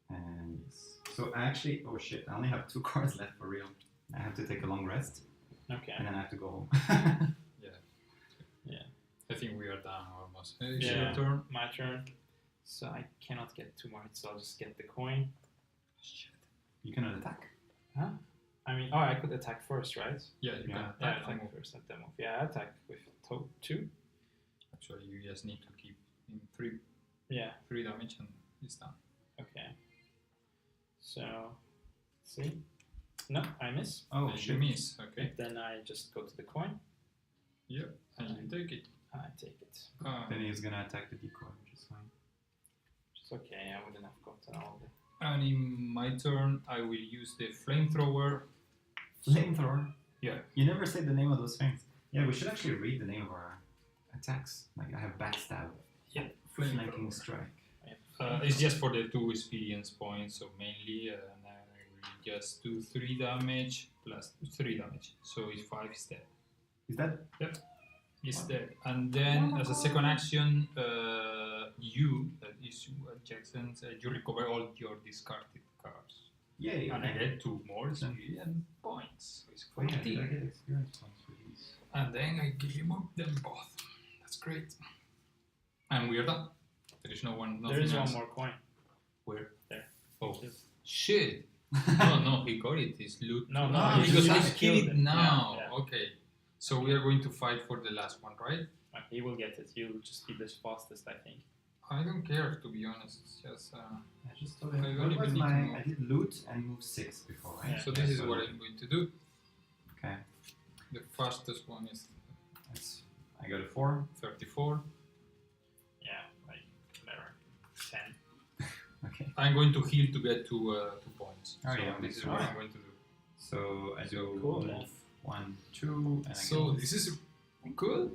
And yes. So actually, oh shit, I only have 2 cards left for real. I have to take a long rest,
Okay.
and then I have to go home.
I think we are done almost. It's
Yeah.
your turn.
My turn. So I cannot get 2 more hits, so I'll just get the coin.
Shit.
You cannot attack.
Huh? I mean, oh, I could attack first, right?
Yeah, you
Yeah.
can
Yeah,
attack.
attack
and move.
first and then move. Yeah, I attack with 2.
Actually, you just need to keep in 3
Yeah.
damage and it's done.
Okay. So, see? No, I miss.
Oh
And
shit.
you miss. Okay.
Then I just go to the coin.
Yeah, and you take it.
I take it.
Then he's gonna attack the decoy, which is fine.
It's okay. I wouldn't have gotten all of it.
And in my turn, I will use the flamethrower.
Flamethrower.
Yeah.
You never say the name of those things. Yeah, we should actually read the name of our attacks. Like I have backstab.
Yeah.
Flanking strike.
It's just for the 2 experience points, so mainly, and I will just do 3 damage plus 3 damage. So it's 5 instead.
Is that?
Is dead. And then, as a second action, you, that is Jackson, you recover all your discarded cards.
Yay.
And I
Okay.
get 2 more experience points. So it's
Oh yeah,
14.
did I get experience points for these?
And then I give them both. That's great. And we are done. There is no one.
There is
nothing
one
else.
more coin.
Where?
There.
Oh,
Yes.
shit. No, he got it. It's loot.
No, no,
Ah,
he
because I
just
kill
killed
it
him.
now.
Yeah, yeah.
Okay. So we are going to fight for the last one, right?
He will get it. He'll just be the fastest, I think.
I don't care, to be honest. It's just.
I just thought
I
what
only
was
need to
my?
move.
I did loot and move 6 before, right?
Yeah.
So this is what I'm going to do.
Okay.
The fastest one is
That's, I got a 4.
34.
Yeah, like whatever. 10.
Okay.
I'm going to heal to get 2 points.
Oh,
so
yeah,
this is
okay.
what I'm going to do.
So I do
Cool,
move
man.
1, 2, and I
So
get,
this is good.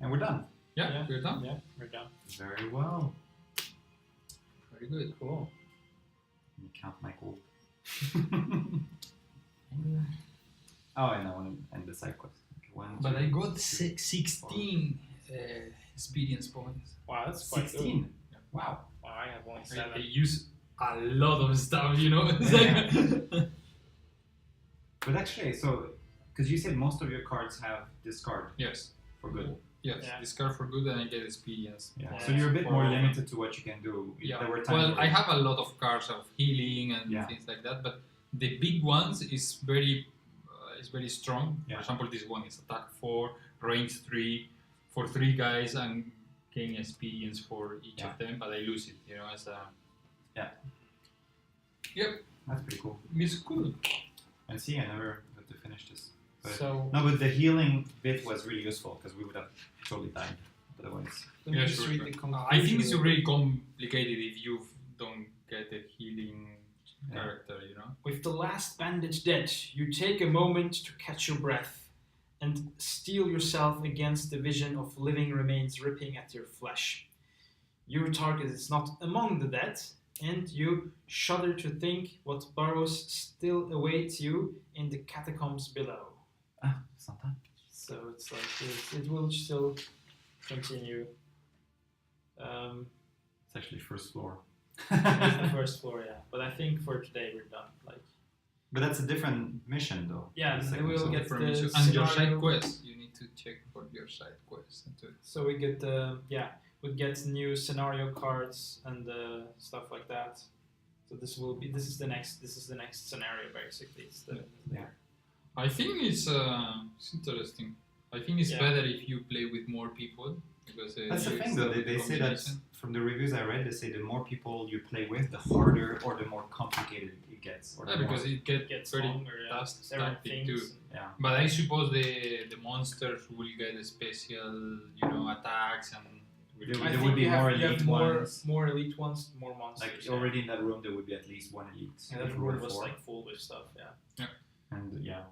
and we're done.
Yeah,
Yeah.
we're done.
Yeah, we're done.
Very well.
Very good.
Cool.
Let me count my gold. Oh, and I want to end the side quest. Okay, one,
But
two,
I got
three,
16 experience points.
Wow, that's quite
16.
good.
Wow.
Wow, I have only
I
7.
use a lot of stuff, you know. It's
Yeah.
like
But actually, so because you said most of your cards have discard
yes,
for good.
yes.
Yeah.
Discard for good, and I get experience.
Yeah.
Yeah.
So you're a bit more
For-
limited to what you can do.
Yeah.
There were times
Well,
where
I have a lot of cards of healing and
Yeah.
things like that, but the big ones is very strong.
Yeah.
For example, this one is attack 4, range 3, for 3 guys, and gain experience for each
Yeah.
of them, but I lose it. You know, as a
That's pretty cool.
it's cool.
And see, I never got to finish this. But
So
no, but the healing bit was really useful because we would have totally died otherwise.
let me
Yeah,
just
sure,
read
sure.
the conclusion.
I think it's really complicated if you don't get a healing
Yeah.
character. You know.
With the last bandage dead, you take a moment to catch your breath and steel yourself against the vision of living remains ripping at your flesh. Your target is not among the dead, and you shudder to think what burrows still await you in the catacombs below.
Ah, Santa.
So it's like it will still continue.
It's actually first floor.
It's the first floor, yeah. But I think for today we're done. Like,
But that's a different mission, though.
yeah,
The
and
second
we'll
zone.
get
From
the
each- and your
scenario-
side quests. You need to check for your side quests. And to
So we get we get new scenario cards and stuff like that. So this is the next scenario basically. It's the,
Yeah.
I think it's interesting. I think it's
Yeah.
better if you play with more people because
That's the
it's
thing, though.
the
They say that
combination.
from the reviews I read, they say the more people you play with, the harder or the more complicated it gets. Or the
Yeah, because
more,
it gets
gets
very
longer. Yeah.
fast
Everyone
starting
thinks.
too.
yeah.
But I suppose the monsters will get special, attacks and. will
There
be-
I
would
think
be
you have,
more
you have
elite
more
ones.
more elite ones, more monsters.
Like
yeah.
already in that room, there would be at least one elite.
And that
if we were
room was
4.
like full with stuff. Yeah.
And yeah.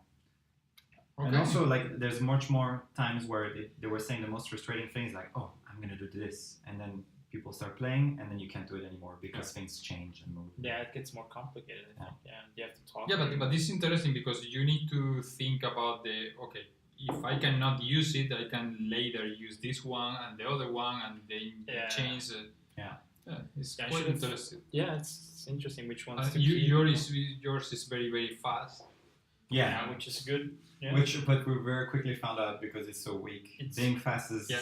Okay.
And also, like, there's much more times where they were saying the most frustrating thing is like, oh, I'm gonna do this, and then people start playing, and then you can't do it anymore because things change and move.
Yeah, it gets more complicated. I think. Yeah, and you have to talk.
Yeah, but this is interesting because you need to think about if I cannot use it, I can later use this one and the other one, and then
Yeah.
change it.
Yeah.
It's
Yeah, I
quite
should've-
interesting.
Yeah, it's interesting which ones to keep.
Yours is very very fast.
Yeah.
which is good. Yeah.
But we very quickly found out because it's so weak.
It's-
Being fast is
Yeah.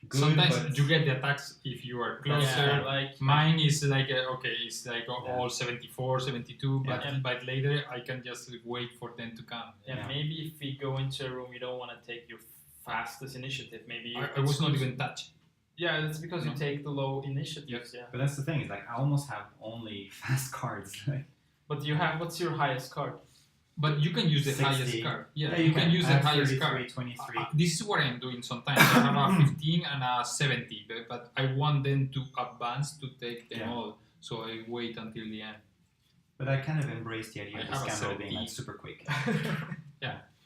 good,
Sometimes
but
you get the attacks if you are closer.
Yeah, like
Mine is like it's like
Yeah.
all 74, 72, but
Yeah.
but later I can just wait for them to come.
yeah, maybe if we go into a room, you don't want to take your fastest initiative. Maybe you,
I was not even touched.
Yeah, that's because
No.
you take the low initiatives. Yeah.
But that's the thing is like I almost have only fast cards. Like,
But you have what's your highest card?
But you can use the
60.
highest card. Yeah,
yeah,
you can use
I
the
have
highest
33,
card.
23.
This is what I'm doing sometimes. I have a 15 and a 70, but I want them to advance to take them
Yeah.
all. So I wait until the end.
But I kind of embraced the idea
I
of
have a
this camera being
70.
like super quick.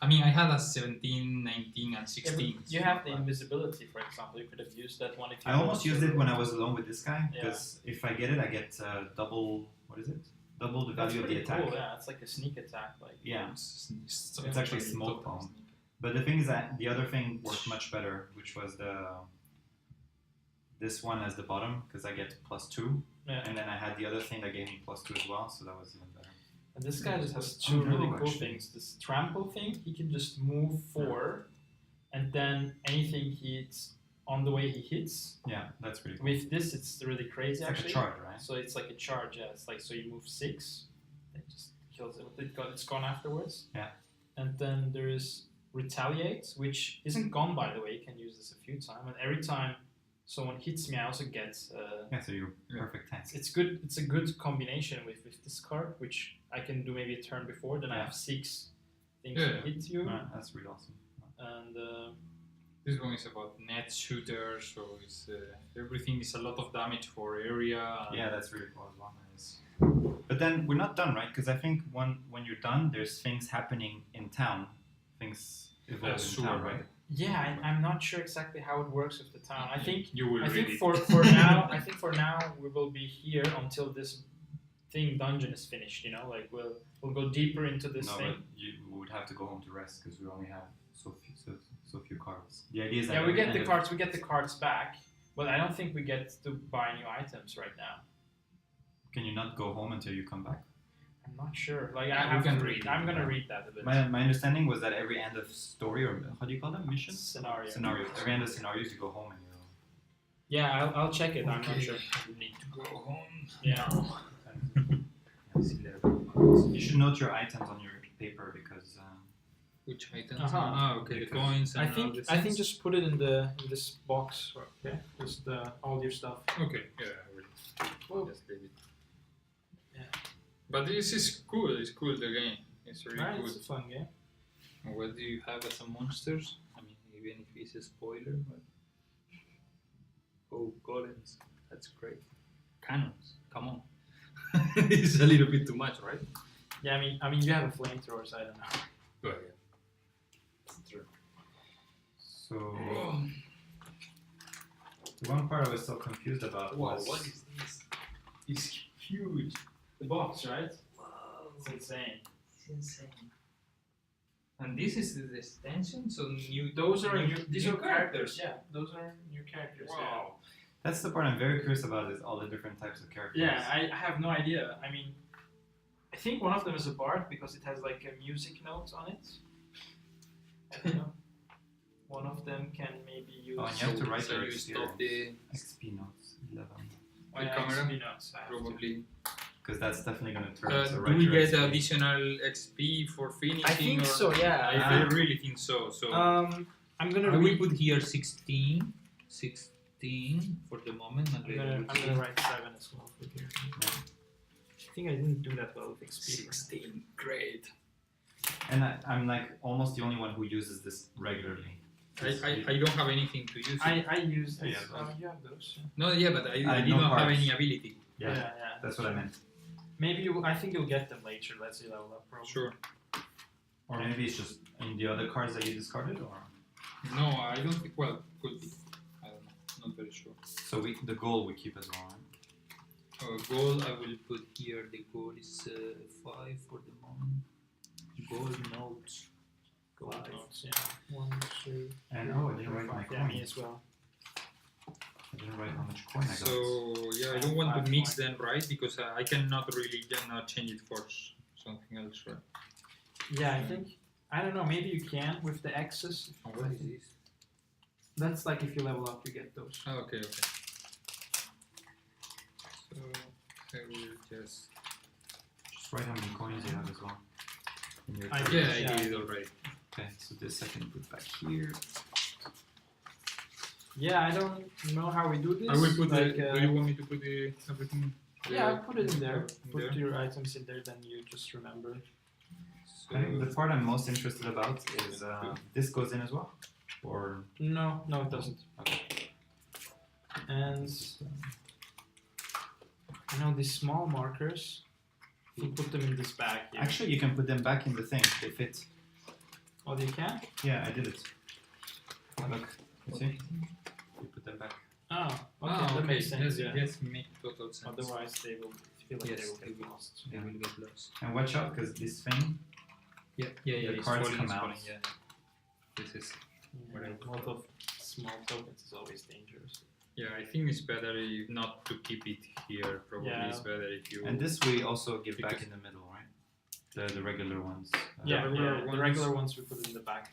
I mean, I had a 17, 19, and
Yeah,
16.
but you have the invisibility, for example. You could have used that one if you
I almost
wanted
used
to.
it when I was alone with this guy
Yeah.
because if I get it, I get double. What is it? Double the
That's
value of the
pretty
attack.
cool. Yeah, it's like a sneak attack. Like
Yeah.
It's
actually smoke bomb. But the thing is that the other thing worked much better, which was this one as the bottom because I get +2,
Yeah.
and then I had the other thing that gave me +2 as well, so that was even better.
And this guy just has
Oh,
two
no,
really cool
actually.
things. This trample thing, he can just move forward, and then anything he hits on the way he hits.
Yeah, that's really cool.
With this, it's really crazy
It's like
actually.
a charge, right?
So it's like a charge. Yeah, it's like so you move 6, it just kills it. It's gone afterwards.
Yeah.
And then there is retaliate, which isn't gone by the way. You can use this a few times, and every time someone hits me, I also get.
Yeah, so you're
Yeah.
perfect tank.
It's good. It's a good combination with this card, which I can do maybe a turn before. Then I
Yeah.
have 6 things
Yeah.
to hit you,
Right, that's really awesome.
and
This one is about net shooter, so it's everything is a lot of damage for area. and-
Yeah, that's really cool as well. But then we're not done, right? Because I think when you're done, there's things happening in town. Things evolve in
sewer,
town,
right?
right?
Yeah, I'm not sure exactly how it works with the town. I think
you will
I think
read it.
for now we will be here until this dungeon is finished. You know, like we'll go deeper into this
No,
thing.
but we would have to go home to rest because we only have so few cards. The idea is that
Yeah, we get
end
the
of-
cards. We get the cards back, but I don't think we get to buy new items right now.
Can you not go home until you come back?
I'm not sure. Like
Yeah,
I
we
have
can
to
read it.
I'm gonna read that a bit.
My understanding was that every end of story, or how do you call them, missions?
Scenario.
Every end of scenarios, you go home and you.
Yeah, I'll check it. I'm not sure.
You need to go home.
Yeah.
You should note your items on your paper because.
Which items?
Uh-huh.
Ah, okay, the
Because
coins and
I
all
think
the
I think
things.
just put it in this box. Okay, just all your stuff.
Okay, yeah, I will
Whoa.
just leave it.
Yeah.
But this is cool. It's cool. The game. It's really
Right,
cool.
it's a fun game.
And what do you have as a monsters? I mean, even if it's a spoiler, but oh, golems. That's great. Cannons. Come on. It's a little bit too much, right?
Yeah, I mean you have a flamethrower, so I don't know.
Oh yeah. It's true.
So the one part I was so confused about
Wow,
was
what is this?
It's huge. The box, right?
Wow,
It's insane.
it's insane. And this is the extension, so new.
Those are
new,
these
new
are characters. Yeah, those are new characters.
Wow.
that's the part I'm very curious about is all the different types of characters.
Yeah, I have no idea. I mean, I think one of them is a bard because it has like a music note on it. I don't know. One of them can maybe use.
Oh, and you have to write
So
their
you
experience.
stop the
XP notes 11
Oh, yeah,
camera?
XP notes. I have to.
probably.
because that's definitely going to turn.
Do
write
we
your
get
XP.
additional XP for finishing?
I think
or?
so. Yeah.
I really think so. So
I'm gonna
I will
read.
put here 16 for the moment, and
I'm
then
gonna,
we'll
I'm
see.
gonna write 7 as well for here.
Yeah.
I think I didn't do that well with XP.
16, great.
And I'm like almost the only one who uses this regularly.
I don't have anything to use. It.
I use this.
Yeah,
You have those.
No, yeah, but I did
no
not have
parts.
any ability.
Yeah, that's what I meant.
Maybe I think you'll get them later. Let's see level up probably.
Sure.
Or maybe it's just in the other cards that you discarded, or
No, I don't think. Well, could be. I don't know. Not very sure.
so the goal we keep as well. Right?
Goal, I will put here. The goal is 5 for the moment. Goal notes.
Gold notes, yeah. 1, 2.
And oh, I didn't write my
Yeah, me
coin.
as well.
I didn't write how much coin I got.
So yeah, I don't want to
5
mix
points.
them, right? Because I cannot really not change it for something else, right?
Yeah, I don't know. Maybe you can with the X's.
And what is this?
That's like if you level up, you get those.
Oh, okay. So I will just.
Just write how many coins you have as well. In your
I
card.
Yeah, I
Yeah.
did it already.
Okay, so this I can put back here.
Yeah, I don't know how we do this.
I will put
like,
do you want me to put everything?
yeah, I'll put it in there.
in
Put
there?
your items in there, then you just remember.
I think the
So,
part I'm most interested about is this goes in as well, or
No, it doesn't.
okay.
And you know these small markers. You put them in this bag here.
Actually, you can put them back in the thing. They fit.
Oh, you can?
Yeah, I did it. Oh, look, you see? You put them back.
Oh, okay, that makes sense.
Yes,
Yeah.
yes, make total sense.
Otherwise, they will feel like
Yes,
they will
they
get
will.
lost.
They will get lost.
And watch out, because this thing,
Yeah,
The
it's
cards
falling,
come
it's
out.
falling, yeah. This is.
Yeah,
Whatever.
a lot of small tokens is always dangerous.
Yeah, I think it's better if not to keep it here. Probably
Yeah.
it's better if you.
and this we also give back
Because-
in the middle, right? The regular ones.
Yeah,
regular
the
ones-
regular ones we put in the back.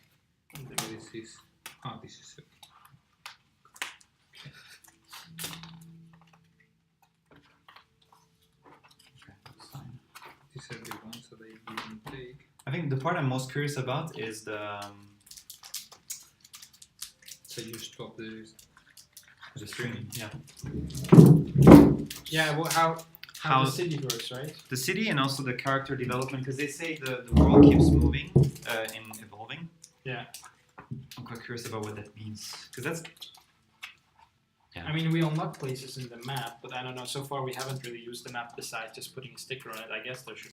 In the middle.
This is. Ah, this is.
Okay, that's fine.
These are the ones that I didn't take.
I think the part I'm most curious about is the
So you stop
the streaming. Yeah.
Yeah, well, how
How-
the city works, right?
The city and also the character development, because they say the world keeps moving and evolving.
Yeah.
I'm quite curious about what that means, because that's. Yeah.
I mean, we unlock places in the map, but I don't know. So far, we haven't really used the map besides just putting a sticker on it. I guess there should